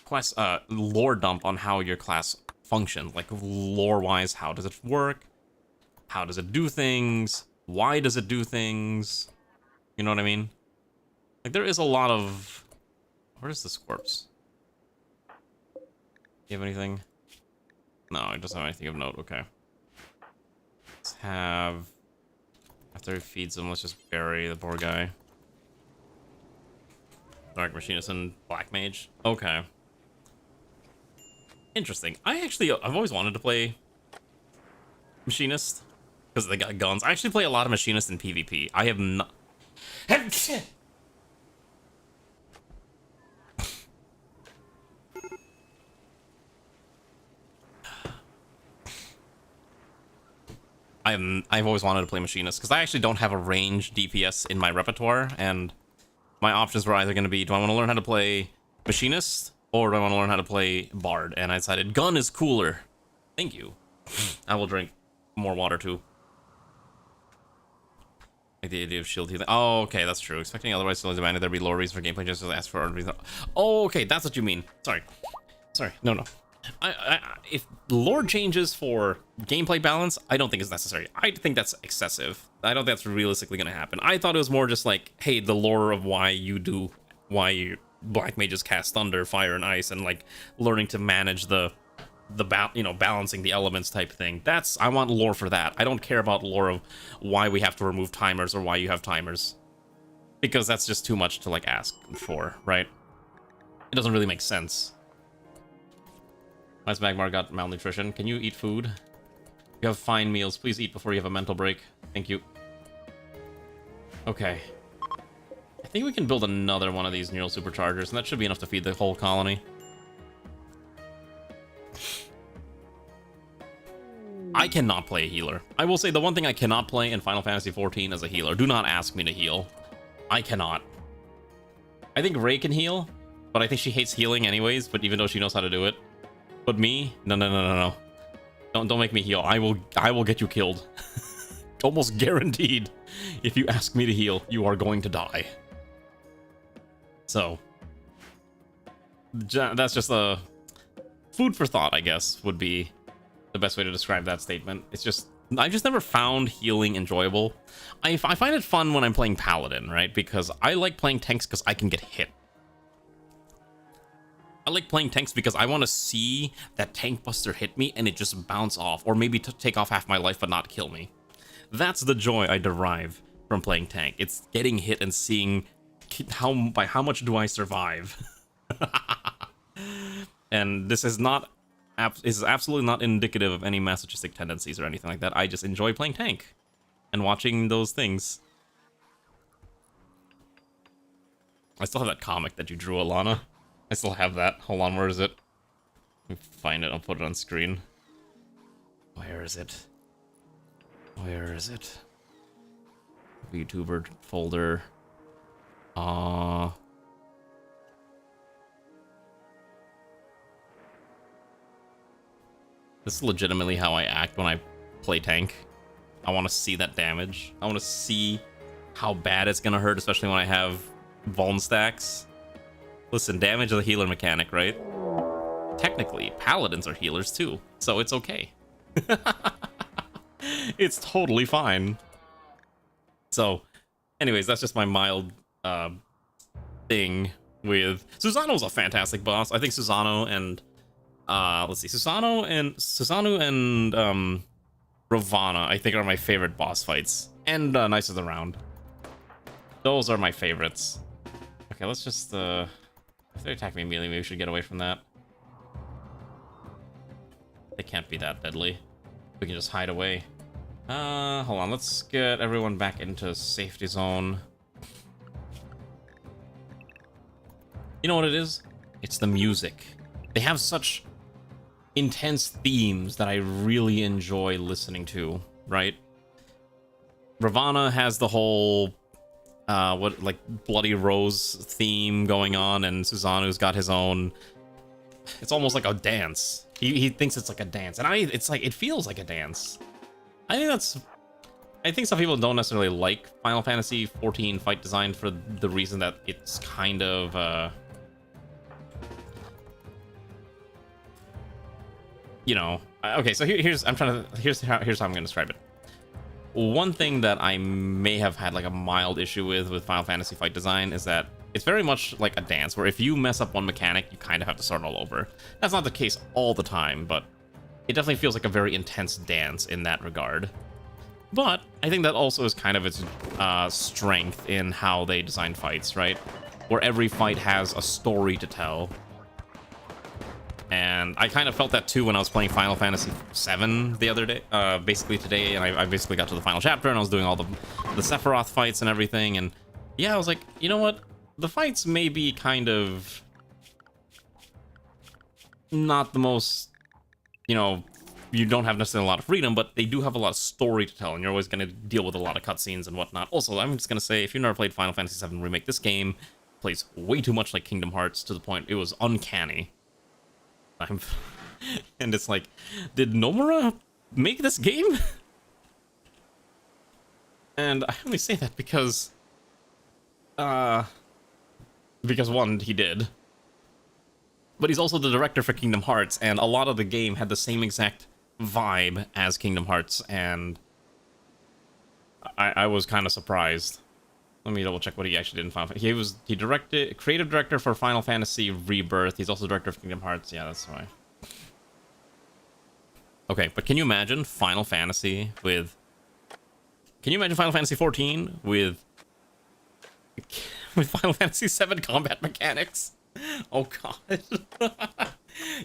quest, lore dump on how your class functions. Like lore-wise, how does it work? How does it do things? Why does it do things? You know what I mean? Like there is a lot of. Where is this corpse? Do you have anything? No, it doesn't have anything of note. Okay. Let's have. After he feeds him, let's just bury the poor guy. Dark Machinist and Black Mage. Okay. Interesting. I've always wanted to play Machinist because they got guns. I actually play a lot of Machinist in PvP. I have not. I've always wanted to play Machinist because I actually don't have a range DPS in my repertoire, and my options were either going to be, do I want to learn how to play Machinist or do I want to learn how to play Bard? And I decided gun is cooler. Thank you. I will drink more water too. Like the idea of shield healing. Oh, okay, that's true. Expecting otherwise still demanded there be lore reasons for gameplay just as ask for reason. Oh, okay, that's what you mean. Sorry. No. If lore changes for gameplay balance, I don't think it's necessary. I think that's excessive. I don't think that's realistically going to happen. I thought it was more just like, hey, the lore of why Black Mages cast thunder, fire, and ice, and like learning to manage balancing the elements type thing. I want lore for that. I don't care about lore of why we have to remove timers or why you have timers, because that's just too much to like ask for, right? It doesn't really make sense. Why's Magmar got malnutrition? Can you eat food? You have fine meals. Please eat before you have a mental break. Thank you. Okay. I think we can build another one of these neural superchargers, and that should be enough to feed the whole colony. I cannot play a healer. I will say the one thing I cannot play in Final Fantasy XIV is a healer. Do not ask me to heal. I cannot. I think Rei can heal, but I think she hates healing anyways, but even though she knows how to do it. But me? No. Don't make me heal. I will get you killed. almost guaranteed, if you ask me to heal, you are going to die. So, that's just a food for thought, I guess, would be the best way to describe that statement. It's just, I just never found healing enjoyable. I find it fun when I'm playing Paladin, right? Because I like playing tanks because I can get hit. I like playing tanks because I want to see that tank buster hit me and it just bounce off, or maybe take off half my life but not kill me. That's the joy I derive from playing tank. It's getting hit and seeing by how much do I survive. And this is absolutely not indicative of any masochistic tendencies or anything like that. I just enjoy playing tank and watching those things. I still have that comic that you drew, Alana. I still have that. Hold on, where is it? Let me find it. I'll put it on screen. Where is it? Where is it? VTuber folder. This is legitimately how I act when I play tank. I want to see that damage. I want to see how bad it's gonna hurt, especially when I have vuln stacks. Listen, damage is a healer mechanic, right? Technically, paladins are healers too, so it's okay. It's totally fine. So, anyways, that's just my mild thing with... Susano's a fantastic boss. I think Susano and... let's see, Susanu and Ravana, I think, are my favorite boss fights. And Knights of the Round. Those are my favorites. Okay, let's just... if they attack me immediately, maybe we should get away from that. They can't be that deadly. We can just hide away. Hold on, let's get everyone back into safety zone. You know what it is? It's the music. They have such intense themes that I really enjoy listening to, right? Ravana has the whole Bloody Rose theme going on, and Susanu's got his own. It's almost like a dance. He thinks it's like a dance, and it's like, it feels like a dance. I think some people don't necessarily like Final Fantasy XIV fight design for the reason that it's kind of you know, okay, so here's how I'm gonna describe it. One thing that I may have had like a mild issue with Final Fantasy fight design is that it's very much like a dance, where if you mess up one mechanic, you kind of have to start all over. That's not the case all the time, but it definitely feels like a very intense dance in that regard. But I think that also is kind of its strength in how they design fights, right? Where every fight has a story to tell. And I kind of felt that too when I was playing Final Fantasy VII the other day, basically today, and I basically got to the final chapter and I was doing all the Sephiroth fights and everything, and yeah, I was like, you know what? The fights may be kind of not the most, you know, you don't have necessarily a lot of freedom, but they do have a lot of story to tell, and you're always going to deal with a lot of cutscenes and whatnot. Also, I'm just going to say, if you've never played Final Fantasy VII Remake, this game plays way too much like Kingdom Hearts to the point it was uncanny. And it's like, did Nomura make this game? And I only say that because one, he did, but he's also the director for Kingdom Hearts, and a lot of the game had the same exact vibe as Kingdom Hearts, and I was kind of surprised. Let me double check what he actually did in Final Fantasy. He directed, creative director for Final Fantasy Rebirth. He's also director of Kingdom Hearts. Yeah, that's why. Okay, but can you imagine Final Fantasy with... Can you imagine Final Fantasy 14 with Final Fantasy 7 combat mechanics? Oh god.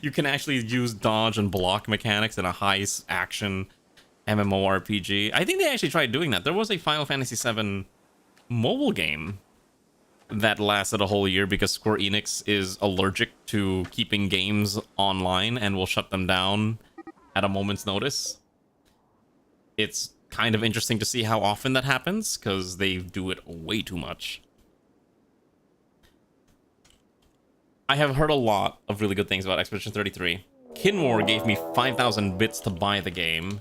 You can actually use dodge and block mechanics in a high action MMORPG. I think they actually tried doing that. There was a Final Fantasy 7 mobile game that lasted a whole year because Square Enix is allergic to keeping games online and will shut them down at a moment's notice. It's kind of interesting to see how often that happens, because they do it way too much. I have heard a lot of really good things about Expedition 33. Kinmore gave me 5,000 bits to buy the game.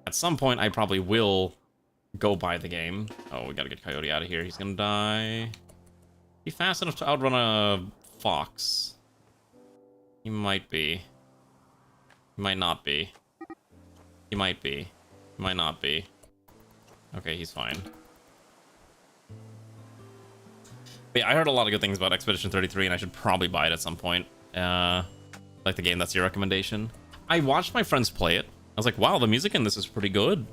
At some point, I probably will go buy the game. Oh, we gotta get Coyote out of here. He's gonna die. He fast enough to outrun a fox. He might be. He might not be. He might be. He might not be. Okay, he's fine. But yeah, I heard a lot of good things about Expedition 33, and I should probably buy it at some point. Like the game, that's your recommendation. I watched my friends play it. I was like, wow, the music in this is pretty good.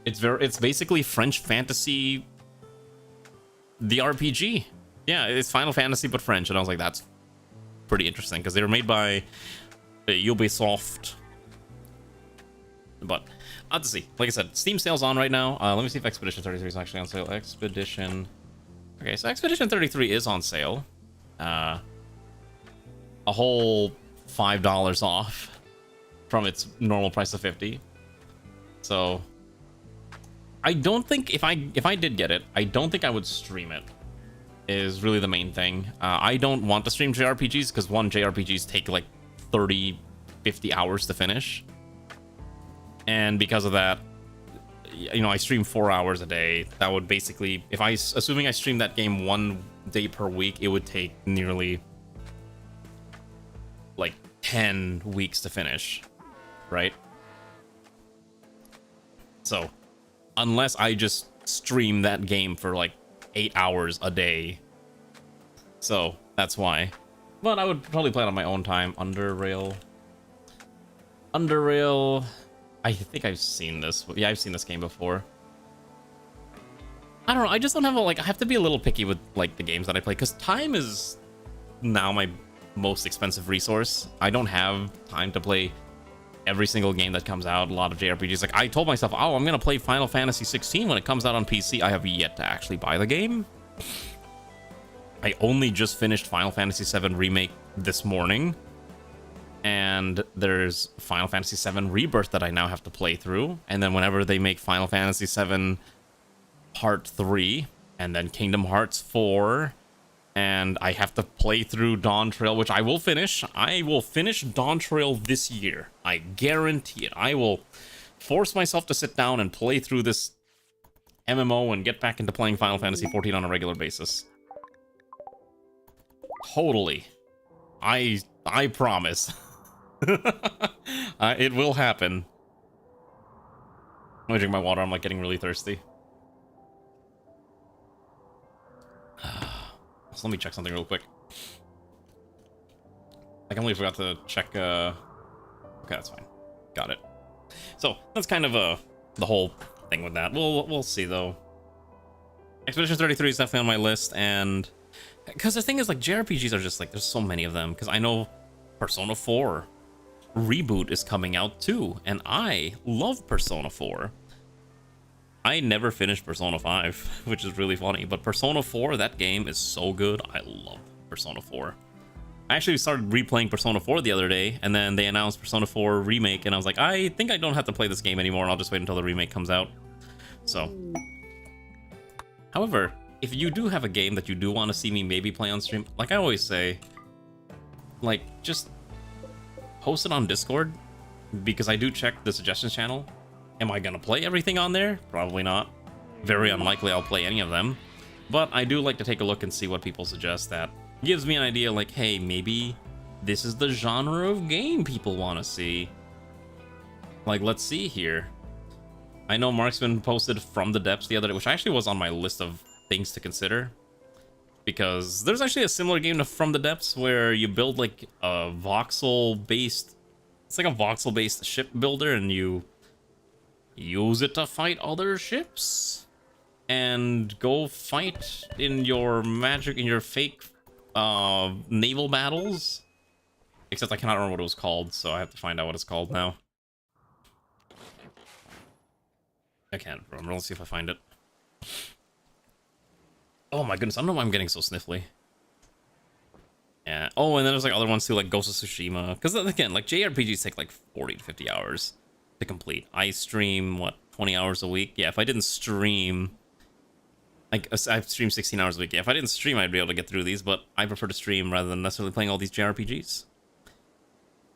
It's basically French fantasy, the RPG. Yeah, it's Final Fantasy but French, and I was like, that's pretty interesting because they were made by Ubisoft. But I'll have to see. Like I said, Steam sale's on right now. Let me see if Expedition 33 is actually on sale. Expedition. Okay, so Expedition 33 is on sale. A whole $5 off from its normal price of $50. So I don't think if I did get it, I don't think I would stream it. Is really the main thing. I don't want to stream JRPGs because one, JRPGs take like 30, 50 hours to finish. And because of that, you know, I stream 4 hours a day. That would basically, assuming I stream that game 1 day per week, it would take nearly like 10 weeks to finish, right? So, unless I just stream that game for like 8 hours a day. So, that's why. But I would probably play it on my own time. Underrail. I think I've seen this. Yeah, I've seen this game before. I don't know. I just don't have I have to be a little picky with like the games that I play because time is now my most expensive resource. I don't have time to play every single game that comes out. A lot of JRPGs. Like I told myself, oh, I'm gonna play Final Fantasy 16 when it comes out on PC. I have yet to actually buy the game. I only just finished Final Fantasy 7 Remake this morning. And there's Final Fantasy 7 Rebirth that I now have to play through. And then whenever they make Final Fantasy 7 Part 3, and then Kingdom Hearts 4, and I have to play through Dawn Trail, which I will finish. I will finish Dawn Trail this year. I guarantee it. I will force myself to sit down and play through this MMO and get back into playing Final Fantasy 14 on a regular basis. Totally. I promise. It will happen. I'm gonna drink my water. I'm like getting really thirsty. So let me check something real quick. I completely forgot to check. Okay, that's fine. Got it. So that's kind of the whole thing with that. We'll see though. Expedition 33 is definitely on my list, and because the thing is, like, JRPGs are just like there's so many of them. Because I know Persona 4 Reboot is coming out too, and I love Persona 4. I never finished Persona 5, which is really funny, but Persona 4, that game is so good. I love Persona 4. I actually started replaying Persona 4 the other day, and then they announced Persona 4 Remake, and I was like, I think I don't have to play this game anymore, and I'll just wait until the remake comes out. So, however, if you do have a game that you do want to see me maybe play on stream, like I always say, like, just post it on Discord, because I do check the suggestions channel. Am I gonna play everything on there? Probably not. Very unlikely I'll play any of them. But I do like to take a look and see what people suggest. That gives me an idea, like, hey, maybe this is the genre of game people want to see. Like, let's see here. I know Marksman posted From the Depths the other day, which actually was on my list of things to consider. Because there's actually a similar game to From the Depths where you build like a voxel-based... It's like a voxel-based ship builder, and you use it to fight other ships. And go fight in your fake naval battles. Except I cannot remember what it was called, so I have to find out what it's called now. I can't remember. Let's see if I find it. Oh my goodness, I don't know why I'm getting so sniffly. Yeah. Oh, and then there's like other ones too, like Ghost of Tsushima. Because again, like JRPGs take like 40 to 50 hours to complete. I stream, what, 20 hours a week? Yeah, if I didn't stream... Like, I stream 16 hours a week. Yeah, if I didn't stream, I'd be able to get through these, but I prefer to stream rather than necessarily playing all these JRPGs.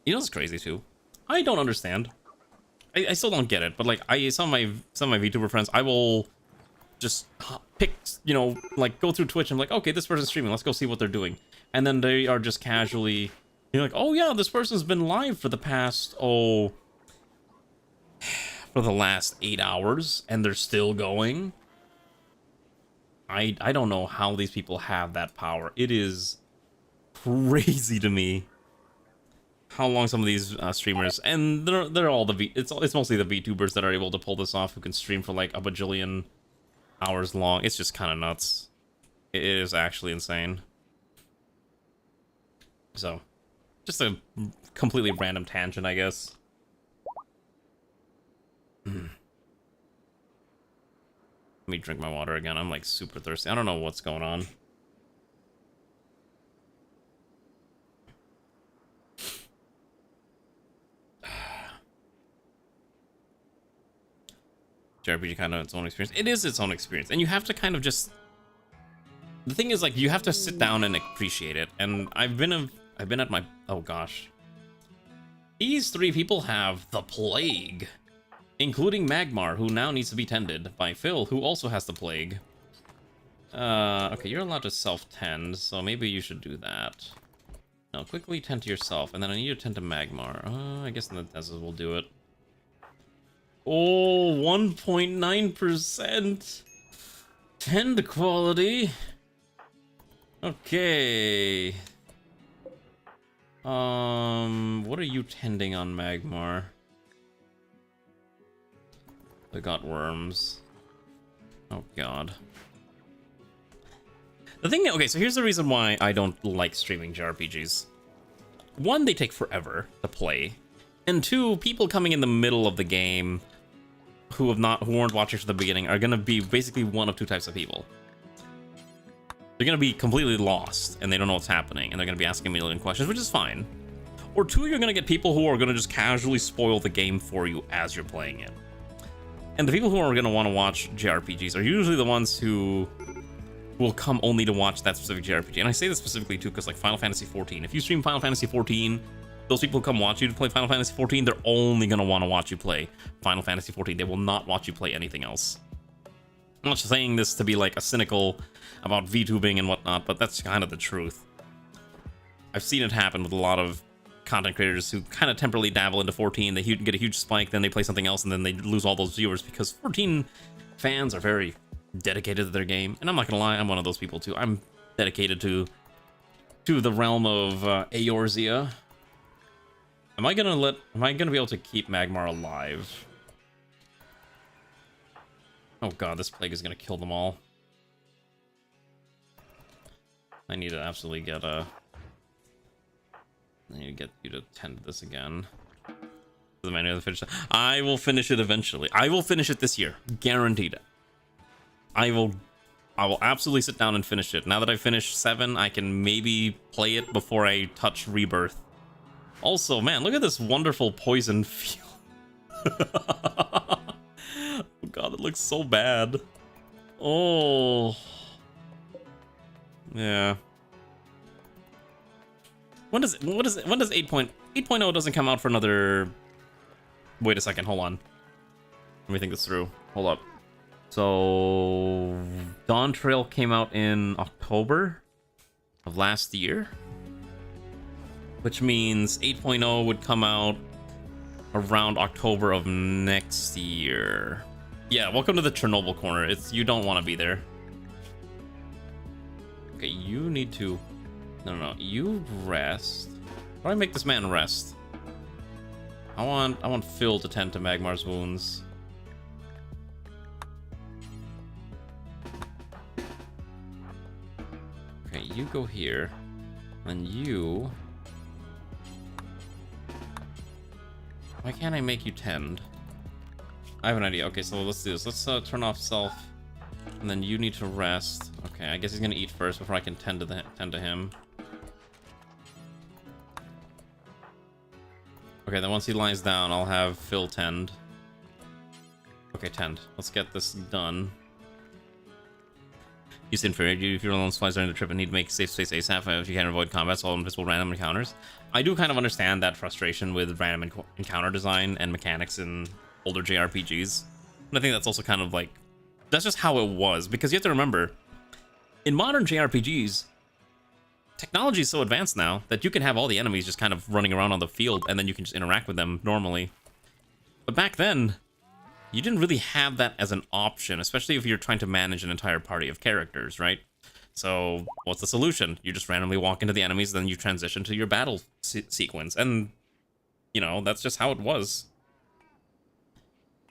You know what's crazy too? I don't understand I still don't get it, but like some of my VTuber friends, I will just pick, you know, like go through Twitch and I'm like, okay, this person's streaming, let's go see what they're doing. And then they are just casually, you're like, oh yeah, this person's been live for the past, for the last 8 hours, and they're still going. I don't know how these people have that power. It is crazy to me how long some of these streamers, and they're all it's mostly the VTubers that are able to pull this off, who can stream for like a bajillion hours long. It's just kind of nuts. It is actually insane. So, just a completely random tangent, I guess. Let me drink my water again. I'm like super thirsty. I don't know what's going on. JRPG kind of its own experience. It is its own experience, and you have to kind of just. The thing is, like, you have to sit down and appreciate it. And I've been at my, oh gosh, these 3 people have the plague, including Magmar, who now needs to be tended by Phil, who also has the plague. Okay, you're allowed to self-tend, so maybe you should do that. Now, quickly tend to yourself, and then I need you to tend to Magmar. I guess in the desert we'll do it. Oh, 1.9% tend quality. Okay. What are you tending on Magmar? They got worms. Oh god. The thing, okay, so here's the reason why I don't like streaming JRPGs. 1, they take forever to play. And 2, people coming in the middle of the game who weren't watching from the beginning are gonna be basically one of 2 types of people. They're gonna be completely lost and they don't know what's happening, and they're gonna be asking a million questions, which is fine. Or 2, you're gonna get people who are gonna just casually spoil the game for you as you're playing it. And the people who are gonna want to watch JRPGs are usually the ones who will come only to watch that specific JRPG. And I say this specifically too because, like, Final Fantasy XIV. If you stream Final Fantasy XIV, those people who come watch you to play Final Fantasy XIV, they're only gonna want to watch you play Final Fantasy XIV. They will not watch you play anything else. I'm not saying this to be like a cynical about VTubing and whatnot, but that's kind of the truth. I've seen it happen with a lot of content creators who kind of temporarily dabble into 14. They get a huge spike, then they play something else, and then they lose all those viewers because 14 fans are very dedicated to their game. And I'm not gonna lie, I'm one of those people too. I'm dedicated to the realm of Eorzea. Am I gonna be able to keep Magmar alive? Oh god, this plague is gonna kill them all. I need to absolutely get I need to get you to tend to this again. The menu of the finish. I will finish it eventually. I will finish it this year, guaranteed. I will absolutely sit down and finish it. Now that I've finished 7, I can maybe play it before I touch Rebirth. Also, man, look at this wonderful poison field. Oh god, it looks so bad. Oh. Yeah. When does 8.0 doesn't come out for another... Wait a second, hold on. Let me think this through. Hold up. So Dawn Trail came out in October of last year, which means 8.0 would come out around October of next year. Yeah, welcome to the Chernobyl corner. You don't want to be there. Okay, you need to... No, you rest. How do I make this man rest? I want Phil to tend to Magmar's wounds. Okay, you go here. And you... Why can't I make you tend? I have an idea. Okay, so let's do this. Let's turn off self. And then you need to rest. Okay, I guess he's gonna eat first before I can tend to him. Okay, then once he lies down, I'll have Phil tend. Okay, tend. Let's get this done. Use inferior. If you're alone supplies during the trip and need to make safe space ASAP, if you can't avoid combat, solve invisible random encounters. I do kind of understand that frustration with random encounter design and mechanics in older JRPGs. And I think that's also kind of like, that's just how it was. Because you have to remember, in modern JRPGs, technology is so advanced now that you can have all the enemies just kind of running around on the field and then you can just interact with them normally. But back then, you didn't really have that as an option, especially if you're trying to manage an entire party of characters, right? So what's the solution? You just randomly walk into the enemies, then you transition to your battle sequence. And, you know, that's just how it was.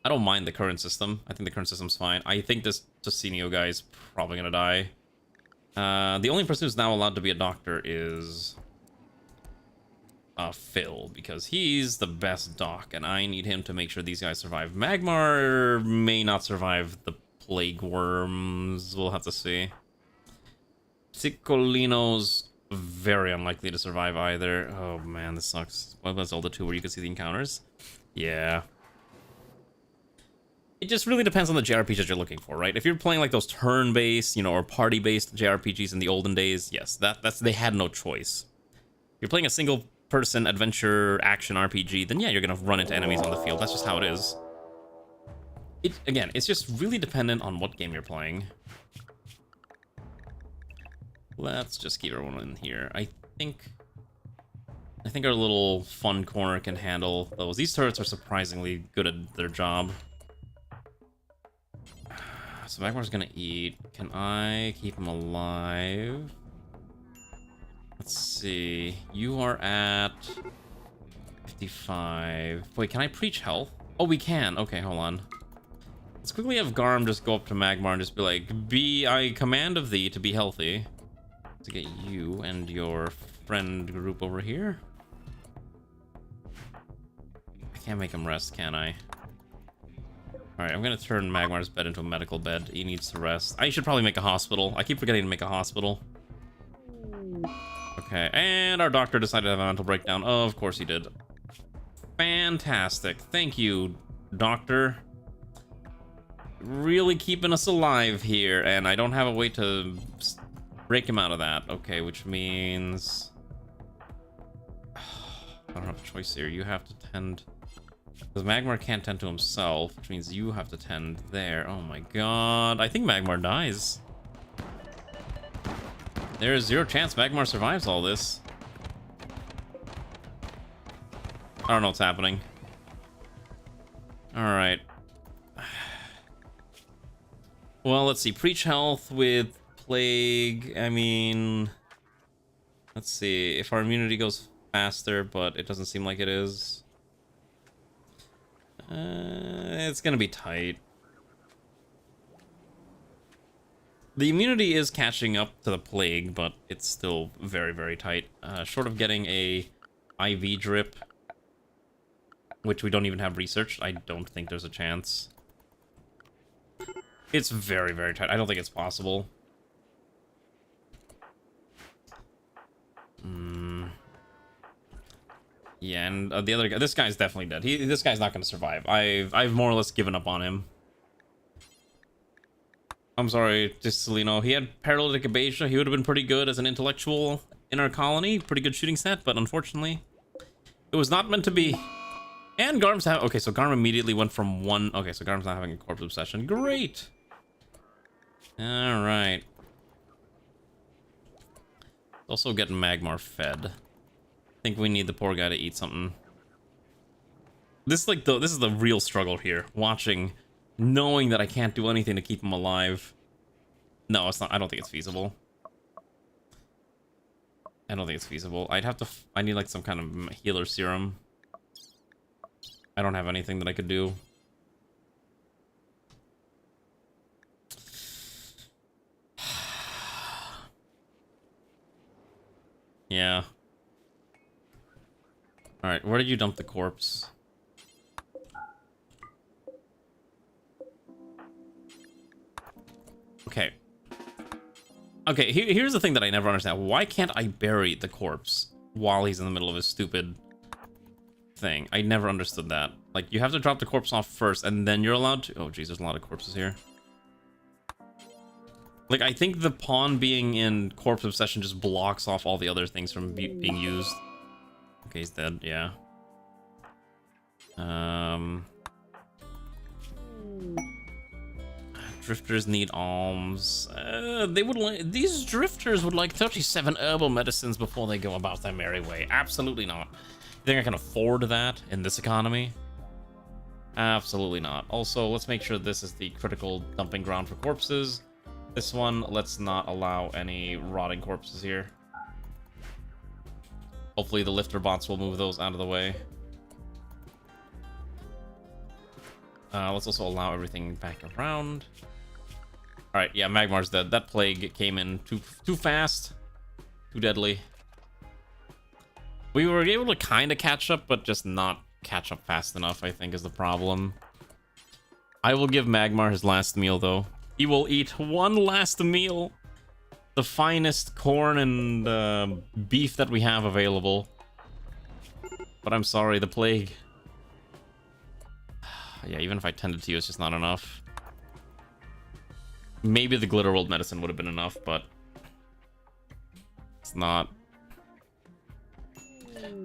I don't mind the current system. I think the current system's fine. I think this Tosinio guy is probably gonna die. The only person who's now allowed to be a doctor is Phil, because he's the best doc, and I need him to make sure these guys survive. Magmar may not survive the plague worms. We'll have to see. Ciccolino's very unlikely to survive either. Oh man, this sucks. What about Zelda 2 where you can see the encounters? Yeah. It just really depends on the JRPGs you're looking for, right? If you're playing like those turn-based, you know, or party-based JRPGs in the olden days, yes, that's they had no choice. If you're playing a single-person adventure action RPG, then yeah, you're gonna run into enemies on the field. That's just how it is. Again, it's just really dependent on what game you're playing. Let's just keep everyone in here. I think our little fun corner can handle those. These turrets are surprisingly good at their job. So Magmar's gonna eat. Can I keep him alive? Let's see. You are at 55. Wait, can I preach health? Oh, we can. Okay, hold on. Let's quickly have Garm just go up to Magmar and just be like, I command of thee to be healthy. To get you and your friend group over here. I can't make him rest, can I? Alright, I'm gonna turn Magmar's bed into a medical bed. He needs to rest. I should probably make a hospital. I keep forgetting to make a hospital. Okay, and our doctor decided to have a mental breakdown. Oh, of course he did. Fantastic. Thank you, doctor. Really keeping us alive here, and I don't have a way to break him out of that. Okay, which means I don't have a choice here. You have to tend, because Magmar can't tend to himself, which means you have to tend there. Oh my god. I think Magmar dies. There's zero chance Magmar survives all this. I don't know what's happening. Alright. Well, let's see. Preach health with plague. I mean, let's see. If our immunity goes faster, but it doesn't seem like it is. It's gonna be tight. The immunity is catching up to the plague, but it's still very, very tight. Short of getting a IV drip, which we don't even have researched, I don't think there's a chance. It's very, very tight. I don't think it's possible. Yeah, and the other guy, this guy's definitely dead. This guy's not going to survive. I've more or less given up on him. I'm sorry, Ticellino. He had paralytic abasia. He would have been pretty good as an intellectual in our colony. Pretty good shooting set, but unfortunately, it was not meant to be. And Garm's okay, so Garm immediately went from one. Okay, so Garm's not having a corpse obsession. Great. All right. Also getting Magmar fed. I think we need the poor guy to eat something. This is the real struggle here. Watching, knowing that I can't do anything to keep him alive. No, it's not. I don't think it's feasible. I don't think it's feasible. I need like some kind of healer serum. I don't have anything that I could do. Yeah. Alright, where did you dump the corpse? Okay. Okay, here's the thing that I never understand. Why can't I bury the corpse while he's in the middle of his stupid thing? I never understood that. Like, you have to drop the corpse off first, and then you're allowed to... Oh, geez, there's a lot of corpses here. Like, I think the pawn being in Corpse Obsession just blocks off all the other things from being used. Okay, he's dead, yeah. Drifters need alms. They would like, these drifters would like 37 herbal medicines before they go about their merry way. Absolutely not. You think I can afford that in this economy? Absolutely not. Also, let's make sure this is the critical dumping ground for corpses. This one, let's not allow any rotting corpses here. Hopefully the lifter bots will move those out of the way. Let's also allow everything back around. Alright, yeah, Magmar's dead. That plague came in too fast. Too deadly. We were able to kind of catch up, but just not catch up fast enough, I think, is the problem. I will give Magmar his last meal, though. He will eat one last meal. The finest corn and beef that we have available. But I'm sorry, the plague. Yeah, even if I tended to you, it's just not enough. Maybe the Glitter World medicine would have been enough, but it's not.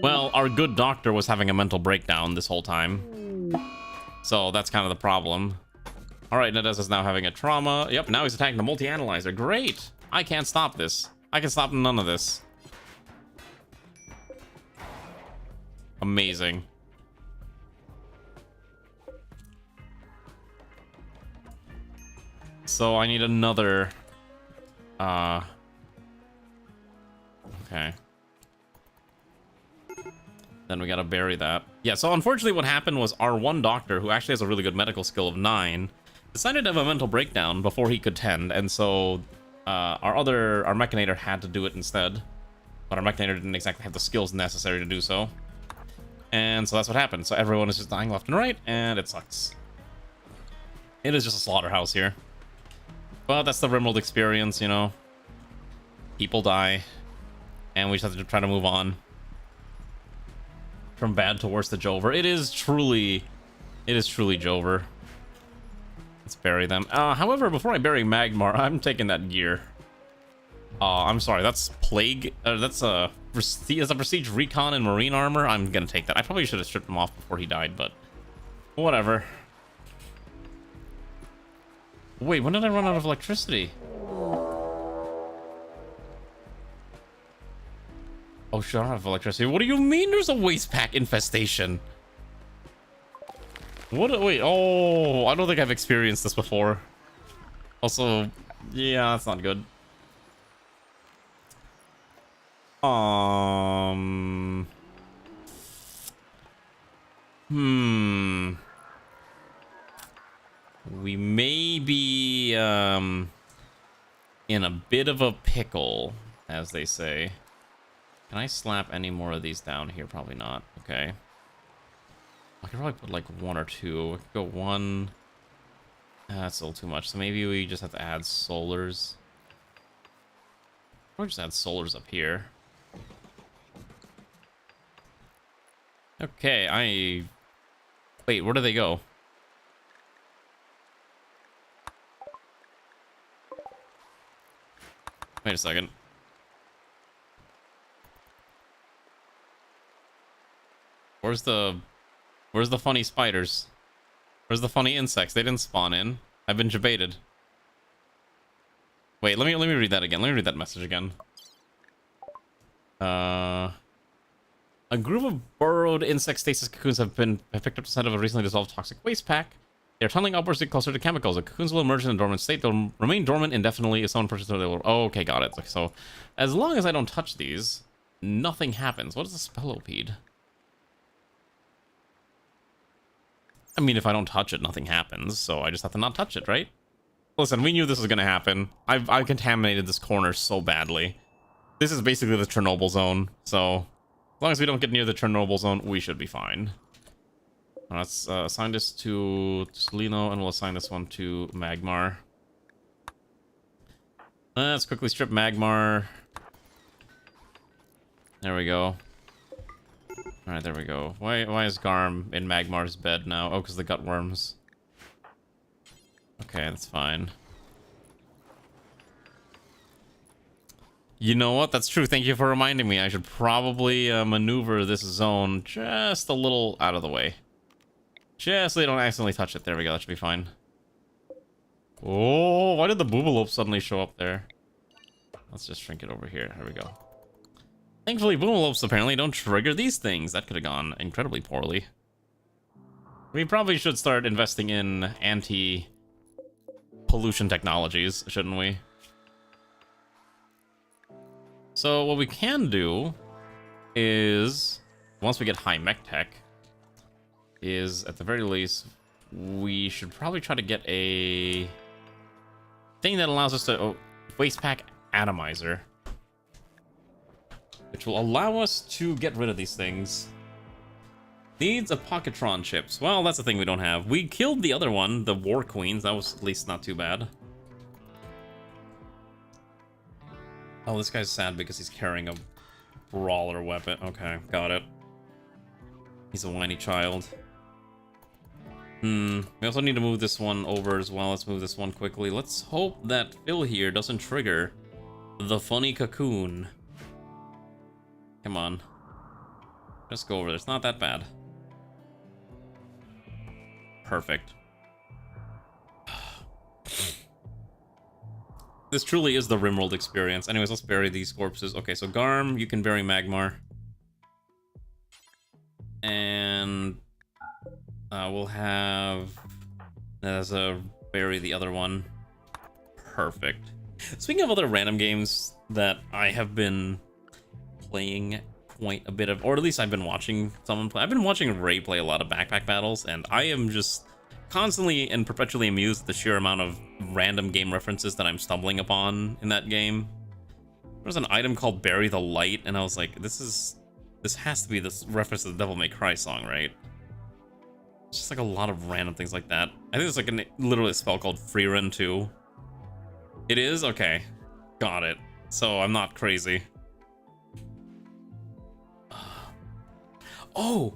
Well, our good doctor was having a mental breakdown this whole time. So that's kind of the problem. Alright, Nadez is now having a trauma. Yep, now he's attacking the multi-analyzer. Great! I can't stop this. I can stop none of this. Amazing. So I need another... Okay. Then we gotta bury that. Yeah, so unfortunately what happened was our one doctor, who actually has a really good medical skill of 9, decided to have a mental breakdown before he could tend, and so our Mechanator had to do it instead. But our Mechanator didn't exactly have the skills necessary to do so. And so that's what happened. So everyone is just dying left and right, and it sucks. It is just a slaughterhouse here. But that's the Rimworld experience, you know. People die, and we just have to try to move on. From bad to worse to Jover. It is truly Jover. Let's bury them. However, before I bury Magmar, I'm taking that gear. I'm sorry, that's Plague. That's a Prestige Recon and Marine Armor. I'm gonna take that. I probably should have stripped him off before he died, but whatever. Wait, when did I run out of electricity? Oh, shit, I don't have electricity. What do you mean there's a waste pack infestation? What? Wait, oh, I don't think I've experienced this before. Also, yeah, that's not good. We may be, in a bit of a pickle, as they say. Can I slap any more of these down here? Probably not. Okay. I could probably put like 1 or 2. I could go 1. That's a little too much. So maybe we just have to add solars. Or just add solars up here. Okay, wait, where do they go? Wait a second. Where's the funny spiders? Where's the funny insects? They didn't spawn in. I've been debated. Wait, let me read that again. Let me read that message again. A group of burrowed insect stasis cocoons have picked up the scent of a recently dissolved toxic waste pack. They're tunneling upwards to closer to chemicals. The cocoons will emerge in a dormant state. They'll remain dormant indefinitely if someone pushes them. They will. Oh, okay, got it. So, as long as I don't touch these, nothing happens. What is a spellopede? I mean, if I don't touch it, nothing happens, so I just have to not touch it, right? Listen, we knew this was gonna happen. I've contaminated this corner so badly. This is basically the Chernobyl zone, so as long as we don't get near the Chernobyl zone, we should be fine. Let's assign this to Lino, and we'll assign this one to Magmar. Let's quickly strip Magmar. There we go. Alright, there we go. Why is Garm in Magmar's bed now? Oh, because the gut worms. Okay, that's fine. You know what? That's true. Thank you for reminding me. I should probably maneuver this zone just a little out of the way. Just so they don't accidentally touch it. There we go. That should be fine. Oh, why did the Boobalope suddenly show up there? Let's just shrink it over here. There we go. Thankfully, Boomalopes apparently don't trigger these things. That could have gone incredibly poorly. We probably should start investing in anti-pollution technologies, shouldn't we? So what we can do is, once we get high mech tech, is at the very least, we should probably try to get a thing that allows us to waste pack atomizer, which will allow us to get rid of these things. Needs a Pocketron chips. Well, that's the thing we don't have. We killed the other one, the War Queens. That was at least not too bad. Oh, this guy's sad because he's carrying a brawler weapon. Okay, got it. He's a whiny child. We also need to move this one over as well. Let's move this one quickly. Let's hope that Phil here doesn't trigger the funny cocoon. Come on. Just go over there. It's not that bad. Perfect. This truly is the Rimworld experience. Anyways, let's bury these corpses. Okay, so Garm, you can bury Magmar. And we'll have as a bury the other one. Perfect. Speaking of other random games that I have been playing quite a bit of, or at least I've been watching someone play. I've been watching Ray play a lot of Backpack Battles, and I am just constantly and perpetually amused at the sheer amount of random game references that I'm stumbling upon in that game. There was an item called Bury the Light, and I was like, this has to be this reference to the Devil May Cry song, right? It's just like a lot of random things like that. I think there's like literally a spell called Free Run too. It is? Okay. Got it. So I'm not crazy. Oh!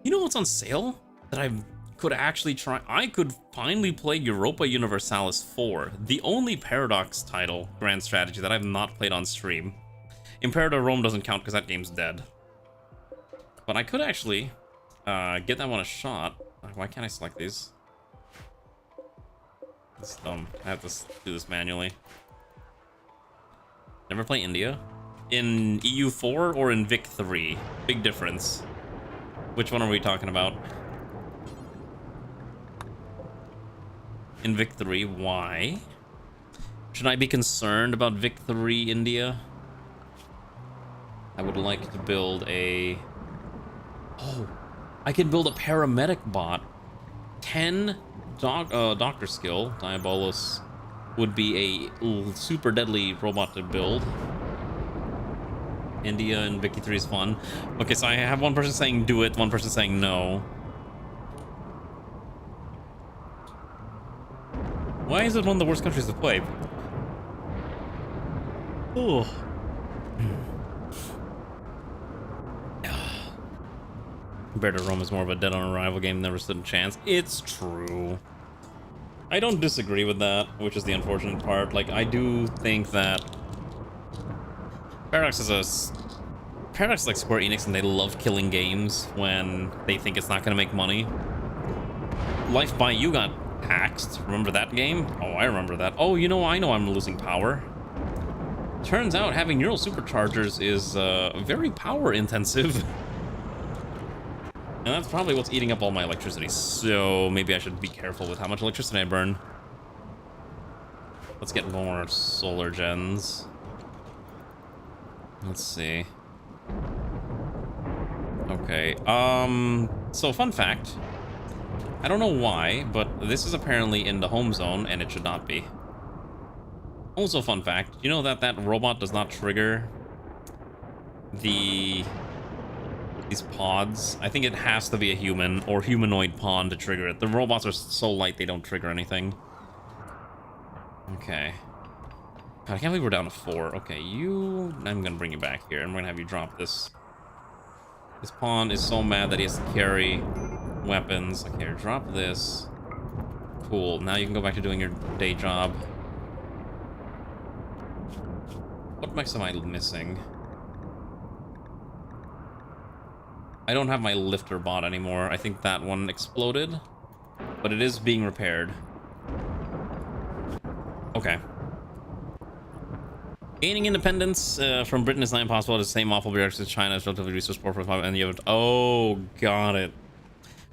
You know what's on sale that I could actually try? I could finally play Europa Universalis 4, the only Paradox title, Grand Strategy, that I've not played on stream. Imperator Rome doesn't count because that game's dead. But I could actually get that one a shot. Why can't I select these? It's dumb. I have to do this manually. Never play India? In EU4 or in Vic 3? Big difference. Which one are we talking about? In Vic 3, why? Should I be concerned about Vic 3 India? I would like to build a... Oh, I can build a paramedic bot. 10 doctor skill. Diabolus would be a super deadly robot to build. India and Vicky 3 is fun. Okay, so I have one person saying do it, one person saying no. Why is it one of the worst countries to play? Oh. Compared to Rome is more of a dead on arrival game, never stood a chance. It's true. I don't disagree with that, which is the unfortunate part. Like, I do think that Paradox is like Square Enix, and they love killing games when they think it's not gonna make money. Life by You got axed. Remember that game? Oh, I remember that. Oh, you know, I know I'm losing power. Turns out having neural superchargers is very power intensive. And that's probably what's eating up all my electricity. So maybe I should be careful with how much electricity I burn. Let's get more solar gens. Let's see. Okay, so fun fact. I don't know why, but this is apparently in the home zone, and it should not be. Also, fun fact, you know that that robot does not trigger these pods? I think it has to be a human or humanoid pawn to trigger it. The robots are so light they don't trigger anything. Okay. God, I can't believe we're down to 4. Okay, I'm gonna bring you back here. I'm gonna have you drop this. This pawn is so mad that he has to carry weapons. Okay, here, drop this. Cool, now you can go back to doing your day job. What mechs am I missing? I don't have my lifter bot anymore. I think that one exploded, but it is being repaired. Okay. Gaining independence from Britain is not impossible. It's the same awful bureaucracy as China is relatively resource poor for and you have oh, got it.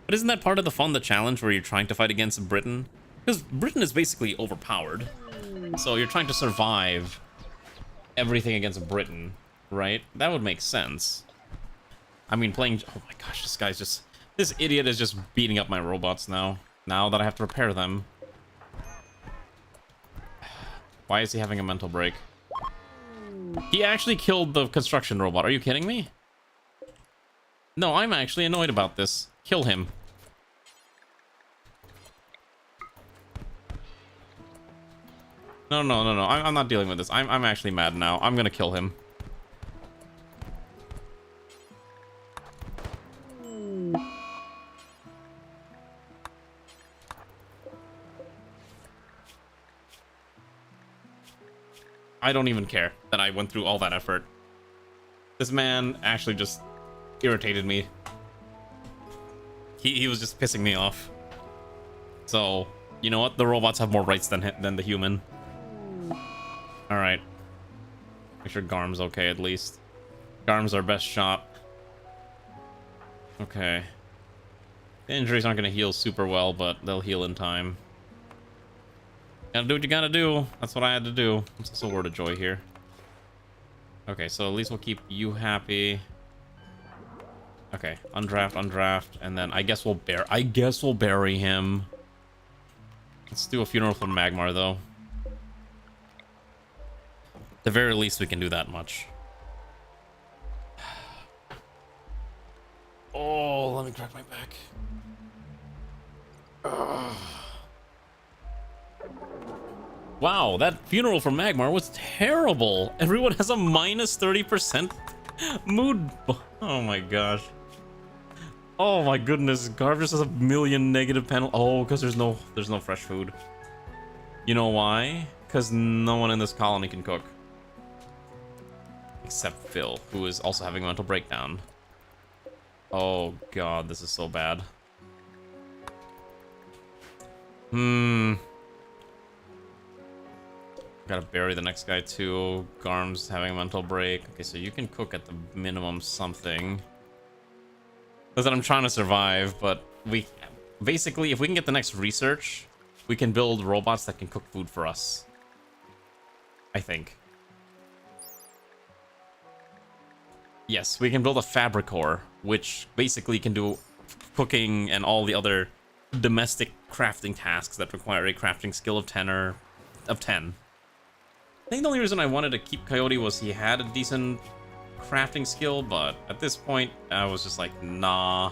But isn't that part of the fun, the challenge, where you're trying to fight against Britain? Because Britain is basically overpowered. So you're trying to survive everything against Britain, right? That would make sense. I mean, playing... Oh my gosh, this guy's just... This idiot is just beating up my robots now. Now that I have to repair them. Why is he having a mental break? He actually killed the construction robot. Are you kidding me? No, I'm actually annoyed about this. Kill him. No. I'm not dealing with this. I'm actually mad now. I'm gonna kill him. I don't even care that I went through all that effort. This man actually just irritated me. He was just pissing me off. So, you know what? The robots have more rights than the human. Alright. Make sure Garm's okay at least. Garm's our best shot. Okay. The injuries aren't going to heal super well, but they'll heal in time. Gotta do what you gotta do. That's what I had to do. It's also a word of joy here. Okay, so at least we'll keep you happy. Okay, undraft, and then I guess we'll bury him. Let's do a funeral for Magmar, though. At the very least, we can do that much. Oh, let me crack my back. Ugh. Wow, that funeral for Magmar was terrible. Everyone has a minus 30% mood. Oh my gosh. Oh my goodness. Garv just has a million negative panel. Oh, because there's no fresh food. You know why? Because no one in this colony can cook. Except Phil, who is also having a mental breakdown. Oh god, this is so bad. Gotta bury the next guy too. Garm's having a mental break. Okay, so you can cook at the minimum something. That's what I'm trying to survive, but we... Basically, if we can get the next research, we can build robots that can cook food for us. I think. Yes, we can build a Fabricor, which basically can do cooking and all the other domestic crafting tasks that require a crafting skill of 10 or... of 10. I think the only reason I wanted to keep Coyote was he had a decent crafting skill, but at this point, I was just like, nah.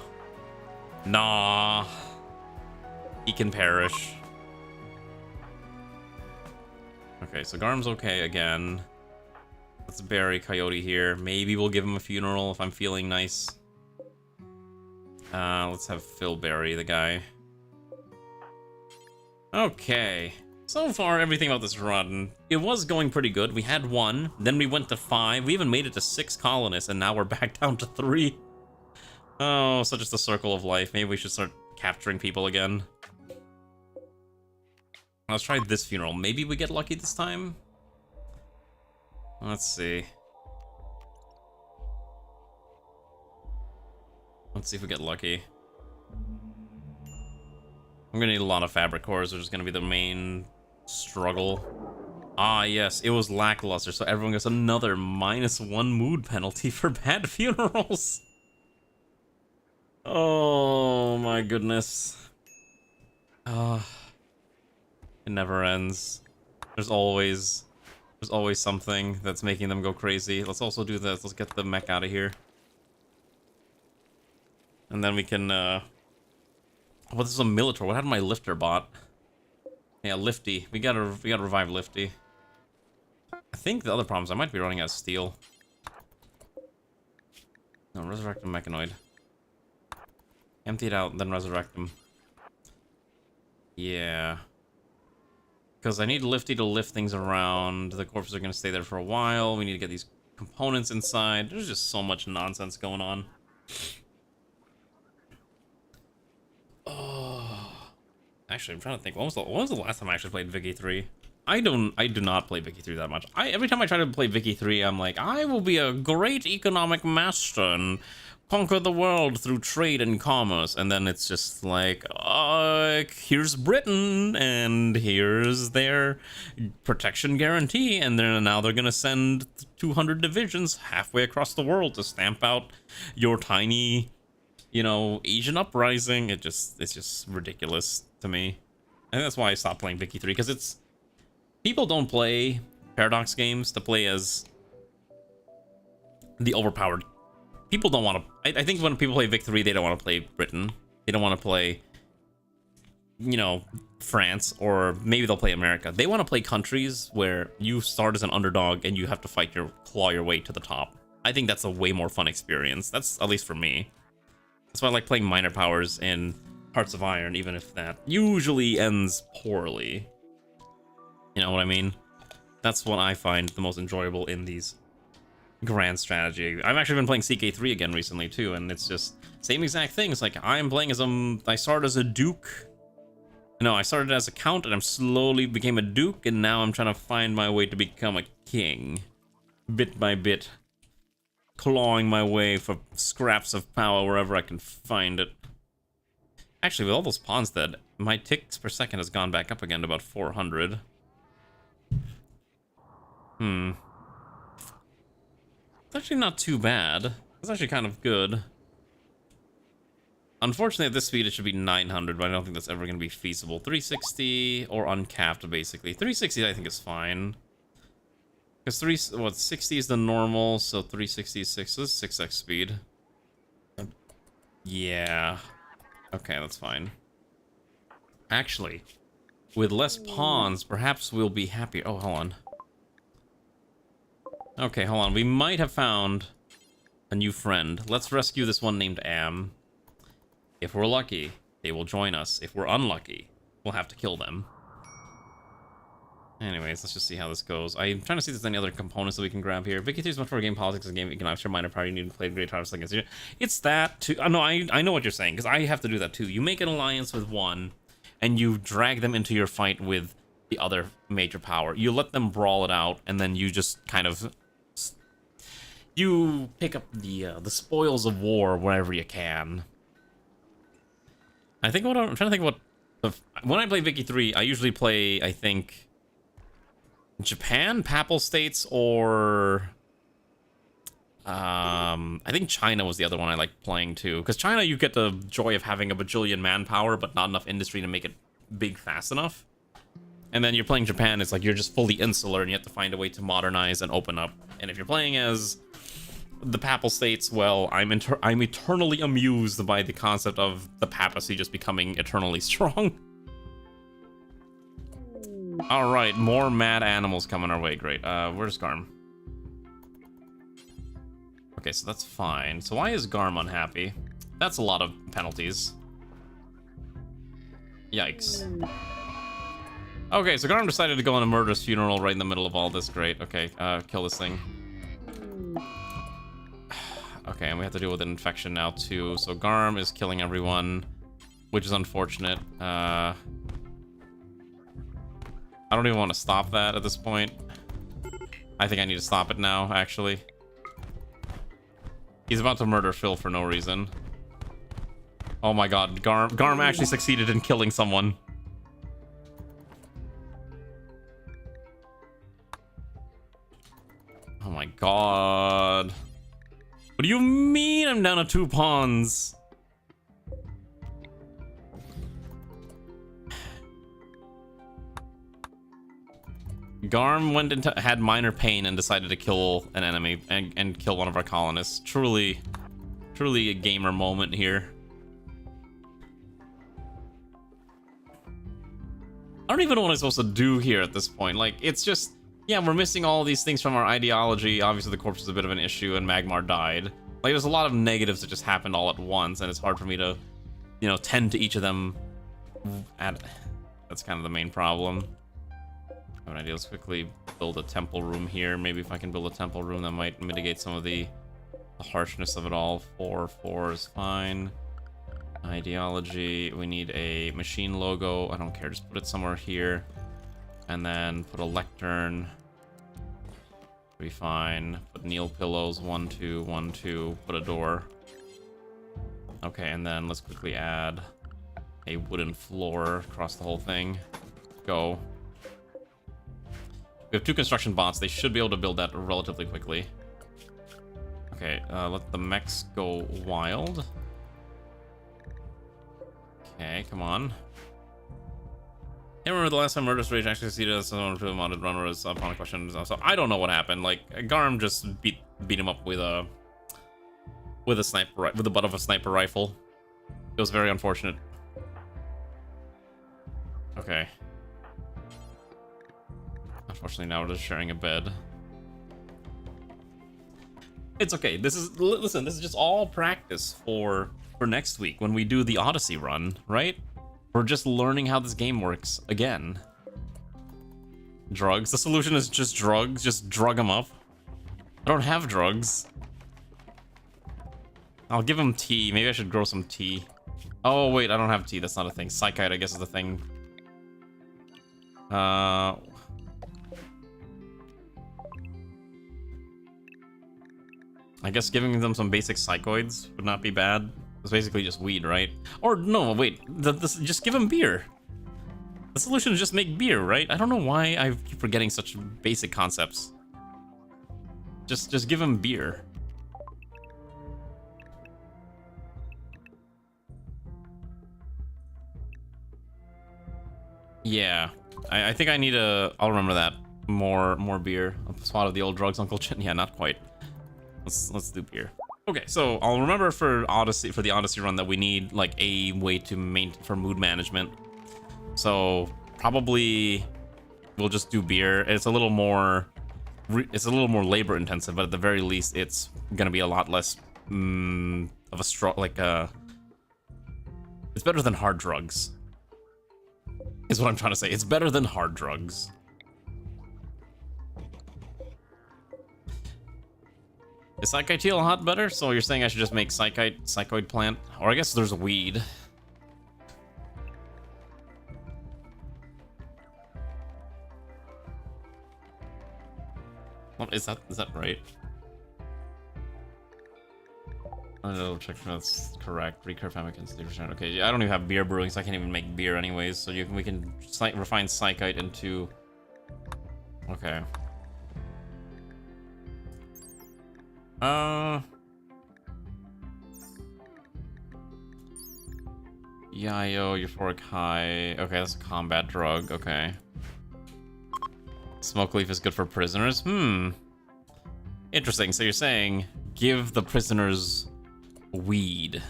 Nah. He can perish. Okay, so Garm's okay again. Let's bury Coyote here. Maybe we'll give him a funeral if I'm feeling nice. Let's have Phil bury the guy. Okay. So far, everything about this run, it was going pretty good. We had 1, then we went to 5. We even made it to 6 colonists, and now we're back down to 3. Oh, such is the circle of life. Maybe we should start capturing people again. Let's try this funeral. Maybe we get lucky this time? Let's see. Let's see if we get lucky. I'm gonna need a lot of Fabricors, which is gonna be the main struggle. Ah, yes, it was lackluster, so everyone gets another -1 mood penalty for bad funerals. Oh my goodness. It never ends. There's always something that's making them go crazy. Let's also do this. Let's get the mech out of here. And then we can, oh, this is a Militor. What happened to my lifter bot? Yeah, Lifty. We gotta revive Lifty. I think the other problem is I might be running out of steel. No, resurrect the Mechanoid. Empty it out, then resurrect him. Yeah. Because I need Lifty to lift things around. The corpses are going to stay there for a while. We need to get these components inside. There's just so much nonsense going on. Oh. Actually, I'm trying to think. When was the last time I actually played Vicky 3? I do not play Vicky 3 that much. Every time I try to play Vicky 3, I'm like, I will be a great economic master and conquer the world through trade and commerce. And then it's just like, here's Britain, and here's their protection guarantee, and now they're gonna send 200 divisions halfway across the world to stamp out your tiny, you know, Asian uprising. It's just ridiculous to me. And that's why I stopped playing Vicky 3, because people don't play Paradox games to play as the overpowered. People don't want to. I think when people play Vic 3, they don't want to play Britain. They don't want to play, you know, France, or maybe they'll play America. They want to play countries where you start as an underdog and you have to claw your way to the top. I think that's a way more fun experience. That's, at least for me. That's why I like playing minor powers in Hearts of Iron, even if that usually ends poorly. You know what I mean? That's what I find the most enjoyable in these grand strategy. I've actually been playing CK3 again recently too, and it's just same exact thing. It's like I'm playing as I started as a duke. No, I started as a count and I'm slowly became a duke, and now I'm trying to find my way to become a king. Bit by bit. Clawing my way for scraps of power wherever I can find it. Actually, with all those pawns dead, my ticks per second has gone back up again to about 400. It's actually not too bad. It's actually kind of good. Unfortunately, at this speed, it should be 900, but I don't think that's ever going to be feasible. 360 or uncapped, basically. 360, I think, is fine. Because 60 is the normal, so 360 is 6. So this is 6x speed. Yeah. Okay, that's fine. Actually, with less pawns, perhaps we'll be happier. Oh, hold on. Okay, hold on. We might have found a new friend. Let's rescue this one named Am. If we're lucky, they will join us. If we're unlucky, we'll have to kill them. Anyways, let's just see how this goes. I'm trying to see if there's any other components that we can grab here. Vicky 3 is much more game politics, a game economics, your minor power, you need to play great harvest against you. It's that too. No, I know what you're saying, because I have to do that too. You make an alliance with one, and you drag them into your fight with the other major power. You let them brawl it out, and then you just kind of... You pick up the spoils of war wherever you can. I think I'm trying to think what... When I play Vicky 3, I usually play, I think... Japan, Papal States, or... I think China was the other one I liked playing too. Because China, you get the joy of having a bajillion manpower, but not enough industry to make it big fast enough. And then you're playing Japan, it's like you're just fully insular and you have to find a way to modernize and open up. And if you're playing as the Papal States, well, I'm eternally amused by the concept of the papacy just becoming eternally strong. Alright, more mad animals coming our way. Great. Where's Garm? Okay, so that's fine. So why is Garm unhappy? That's a lot of penalties. Yikes. Okay, so Garm decided to go on a murderous funeral right in the middle of all this. Great. Okay, kill this thing. Okay, and we have to deal with an infection now too. So Garm is killing everyone, which is unfortunate. I don't even want to stop that at this point. I think I need to stop it now, actually. He's about to murder Phil for no reason. Oh my god, Garm actually succeeded in killing someone. Oh my god. What do you mean I'm down to 2 pawns? Garm had minor pain and decided to kill an enemy and kill one of our colonists. Truly a gamer moment here. I don't even know what I'm supposed to do here at this point. Like, it's just, yeah, we're missing all these things from our ideology. Obviously, the corpse is a bit of an issue, and Magmar died. Like, there's a lot of negatives that just happened all at once, and it's hard for me to, you know, tend to each of them. That's kind of the main problem. I have an idea. Let's quickly build a temple room here. Maybe if I can build a temple room, that might mitigate some of the harshness of it all. 4 is fine. Ideology. We need a machine logo. I don't care. Just put it somewhere here. And then put a lectern. Be fine. Put kneel pillows. 1, 2, 1, 2. Put a door. Okay, and then let's quickly add a wooden floor across the whole thing. Go. We have 2 construction bots. They should be able to build that relatively quickly. Okay, let the mechs go wild. Okay, come on. Can't remember the last time Murderous Rage actually succeeded as someone to the modded runner was upon a question. So I don't know what happened. Like Garm just beat him up with a sniper with the butt of a sniper rifle. It was very unfortunate. Okay. Unfortunately, now we're just sharing a bed. It's okay. Listen. This is just all practice for next week when we do the Odyssey run, right? We're just learning how this game works again. Drugs. The solution is just drugs. Just drug them up. I don't have drugs. I'll give him tea. Maybe I should grow some tea. Oh wait, I don't have tea. That's not a thing. Psychite, I guess, is the thing. I guess giving them some basic psychoids would not be bad. It's basically just weed, right? Or no, wait. Just give them beer. The solution is just make beer, right? I don't know why I keep forgetting such basic concepts. Just give them beer. Yeah, I think I need a. I'll remember that. More beer. A spot of the old drugs, Uncle Chin. Yeah, not quite. Let's do beer. Okay, so I'll remember for the Odyssey run that we need like a way to for mood management. So probably we'll just do beer. It's a little more labor intensive, but at the very least, it's gonna be a lot less of a it's better than hard drugs. Is what I'm trying to say. It's better than hard drugs. Is Psychite Teal hot better? So you're saying I should just make psychoid plant? Or I guess there's weed. What, is that right? I'll check if that's correct. Recurve Famicans, 30%. Okay, yeah, I don't even have beer brewing, so I can't even make beer anyways. So we can refine Psychite into... Okay. Yayo, Euphoric High. Okay, that's a combat drug. Okay. Smoke leaf is good for prisoners. Interesting. So you're saying give the prisoners weed.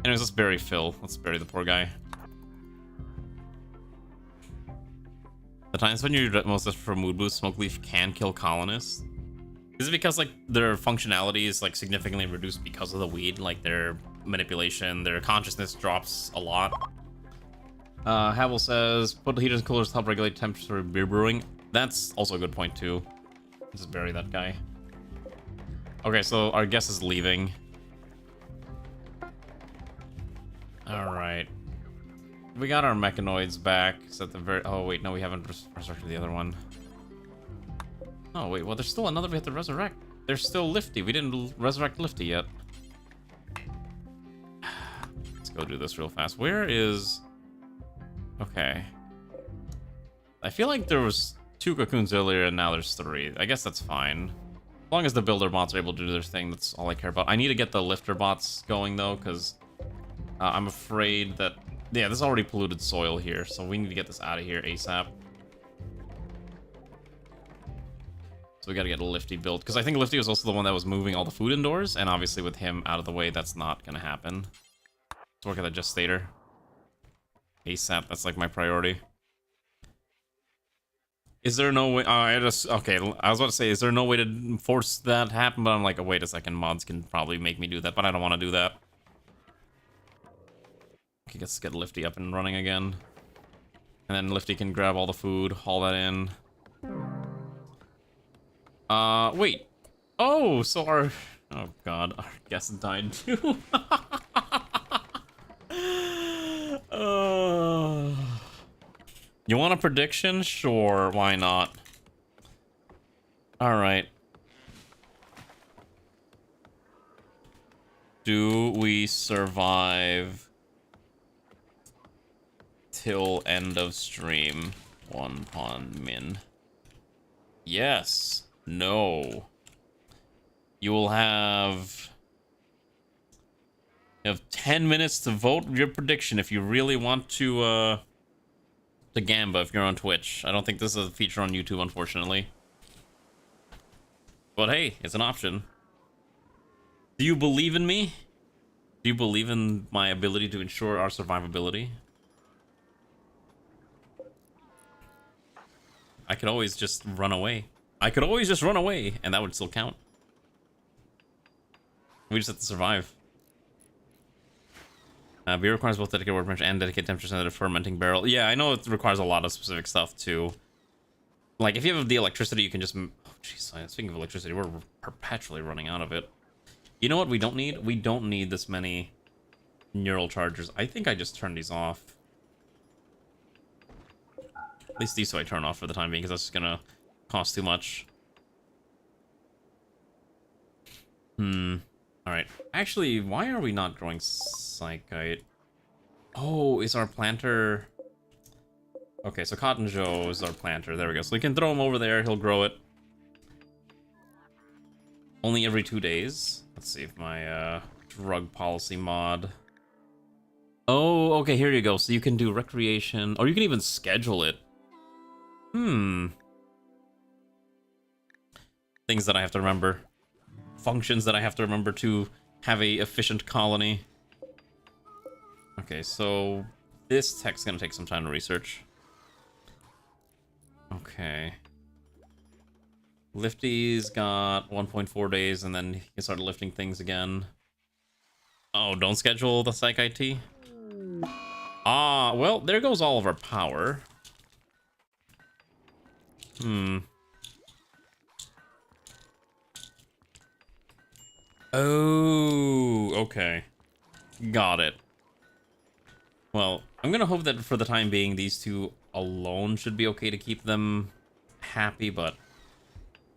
Anyways, let's bury Phil. Let's bury the poor guy. The times when you're most desperate for mood boost, smoke leaf can kill colonists. Is it because like their functionality is like significantly reduced because of the weed? Like their manipulation, their consciousness drops a lot. Havel says put heaters and coolers to help regulate temperature for beer brewing. That's also a good point too. Let's just bury that guy. Okay, so our guest is leaving. All right, we got our mechanoids back. It's at the very. Oh wait, no, we haven't resurrected the other one. Oh wait, well there's still another we have to resurrect. There's still Lifty. We didn't resurrect Lifty yet. Let's go do this real fast. Where is... Okay. I feel like there was 2 cocoons earlier and now there's 3. I guess that's fine. As long as the builder bots are able to do their thing, that's all I care about. I need to get the lifter bots going though, because I'm afraid that... Yeah, there's already polluted soil here, so we need to get this out of here ASAP. So we gotta get a Lifty built, because I think Lifty was also the one that was moving all the food indoors, and obviously with him out of the way, that's not gonna happen. Let's work at the Gestator. ASAP, that's like my priority. Is there no way... okay, I was about to say, is there no way to force that to happen? But I'm like, oh, wait a second, mods can probably make me do that, but I don't want to do that. Okay, let's get Lifty up and running again. And then Lifty can grab all the food, haul that in. Wait. Oh, so our... Oh god, our guest died too. You want a prediction? Sure, why not? Alright. Do we survive till end of stream? 1 pawn min. Yes. No. You will have... You have 10 minutes to vote your prediction if you really want to Gamba if you're on Twitch. I don't think this is a feature on YouTube, unfortunately. But hey, it's an option. Do you believe in me? Do you believe in my ability to ensure our survivability? I could always just run away. I could always just run away, and that would still count. We just have to survive. Beer requires both dedicated workbench and dedicated temperature sensitive fermenting barrel. Yeah, I know it requires a lot of specific stuff too. Like, if you have the electricity, you can just... Oh, jeez, speaking of electricity, we're perpetually running out of it. You know what we don't need? We don't need this many neural chargers. I think I just turned these off. At least these two I turn off for the time being, because that's just gonna cost too much. Alright. Actually, why are we not growing Psychite? Oh, is our planter... Okay, so Cotton Joe is our planter. There we go. So we can throw him over there. He'll grow it. Only every 2 days. Let's see if my drug policy mod... Oh, okay, here you go. So you can do recreation, or you can even schedule it. Things that I have to remember. Functions that I have to remember to have a efficient colony. Okay, so this tech's gonna take some time to research. Okay. Lifty's got 1.4 days, and then he can start lifting things again. Oh, don't schedule the Psych IT? Ah, well, there goes all of our power. Oh, okay. Got it. Well, I'm gonna hope that for the time being, these two alone should be okay to keep them happy, but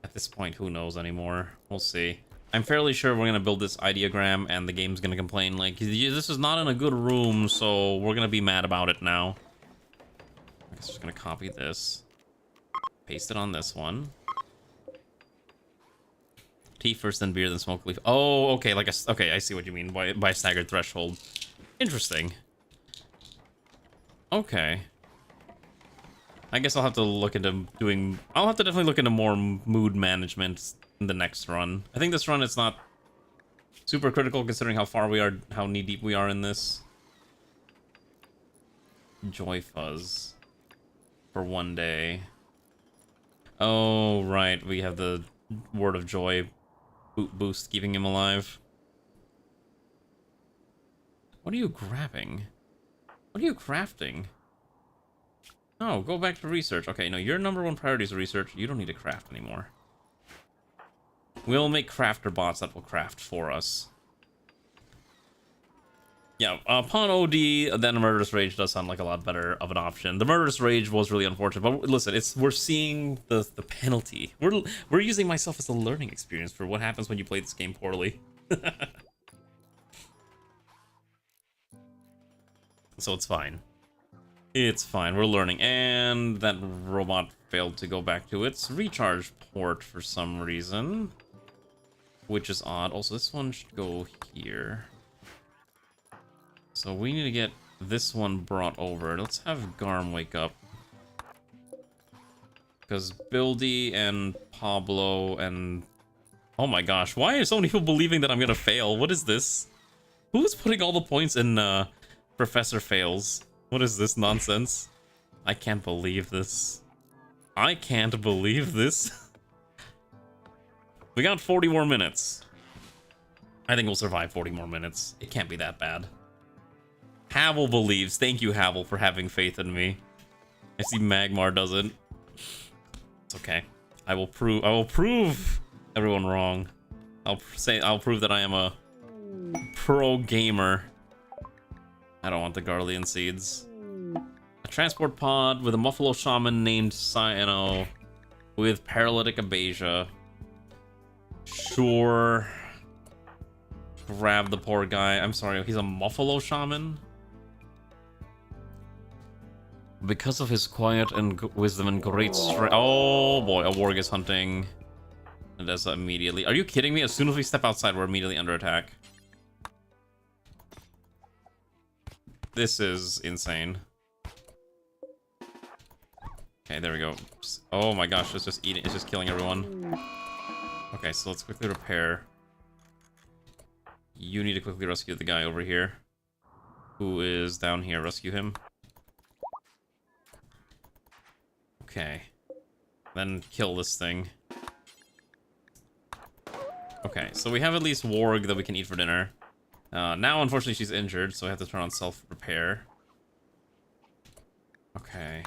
at this point, who knows anymore? We'll see. I'm fairly sure we're gonna build this ideogram and the game's gonna complain like, this is not in a good room, so we're gonna be mad about it now. I guess I'm just gonna copy this. Paste it on this one. Tea first, then beer, then smoke leaf. Oh, okay, like okay, I see what you mean by staggered threshold. Interesting. Okay. I guess I'll have to look into doing... I'll have to definitely look into more mood management in the next run. I think this run is not super critical considering how far we are, how knee-deep we are in this. Joy Fuzz. For 1 day. Oh, right, we have the Word of Joy boost keeping him alive. What are you grabbing? What are you crafting? Oh, go back to research. Okay, no, your #1 priority is research. You don't need to craft anymore. We'll make crafter bots that will craft for us. Yeah, upon OD, then Murderous Rage does sound like a lot better of an option. The Murderous Rage was really unfortunate, but listen, we're seeing the penalty. We're using myself as a learning experience for what happens when you play this game poorly. So it's fine. It's fine, we're learning. And that robot failed to go back to its recharge port for some reason. Which is odd. Also, this one should go here. So we need to get this one brought over. Let's have Garm wake up. Because Buildy and Pablo and... Oh my gosh, why are so many people believing that I'm gonna fail? What is this? Who's putting all the points in Professor Fails? What is this nonsense? I can't believe this. I can't believe this. We got 40 more minutes. I think we'll survive 40 more minutes. It can't be that bad. Havel believes. Thank you, Havel, for having faith in me. I see Magmar does it. It's okay. I will prove everyone wrong. I'll prove that I am a pro gamer. I don't want the Garlean seeds. A transport pod with a Muffalo Shaman named Cyano with paralytic abasia. Sure. Grab the poor guy. I'm sorry, he's a Muffalo Shaman? Because of his quiet and wisdom and great strength. Oh boy, a warg is hunting. And that's immediately. Are you kidding me? As soon as we step outside, we're immediately under attack. This is insane. Okay, there we go. Oh my gosh, it's just eating. It's just killing everyone. Okay, so let's quickly repair. You need to quickly rescue the guy over here, who is down here. Rescue him. Okay. Then kill this thing. Okay, so we have at least warg that we can eat for dinner. Now, unfortunately, she's injured, so I have to turn on self-repair. Okay.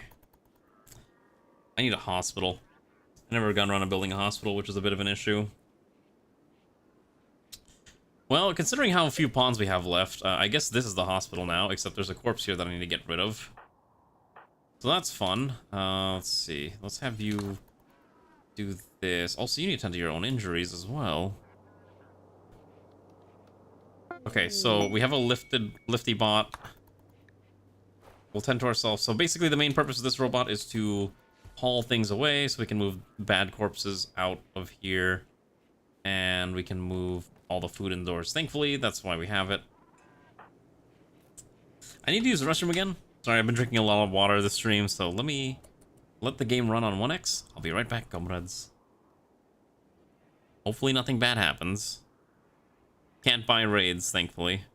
I need a hospital. I never got around to building a hospital, which is a bit of an issue. Well, considering how few pawns we have left, I guess this is the hospital now, except there's a corpse here that I need to get rid of. So that's fun. Let's see. Let's have you do this. Also, you need to tend to your own injuries as well. Okay, so we have a lifty bot. We'll tend to ourselves. So basically the main purpose of this robot is to haul things away so we can move bad corpses out of here. And we can move all the food indoors. Thankfully, that's why we have it. I need to use the restroom again. Sorry, I've been drinking a lot of water this stream, so let the game run on 1x. I'll be right back, comrades. Hopefully nothing bad happens. Can't buy raids, thankfully.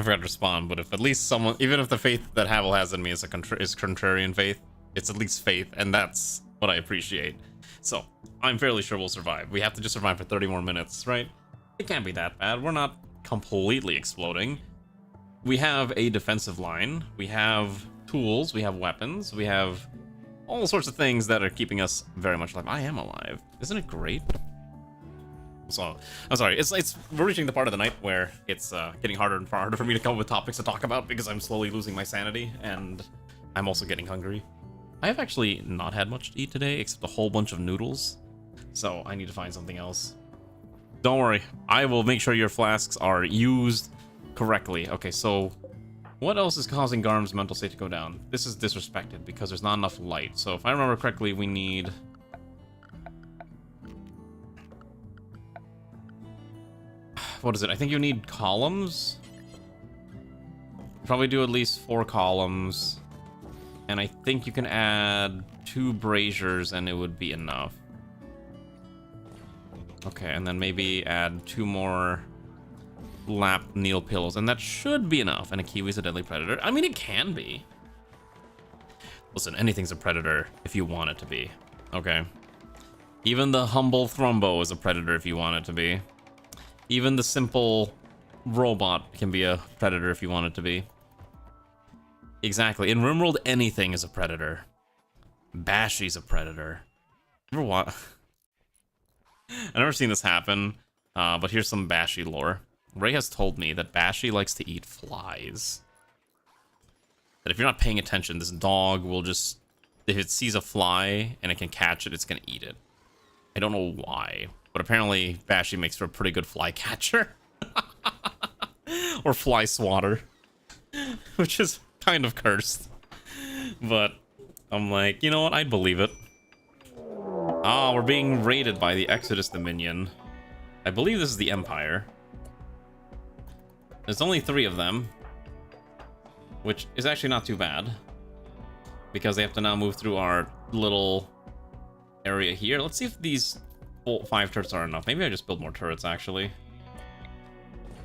I forgot to respond, but if at least someone, even if the faith that Havel has in me is is contrarian faith, it's at least faith, and that's what I appreciate. So, I'm fairly sure we'll survive. We have to just survive for 30 more minutes, right? It can't be that bad. We're not completely exploding. We have a defensive line, we have tools, we have weapons, we have all sorts of things that are keeping us very much alive. I am alive. Isn't it great? So, I'm sorry, we're reaching the part of the night where it's getting harder and harder for me to come up with topics to talk about because I'm slowly losing my sanity, and I'm also getting hungry. I have actually not had much to eat today, except a whole bunch of noodles, so I need to find something else. Don't worry, I will make sure your flasks are used correctly. Okay, so what else is causing Garm's mental state to go down? This is disrespected because there's not enough light. So if I remember correctly, we need... What is it? I think you need columns? Probably do at least 4 columns. And I think you can add 2 braziers and it would be enough. Okay, and then maybe add 2 more lap kneel pillows, and that should be enough. And a kiwi's a deadly predator. I mean, it can be. Listen, anything's a predator if you want it to be. Okay. Even the humble Thrumbo is a predator if you want it to be. Even the simple robot can be a predator if you want it to be. Exactly. In RimWorld, anything is a predator. Bashy's a predator. Ever what? I've never seen this happen, but here's some Bashy lore. Ray has told me that Bashy likes to eat flies. That if you're not paying attention, this dog will just... If it sees a fly and it can catch it, it's gonna eat it. I don't know why, but apparently Bashy makes for a pretty good fly catcher. Or fly swatter. Which is kind of cursed. But I'm like, you know what? I'd believe it. Ah, we're being raided by the Exodus Dominion. I believe this is the Empire. There's only 3 of them, which is actually not too bad, because they have to now move through our little area here. Let's see if these 5 turrets are enough. Maybe I just build more turrets, actually.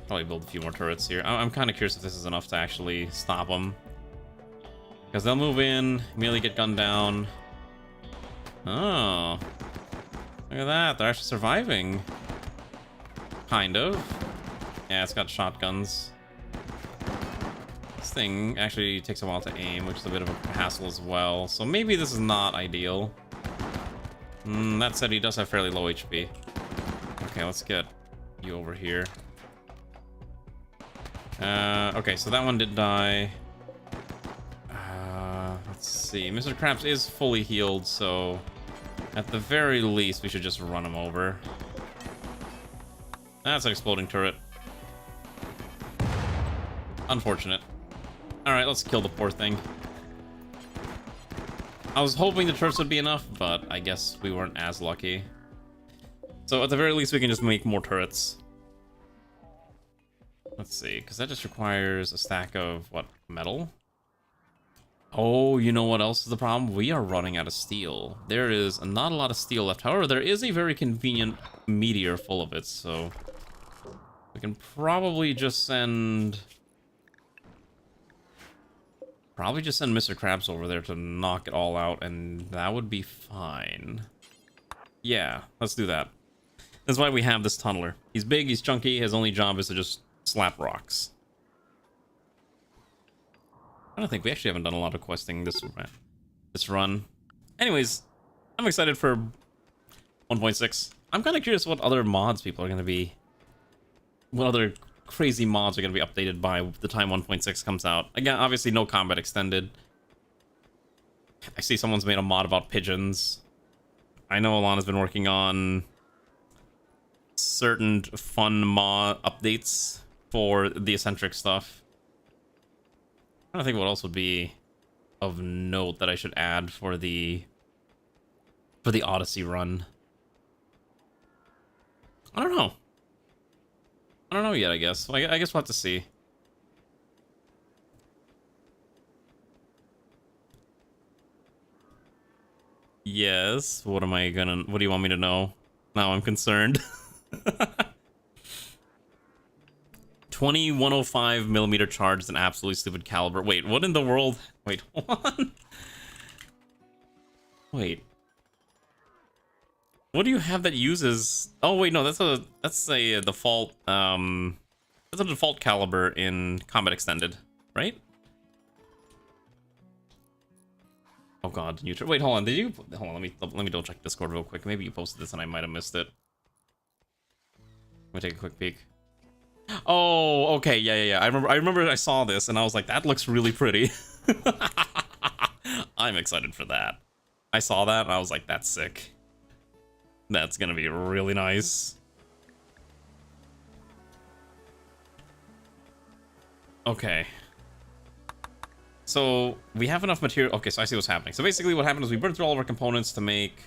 Probably build a few more turrets here. I'm kind of curious if this is enough to actually stop them, because they'll move in, immediately get gunned down. Oh, look at that. They're actually surviving. Kind of. Yeah, it's got shotguns. This thing actually takes a while to aim, which is a bit of a hassle as well. So maybe this is not ideal. That said, he does have fairly low HP. Okay, let's get you over here. Okay, so that one did die. Let's see. Mr. Krabs is fully healed, so at the very least, we should just run him over. That's an exploding turret. Unfortunate. Alright, let's kill the poor thing. I was hoping the turrets would be enough, but I guess we weren't as lucky. So at the very least, we can just make more turrets. Let's see, because that just requires a stack of, what, metal? Oh, you know what else is the problem? We are running out of steel. There is not a lot of steel left. However, there is a very convenient meteor full of it, so we can probably just send... Mr. Krabs over there to knock it all out, and that would be fine. Yeah, let's do that. That's why we have this tunneler. He's big, he's chunky, his only job is to just slap rocks. I don't think we actually haven't done a lot of questing this run. Anyways, I'm excited for 1.6. I'm kind of curious what other mods people are going to be... What other crazy mods are going to be updated by the time 1.6 comes out. Again, obviously no combat extended. I see someone's made a mod about pigeons. I know Alana's been working on certain fun mod updates for the eccentric stuff. I don't think what else would be of note that I should add for the Odyssey run. I don't know. I don't know yet, I guess. I guess we'll have to see. Yes. What do you want me to know? Now I'm concerned. 20 105 millimeter charged, an absolutely stupid caliber. Wait, what in the world? Wait, what? Wait. What do you have that uses? Oh wait, no, that's a default that's a default caliber in Combat Extended, right? Oh god, wait, hold on. Did you hold on, let me double check Discord real quick. Maybe you posted this and I might have missed it. Let me take a quick peek. Oh, okay, yeah. I remember I saw this and I was like, that looks really pretty. I'm excited for that. I saw that and I was like, that's sick. That's gonna be really nice. Okay. So we have enough material. Okay, so I see what's happening. So basically what happened is we burned through all of our components to make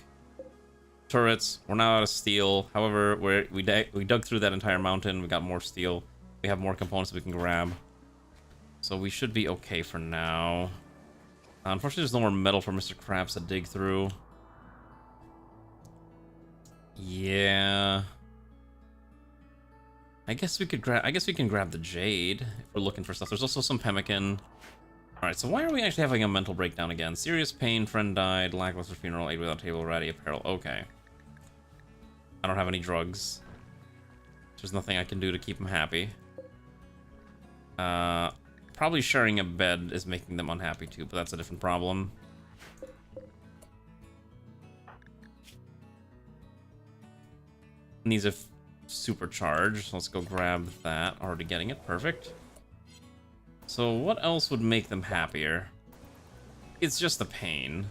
turrets. We're now out of steel. However, we dug through that entire mountain. We got more steel. We have more components we can grab. So we should be okay for now. Unfortunately, there's no more metal for Mr. Krabs to dig through. Yeah. I guess we can grab the jade if we're looking for stuff. There's also some pemmican. Alright, so why are we actually having a mental breakdown again? Serious pain, friend died, lackluster funeral, ate without table, ratty apparel. Okay. I don't have any drugs. There's nothing I can do to keep them happy. Probably sharing a bed is making them unhappy too, but that's a different problem. Needs a supercharge. So let's go grab that. Already getting it. Perfect. So what else would make them happier? It's just the pain.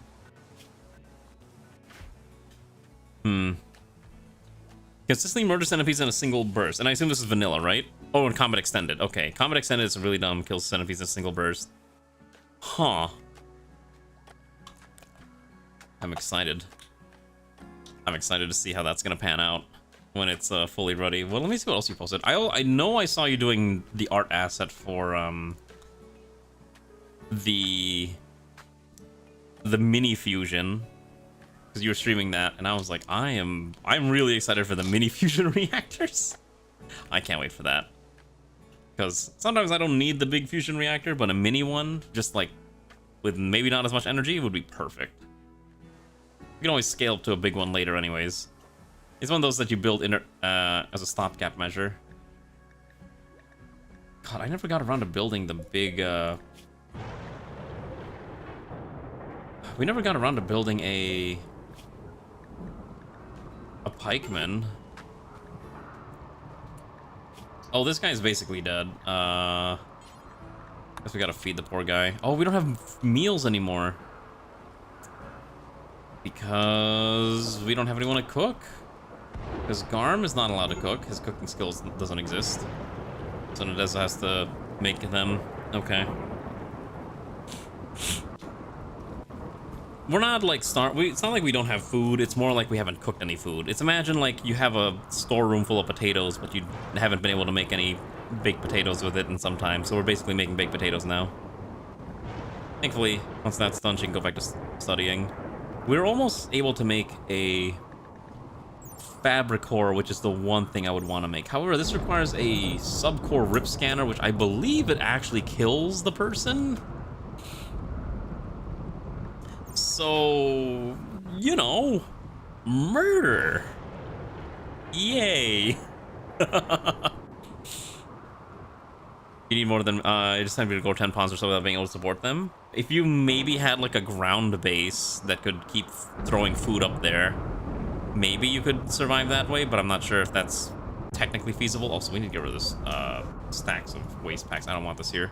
Consistently murder centipedes in a single burst. And I assume this is vanilla, right? Oh, and Combat Extended. Okay, Combat Extended is really dumb. Kills centipedes in a single burst. Huh. I'm excited. I'm excited to see how that's gonna pan out when it's fully ready. Well, let me see what else you posted. I know I saw you doing the art asset for the mini fusion, because you were streaming that, and I was like, I'm really excited for the mini fusion reactors. I can't wait for that, because sometimes I don't need the big fusion reactor, but a mini one, just like with maybe not as much energy, would be perfect. You can always scale up to a big one later anyways. It's one of those that you build as a stopgap measure. God, I never got around to building the big we never got around to building a pikeman. Oh, this guy's basically dead. Guess we gotta feed the poor guy. Oh, we don't have meals anymore. Because we don't have anyone to cook. Because Garm is not allowed to cook. His cooking skills doesn't exist. So Nadeza has to make them. Okay. We're not like it's not like we don't have food. It's more like we haven't cooked any food. It's imagine like you have a storeroom full of potatoes, but you haven't been able to make any baked potatoes with it in some time. So we're basically making baked potatoes now. Thankfully, once that's done, she can go back to studying. We're almost able to make a Fabricor, which is the one thing I would want to make. However, this requires a subcore rip scanner, which I believe it actually kills the person. So, you know, murder. Yay. You need more than, it's time for you to go 10 pounds or so without being able to support them. If you maybe had like a ground base that could keep throwing food up there, maybe you could survive that way, but I'm not sure if that's technically feasible. Also, we need to get rid of this, stacks of waste packs. I don't want this here.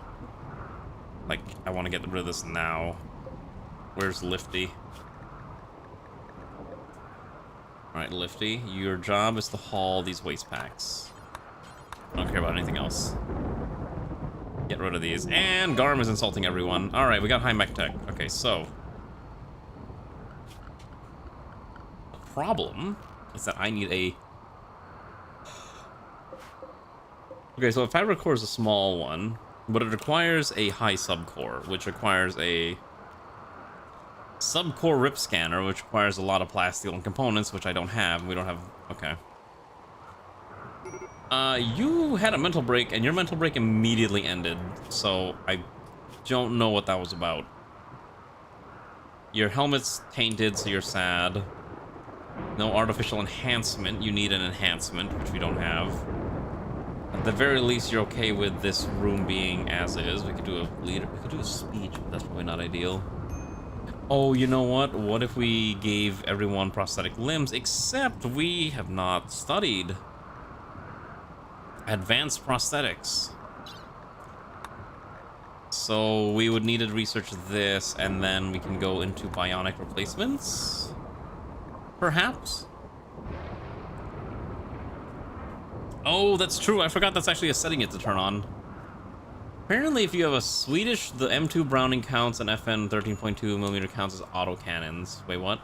Like, I want to get rid of this now. Where's Lifty? Alright, Lifty, your job is to haul these waste packs. I don't care about anything else. Get rid of these. And Garm is insulting everyone. Alright, we got high mech tech. Okay, so the problem is that I need a... Okay, so a Fabricor is a small one, but it requires a high subcore, which requires a subcore rip scanner, which requires a lot of plasteel and components, which I don't have. We don't have... Okay. You had a mental break, and your mental break immediately ended, so I don't know what that was about. Your helmet's tainted, so you're sad. No artificial enhancement. You need an enhancement, which we don't have. At the very least, you're okay with this room being as is. We could do a leader. We could do a speech, but that's probably not ideal. Oh, you know what? What if we gave everyone prosthetic limbs, except we have not studied advanced prosthetics. So we would need to research this, and then we can go into bionic replacements, perhaps. Oh, that's true. I forgot that's actually a setting it to turn on. Apparently, if you have a Swedish, the M2 Browning counts and FN 13.2mm counts as autocannons. Wait, what?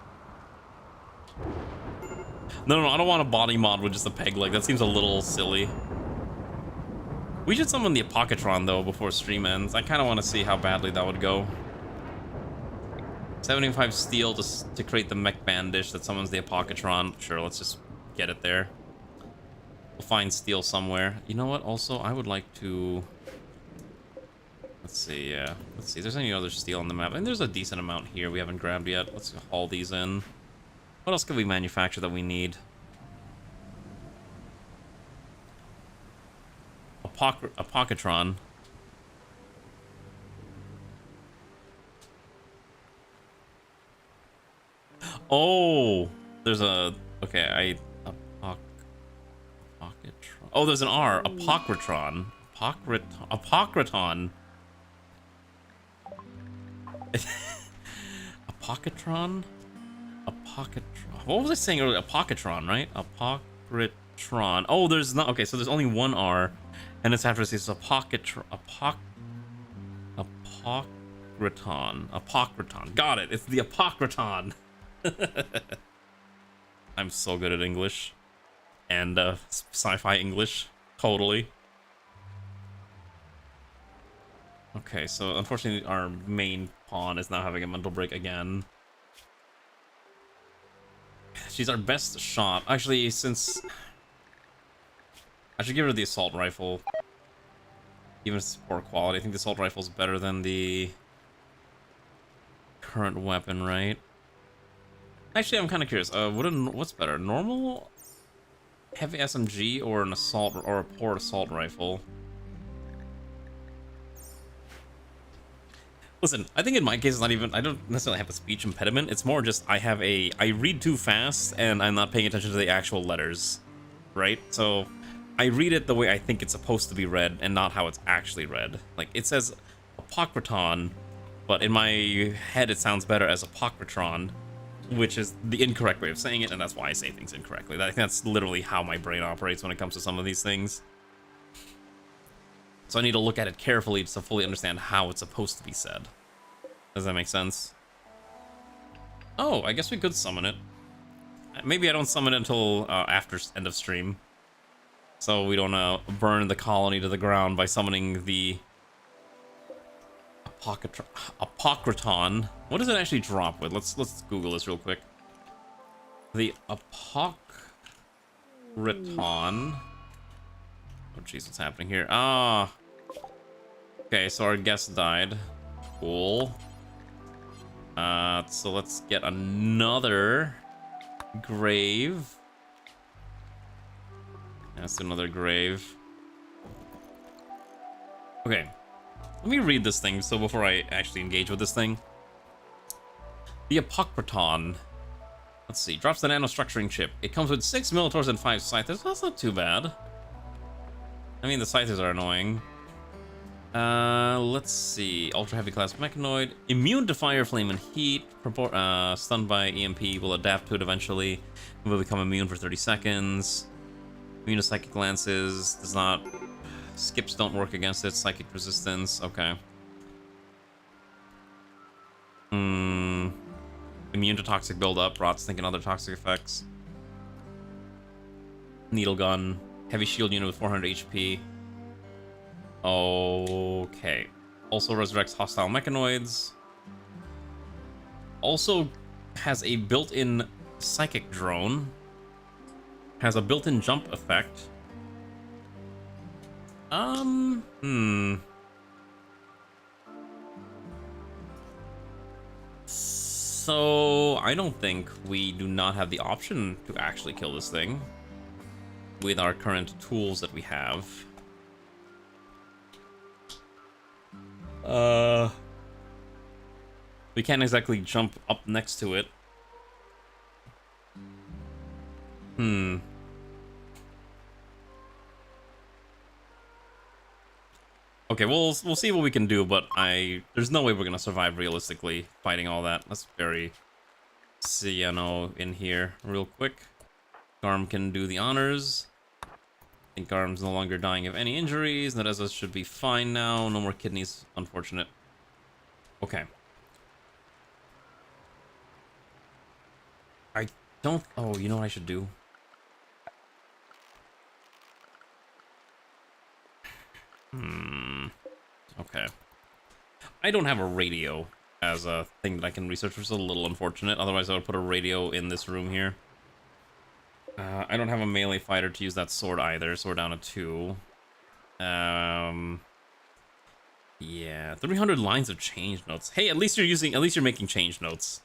No, I don't want a body mod with just a peg leg. That seems a little silly. We should summon the Apocatron, though, before stream ends. I kind of want to see how badly that would go. 75 steel to create the mech bandish that summons the Apocatron. Sure, let's just get it there. We'll find steel somewhere. You know what? Also, I would like to... Let's see, let's see if there's any other steel on the map. And there's a decent amount here we haven't grabbed yet. Let's haul these in. What else can we manufacture that we need? Apocatron. Oh, there's a... Okay, Apocatron. Oh, there's an R. Apocratron. Apocraton. Apocatron? Apocatron. What was I saying earlier? Apocatron, right? Apocratron. Oh, there's not... Okay, so there's only one R. And it's after this Apocraton. Apocraton. Got it. It's the Apocraton. I'm so good at English. And sci-fi English. Totally. Okay, so unfortunately our main pawn is now having a mental break again. She's our best shot. Actually, since... I should give her the assault rifle. Even if it's poor quality. I think the assault rifle is better than the current weapon, right? Actually, I'm kind of curious. What's better? Normal heavy SMG or an assault or a poor assault rifle? Listen, I think in my case it's not even... I don't necessarily have a speech impediment. It's more just I read too fast and I'm not paying attention to the actual letters, right? So I read it the way I think it's supposed to be read and not how it's actually read. Like, it says Apocraton, but in my head it sounds better as Apocratron, which is the incorrect way of saying it, and that's why I say things incorrectly. That's literally how my brain operates when it comes to some of these things. So I need to look at it carefully to fully understand how it's supposed to be said. Does that make sense? Oh, I guess we could summon it. Maybe I don't summon it until after end of stream. So we don't burn the colony to the ground by summoning the Apocraton. What does it actually drop with? Let's Google this real quick. The Apocraton. Oh jeez, what's happening here? Ah. Okay, so our guest died. Cool. So let's get another grave. That's another grave. Okay. Let me read this thing so before I actually engage with this thing. The Apocraton. Let's see. Drops the nanostructuring chip. It comes with 6 Militors and 5 Scythers. That's not too bad. I mean, the Scythers are annoying. Let's see. Ultra heavy class mechanoid. Immune to fire, flame, and heat. Stunned by EMP. Will adapt to it eventually. Will become immune for 30 seconds. Immune to psychic lances. Does not... Skips don't work against it. Psychic resistance. Okay. Immune to toxic buildup. Rot stink and other toxic effects. Needle gun. Heavy shield unit with 400 HP. Okay. Also resurrects hostile mechanoids. Also has a built-in psychic drone. Has a built-in jump effect. Hmm. So, I don't think we do not have the option to actually kill this thing with our current tools that we have. We can't exactly jump up next to it. Hmm. Okay, we'll see what we can do, but there's no way we're gonna survive realistically fighting all that. Let's bury Ciano in here real quick. Garm can do the honors. I think Garm's no longer dying of any injuries. Nereza should be fine now. No more kidneys, unfortunate. Okay. I don't... Oh, you know what I should do? Okay. I don't have a radio as a thing that I can research, which is a little unfortunate. Otherwise, I would put a radio in this room here. I don't have a melee fighter to use that sword either, so we're down to 2. Yeah, 300 lines of change notes. Hey, at least you're making change notes.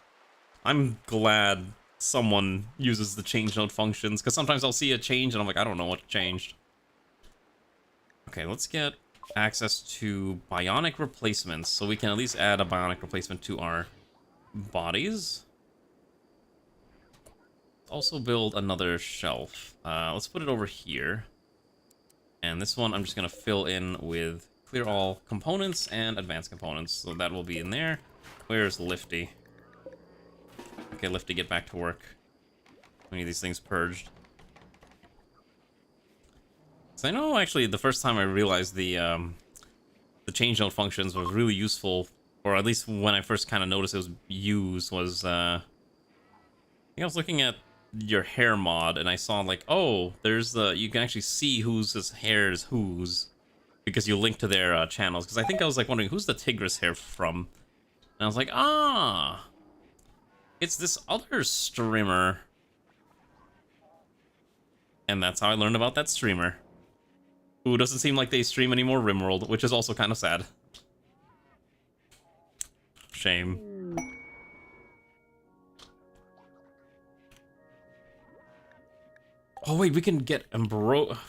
I'm glad someone uses the change note functions, because sometimes I'll see a change and I'm like, I don't know what changed. Okay, let's get access to bionic replacements, so we can at least add a bionic replacement to our bodies. Also build another shelf. Let's put it over here. And this one I'm just gonna fill in with clear all components and advanced components, so that will be in there. Where's Lifty? Okay, Lifty, get back to work. We need these things purged. So I know actually the first time I realized the change note functions was really useful, or at least when I first kind of noticed it was used, was I think I was looking at your hair mod and I saw like, oh, there's you can actually see whose hair is whose because you link to their channels. Because I think I was like wondering who's the Tigris hair from, and I was like, ah, it's this other streamer, and that's how I learned about that streamer. Who doesn't seem like they stream anymore, Rimworld, which is also kind of sad. Shame. Oh wait, we can get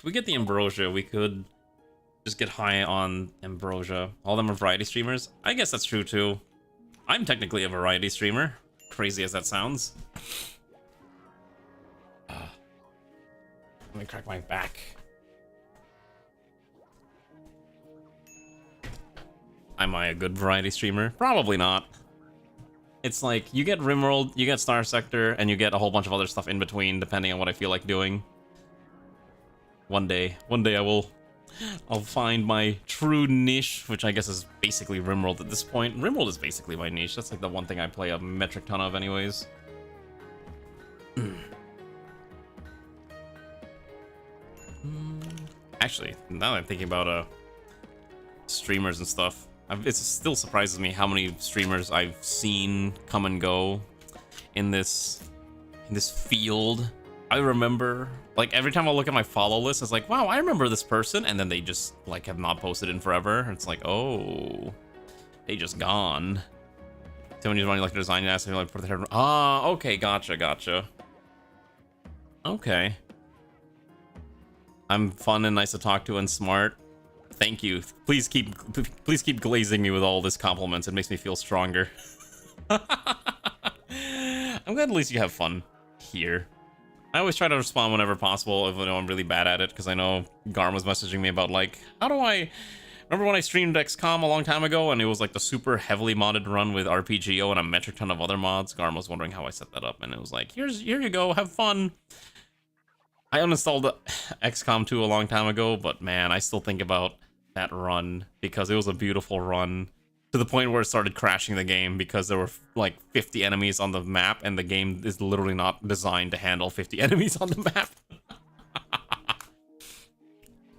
we get the ambrosia. We could just get high on ambrosia. All of them are variety streamers. I guess that's true too. I'm technically a variety streamer. Crazy as that sounds. Let me crack my back. Am I a good variety streamer? Probably not. It's like, you get Rimworld, you get Star Sector, and you get a whole bunch of other stuff in between, depending on what I feel like doing. One day I'll find my true niche, which I guess is basically Rimworld at this point. Rimworld is basically my niche. That's like the one thing I play a metric ton of anyways. Actually, now that I'm thinking about streamers and stuff, it still surprises me how many streamers I've seen come and go in this field. I remember, like, every time I look at my follow list, it's like, wow, I remember this person, and then they just, like, have not posted in forever. It's like, oh, they just gone. Someone running like design ass and like put their head. Ah, okay, gotcha. Okay. I'm fun and nice to talk to and smart. Thank you. Please keep glazing me with all this compliments. It makes me feel stronger. I'm glad at least you have fun here. I always try to respond whenever possible, even though I'm really bad at it, because I know Garm was messaging me about, like, how do I... Remember when I streamed XCOM a long time ago, and it was, like, the super heavily modded run with RPGO and a metric ton of other mods? Garm was wondering how I set that up, and it was like, here you go, have fun. I uninstalled XCOM 2 a long time ago, but man, I still think about that run, because it was a beautiful run. To the point where it started crashing the game because there were like 50 enemies on the map, and the game is literally not designed to handle 50 enemies on the map.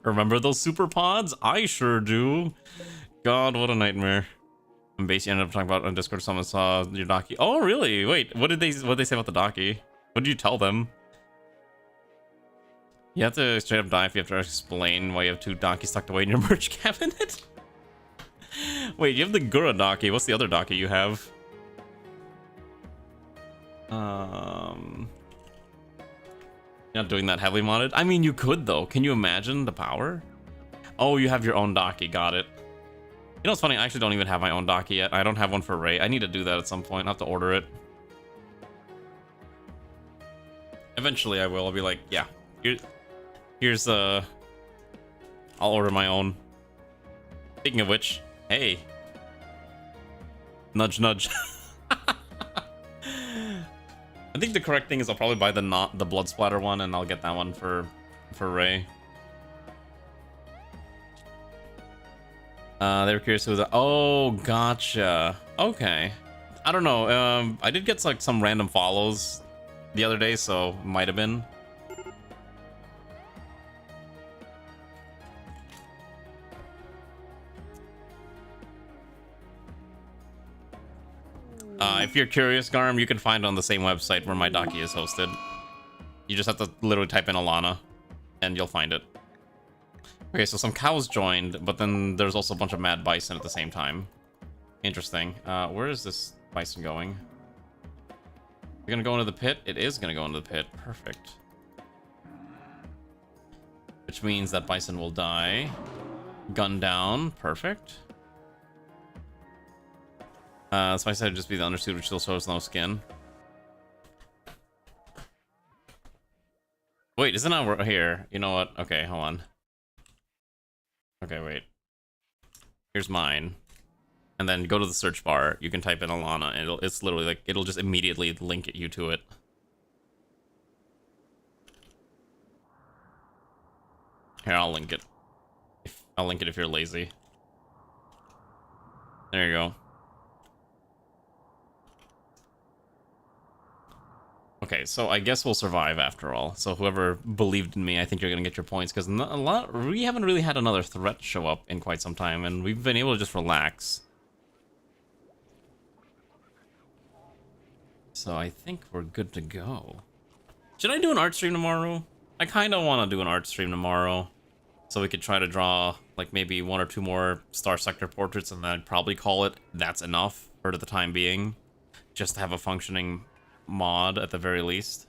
Remember those super pods? I sure do. God, what a nightmare. And basically ended up talking about on Discord, someone saw your Daki. Oh, really? Wait, what did they say about the Daki? What did you tell them? You have to straight up die if you have to explain why you have 2 donkeys tucked away in your merch cabinet. Wait, you have the Gura donkey. What's the other donkey you have? You're not doing that heavily modded? I mean, you could though. Can you imagine the power? Oh, you have your own donkey. Got it. You know what's funny? I actually don't even have my own donkey yet. I don't have one for Ray. I need to do that at some point. I'll have to order it. Eventually I will. I'll be like, yeah, here's I'll order my own. Speaking of which, hey. Nudge nudge. I think the correct thing is I'll probably buy the blood splatter one, and I'll get that one for Ray. They were curious who was that. Oh, gotcha. Okay. I don't know. I did get like some random follows the other day, so might have been. If you're curious, Garm, you can find it on the same website where my donkey is hosted. You just have to literally type in Alana, and you'll find it. Okay, so some cows joined, but then there's also a bunch of mad bison at the same time. Interesting. Where is this bison going? You're gonna go into the pit? It is gonna go into the pit. Perfect. Which means that bison will die. Gun down. Perfect. So I said it'd just be the undersuit, which still shows no skin. Wait, isn't that here? You know what? Okay, hold on. Okay, wait. Here's mine. And then go to the search bar. You can type in Alana, and it's literally like, it'll just immediately link you to it. Here, I'll link it. I'll link it if you're lazy. There you go. Okay, so I guess we'll survive after all. So whoever believed in me, I think you're gonna get your points, because we haven't really had another threat show up in quite some time, and we've been able to just relax. So I think we're good to go. Should I do an art stream tomorrow? I kind of want to do an art stream tomorrow, so we could try to draw like maybe 1 or 2 more Star Sector portraits, and then I'd probably call it that's enough for the time being, just to have a functioning mod at the very least.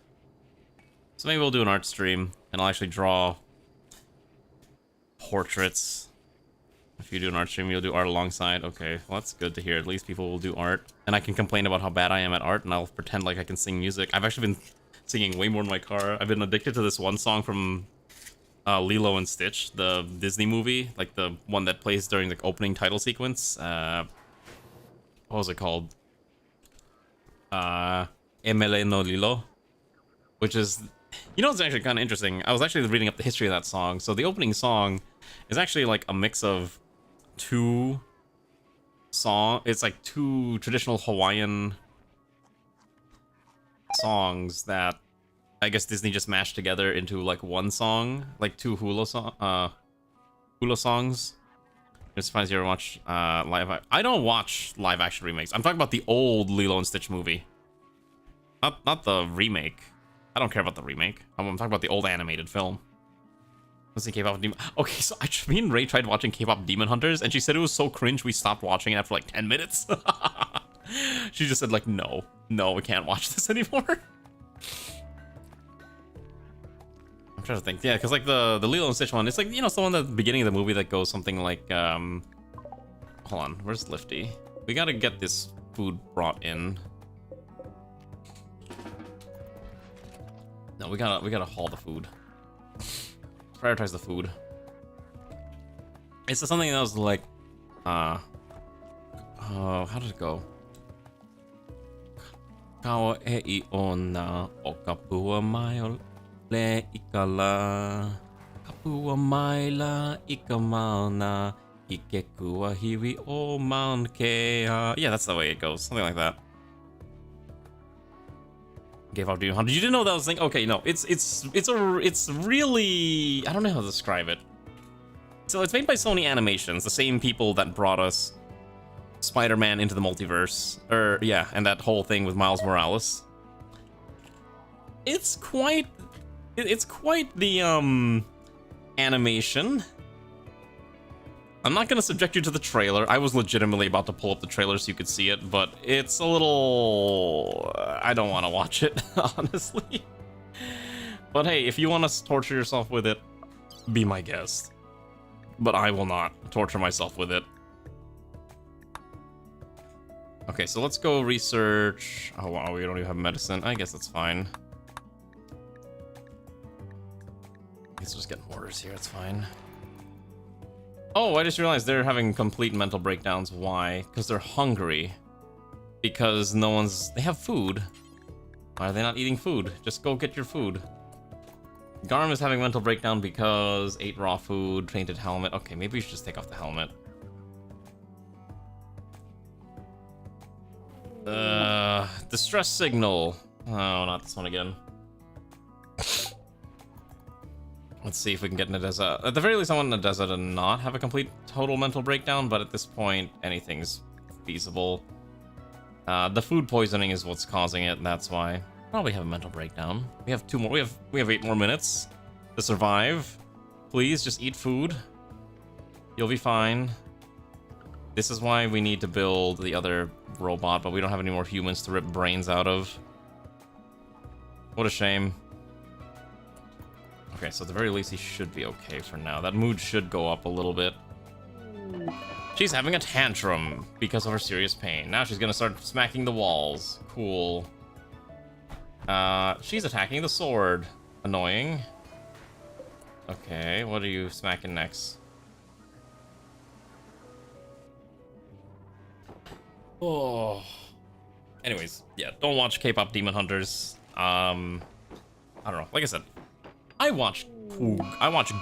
So maybe we'll do an art stream, and I'll actually draw portraits. If you do an art stream, you'll do art alongside. Okay, well that's good to hear. At least people will do art, and I can complain about how bad I am at art, and I'll pretend like I can sing music. I've actually been singing way more in my car. I've been addicted to this one song from Lilo and Stitch, the Disney movie, like the one that plays during the opening title sequence. What was it called? Emele no Lilo, which is, you know, it's actually kind of interesting. I was actually reading up the history of that song. So the opening song is actually like a mix of 2 it's like 2 traditional Hawaiian songs that I guess Disney just mashed together into like one song, like 2 hula songs. Just surprised you ever watch live. I don't watch live action remakes. I'm talking about the old Lilo and Stitch movie. Not the remake. I don't care about the remake. I'm talking about the old animated film. Let's see, K-pop Demon. Okay, so me and Ray tried watching K-pop Demon Hunters, and she said it was so cringe we stopped watching it after like 10 minutes. She just said like, no, we can't watch this anymore. I'm trying to think. Yeah, because like the Lilo and Stitch one, it's like, you know, it's the one at the beginning of the movie that goes something like, hold on, where's Lifty? We gotta get this food brought in. No, we gotta haul the food. Prioritize the food. It's something that was like, how did it go? Kao e ona o kapua mai o le ikala. Kapua mai la ikamauna ike kua hiwi o maun kea. Yeah, that's the way it goes. Something like that. Gave out Demon Hunter. You didn't know that was thing? Okay, no. It's really, I don't know how to describe it. So it's made by Sony Animations, the same people that brought us Spider-Man Into the Multiverse, yeah, and that whole thing with Miles Morales. It's quite It's quite the animation. I'm not gonna subject you to the trailer. I was legitimately about to pull up the trailer so you could see it, but it's a little... I don't want to watch it, honestly. But hey, if you want to torture yourself with it, be my guest. But I will not torture myself with it. Okay, so let's go research... Oh wow, we don't even have medicine. I guess that's fine. I guess we'll just get mortars here, it's fine. Oh, I just realized they're having complete mental breakdowns. Why? Because they're hungry. Because no one's... They have food. Why are they not eating food? Just go get your food. Garm is having mental breakdown because ate raw food, painted helmet. Okay, maybe we should just take off the helmet. Distress signal. Oh, not this one again. Let's see if we can get in a desert. At the very least, I want in a desert and not have a complete total mental breakdown, but at this point, anything's feasible. The food poisoning is what's causing it, and that's why. Probably have a mental breakdown. We have 2 more. We have 8 more minutes to survive. Please just eat food. You'll be fine. This is why we need to build the other robot, but we don't have any more humans to rip brains out of. What a shame. Okay, so at the very least, he should be okay for now. That mood should go up a little bit. She's having a tantrum because of her serious pain. Now she's gonna start smacking the walls. Cool. She's attacking the sword. Annoying. Okay, what are you smacking next? Oh. Anyways, yeah, don't watch K-pop Demon Hunters. I don't know. Like I said, I watch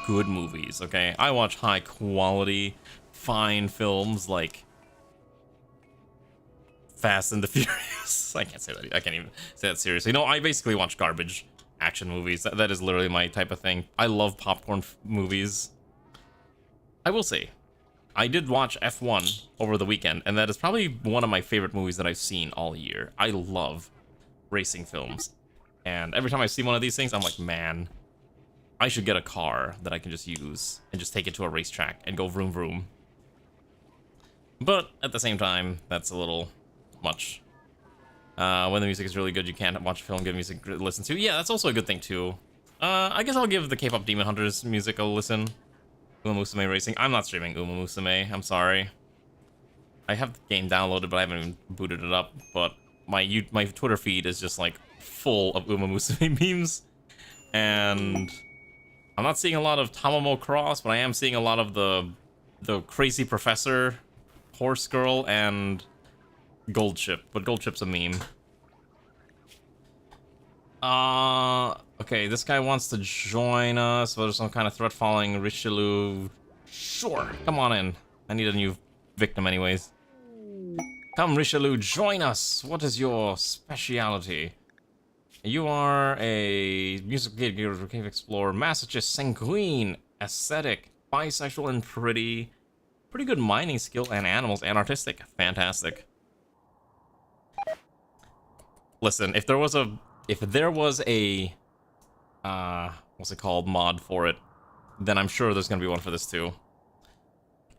good movies, okay? I watch high quality, fine films like Fast and the Furious. I can't say that. I can't even say that seriously. No, I basically watch garbage action movies. That is literally my type of thing. I love popcorn movies. I will say, I did watch F1 over the weekend, and that is probably one of my favorite movies that I've seen all year. I love racing films. And every time I see one of these things, I'm like, man, I should get a car that I can just use and just take it to a racetrack and go vroom vroom. But at the same time, that's a little much. When the music is really good, you can't watch a film, good music to listen to. Yeah, that's also a good thing too. I guess I'll give the K-pop Demon Hunters music a listen. Uma Musume Racing. I'm not streaming Uma Musume. I'm sorry. I have the game downloaded, but I haven't even booted it up. But my Twitter feed is just like full of Uma Musume memes, and I'm not seeing a lot of Tamamo Cross, but I am seeing a lot of the crazy professor, horse girl, and Gold Chip. But Gold Chip's a meme. Okay, this guy wants to join us. There's some kind of threat following Richelieu. Sure, come on in. I need a new victim anyways. Come, Richelieu, join us. What is your speciality? You are a music cave explorer, masochist, sanguine, ascetic, bisexual, and pretty good mining skill and animals and artistic. Fantastic. Listen, if there was a what's it called, mod for it, then I'm sure there's gonna be one for this too.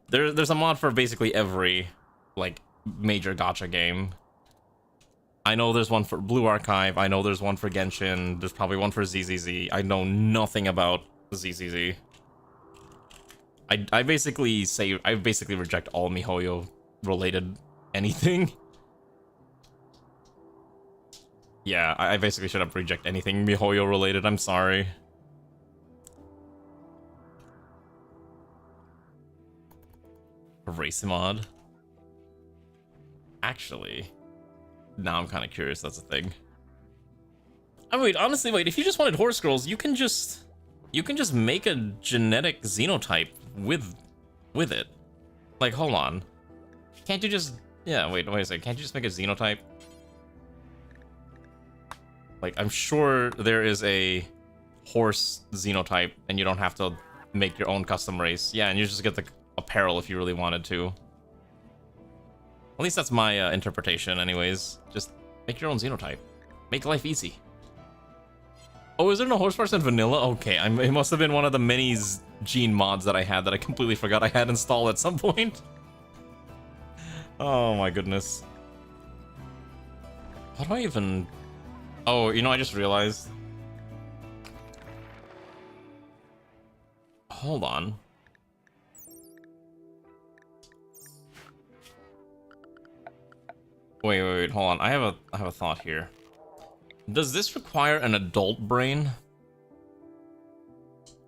There's a mod for basically every like major gacha game. I know there's one for Blue Archive. I know there's one for Genshin. There's probably one for ZZZ. I know nothing about ZZZ. I basically reject all MiHoYo related anything. Yeah, I basically should have reject anything MiHoYo related. I'm sorry. A race mod? Actually, now I'm kind of curious. That's a thing. I mean, honestly, wait. If you just wanted horse girls, you can just make a genetic xenotype with it. Like, hold on. Can't you just? Yeah, wait a second. Can't you just make a xenotype? Like, I'm sure there is a horse xenotype, and you don't have to make your own custom race. Yeah, and you just get the apparel if you really wanted to. At least that's my interpretation anyways. Just make your own xenotype. Make life easy. Oh, is there no horse parts in vanilla? Okay, it must have been one of the many gene mods that I had that I completely forgot I had installed at some point. Oh my goodness. How do I even... Oh, you know, I just realized. Hold on. Wait, hold on. I have a thought here. Does this require an adult brain?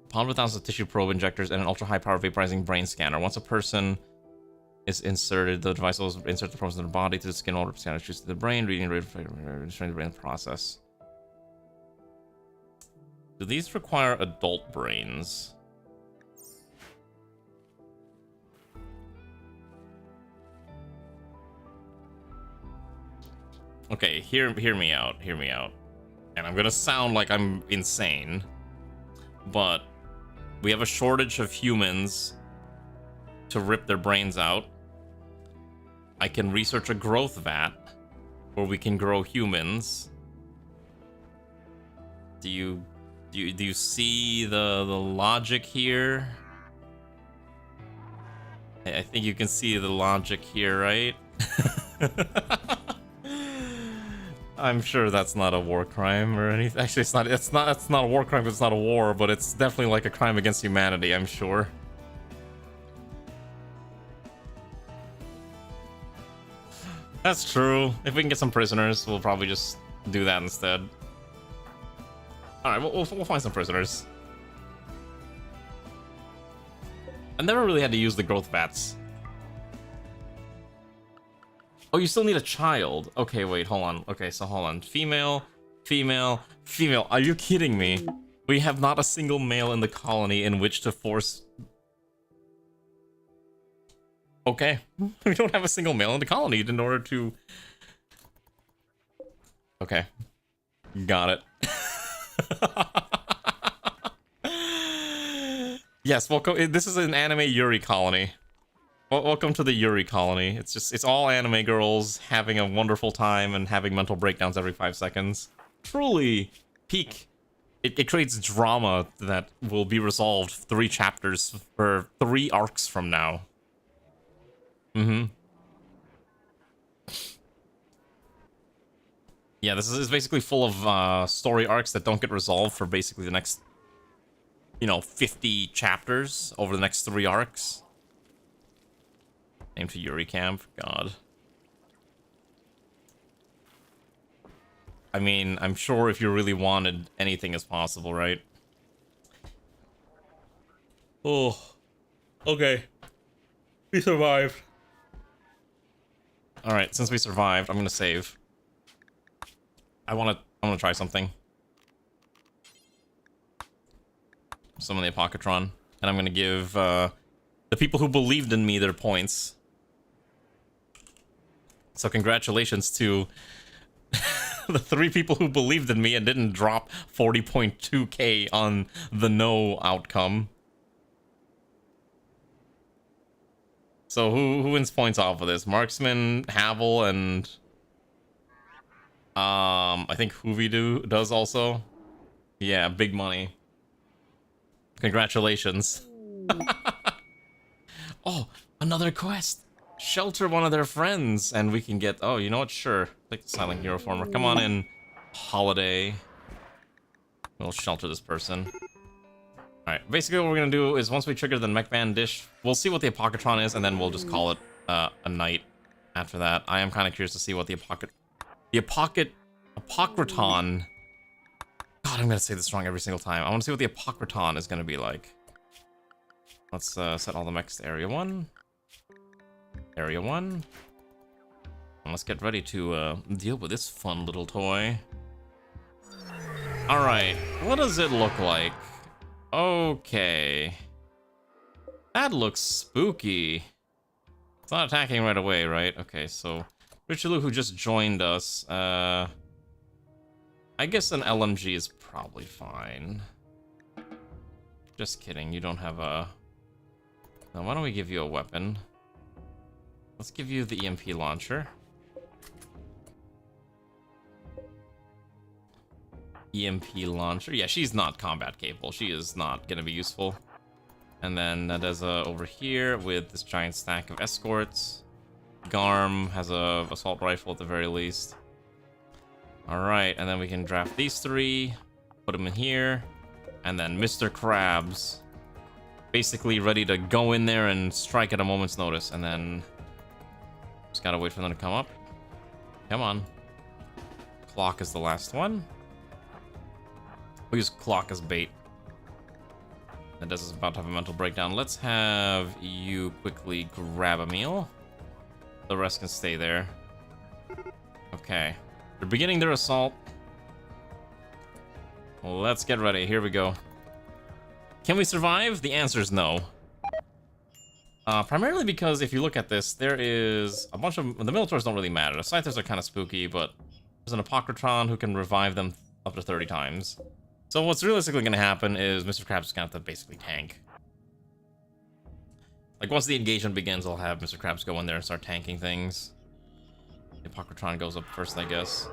Pound with ounces of tissue probe injectors and an ultra high power vaporizing brain scanner. Once a person is inserted, the device will insert the probes in the body to the skin while the scanner shoots to the brain, reading the brain process. Do these require adult brains? Okay, hear me out, And I'm gonna sound like I'm insane, but we have a shortage of humans to rip their brains out. I can research a growth vat where we can grow humans. Do you see the logic here? I think you can see the logic here, right? I'm sure that's not a war crime or anything. Actually, it's not a war crime because it's not a war, but it's definitely like a crime against humanity, I'm sure. That's true. If we can get some prisoners, we'll probably just do that instead. Alright, we'll find some prisoners. I never really had to use the growth vats. Oh, you still need a child. Okay, wait, hold on. Okay, so hold on. Female. Are you kidding me? We have not a single male in the colony in which to force... Okay. We don't have a single male in the colony in order to... Okay. Got it. Yes, welcome. This is an anime Yuri colony. Welcome to the Yuri colony. It's all anime girls having a wonderful time and having mental breakdowns every 5 seconds. Truly peak. It creates drama that will be resolved 3 chapters or 3 arcs from now. Yeah, this is basically full of story arcs that don't get resolved for basically the next, 50 chapters over the next 3 arcs. Named to Yuri Camp. God. I mean, I'm sure if you really wanted, anything is possible, right? Oh. Okay. We survived. Alright, since we survived, I'm gonna save. I wanna try something. Summon the Apocatron. And I'm gonna give, the people who believed in me their points. So congratulations to the 3 people who believed in me and didn't drop 40.2k on the no outcome. So who wins points off of this? Marksman, Havel, and I think Hoovy does also. Yeah, big money. Congratulations. Oh, another quest. Shelter one of their friends, and we can get... Oh, you know what? Sure. Take the Silent Hero Former. Come on in, Holiday. We'll shelter this person. Alright, basically what we're gonna do is once we trigger the Mech Band dish, we'll see what the Apocatron is, and then we'll just call it a night after that. I am kind of curious to see what the Apocraton... God, I'm gonna say this wrong every single time. I want to see what the Apocraton is gonna be like. Let's set all the mechs to Area 1. Area 1. And let's get ready to deal with this fun little toy. Alright, what does it look like? Okay. That looks spooky. It's not attacking right away, right? Okay, so Richelieu, who just joined us, I guess an LMG is probably fine. Just kidding, you don't have a... Now, why don't we give you a weapon? Let's give you the EMP launcher. EMP launcher. Yeah, she's not combat capable. She is not gonna be useful. And then Nadeza over here with this giant stack of escorts. Garm has a assault rifle at the very least. Alright, and then we can draft these three, put them in here, and then Mr. Krabs basically ready to go in there and strike at a moment's notice, and then just gotta wait for them to come up. Come on. Clock is the last one. We'll use Clock as bait. Nadez is about to have a mental breakdown. Let's have you quickly grab a meal. The rest can stay there. Okay. They're beginning their assault. Let's get ready. Here we go. Can we survive? The answer is no. Primarily because if you look at this, there is a bunch of... The Minotaurs don't really matter. The Scythers are kind of spooky, but there's an Apocrytron who can revive them up to 30 times. So what's realistically going to happen is Mr. Krabs is going to have to basically tank. Like, once the engagement begins, I'll have Mr. Krabs go in there and start tanking things. The Apocrytron goes up first, I guess.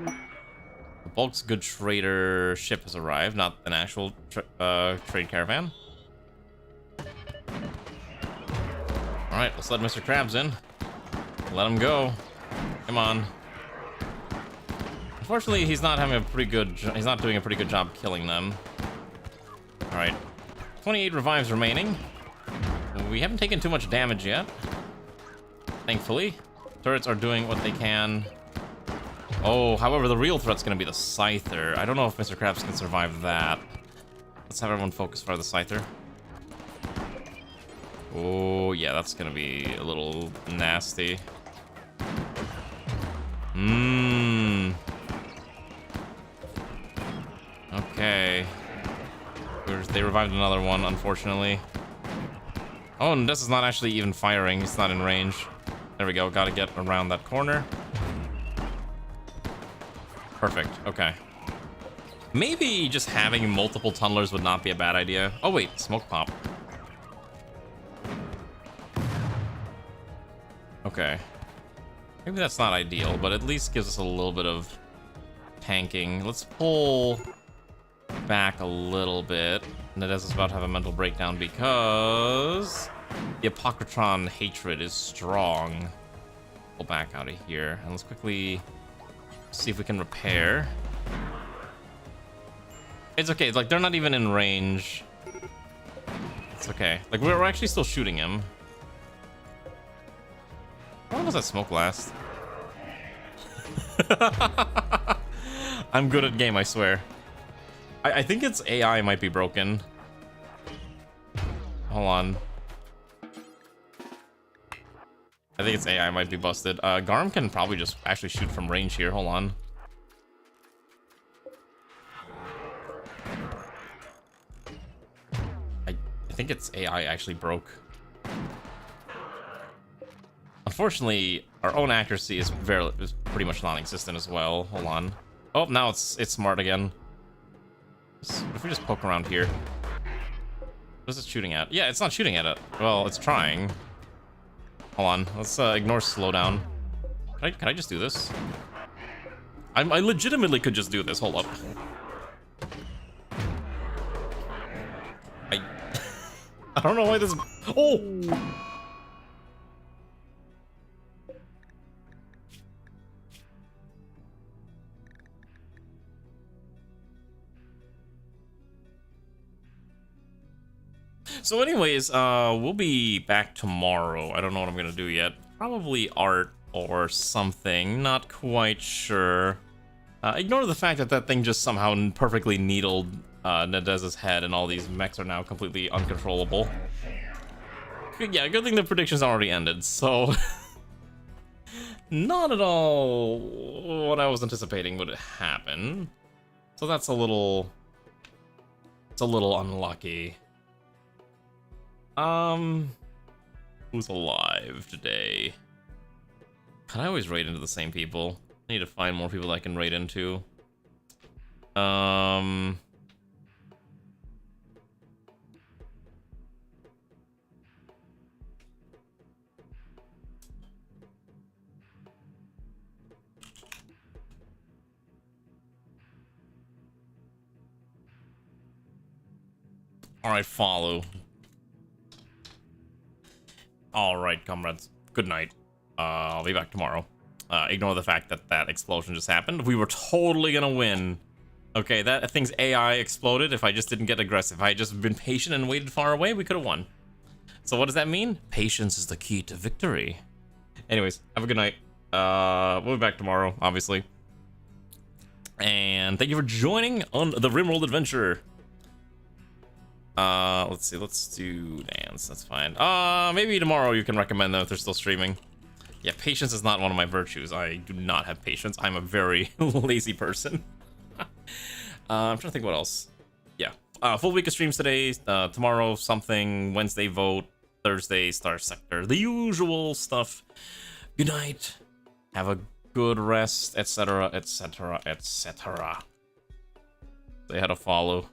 The Bulk's Good Trader ship has arrived, not an actual trade caravan. Alright, let's let Mr. Krabs in. Let him go. Come on. Unfortunately, he's not having a pretty good... He's not doing a pretty good job killing them. Alright. 28 revives remaining. We haven't taken too much damage yet. Thankfully. Turrets are doing what they can. Oh, however, the real threat's going to be the Scyther. I don't know if Mr. Krabs can survive that. Let's have everyone focus for the Scyther. Oh, yeah, that's going to be a little nasty. Okay. They revived another one, unfortunately. Oh, and this is not actually even firing. He's not in range. There we go. Gotta get around that corner. Perfect. Okay. Maybe just having multiple tunnelers would not be a bad idea. Oh, wait. Smoke pop. Okay. Maybe that's not ideal, but at least gives us a little bit of tanking. Let's pull back a little bit. Nadez is about to have a mental breakdown because the Apocrytron hatred is strong. Pull back out of here. And let's quickly see if we can repair. It's okay. Like, they're not even in range. It's okay. Like, we're actually still shooting him. How long does that smoke last? I'm good at game, I swear. I think its AI might be broken. Hold on. I think its AI might be busted. Garm can probably just actually shoot from range here. Hold on. I think its AI actually broke. Unfortunately, our own accuracy is pretty much non-existent as well. Hold on. Oh, now it's smart again. If we just poke around here. What is it shooting at? Yeah, it's not shooting at it. Well, it's trying. Hold on. Let's ignore slowdown. Can I just do this? I legitimately could just do this. Hold up. I don't know why this... Oh! So anyways, we'll be back tomorrow. I don't know what I'm gonna do yet. Probably art or something. Not quite sure. Ignore the fact that that thing just somehow perfectly needled Nadez's head, and all these mechs are now completely uncontrollable. Yeah, good thing the predictions already ended, so... Not at all what I was anticipating would happen. So that's a little... It's a little unlucky. Who's alive today? God, I always raid into the same people. I need to find more people that I can raid into. Alright, follow. Alright, comrades. Good night. I'll be back tomorrow. Ignore the fact that that explosion just happened. We were totally gonna win. Okay, that thing's AI exploded. If I just didn't get aggressive, if I had just been patient and waited far away, we could have won. So what does that mean? Patience is the key to victory. Anyways, have a good night. We'll be back tomorrow, obviously. And thank you for joining on the Rimworld adventure. Let's see, let's do dance, that's fine. Maybe tomorrow you can recommend them if they're still streaming. Yeah, patience is not one of my virtues. I do not have patience. I'm a very lazy person. I'm trying to think what else. Yeah, full week of streams today. Tomorrow something, Wednesday vote, Thursday Star Sector, the usual stuff. Good night. Have a good rest, etc., etc., etc. They had a follow.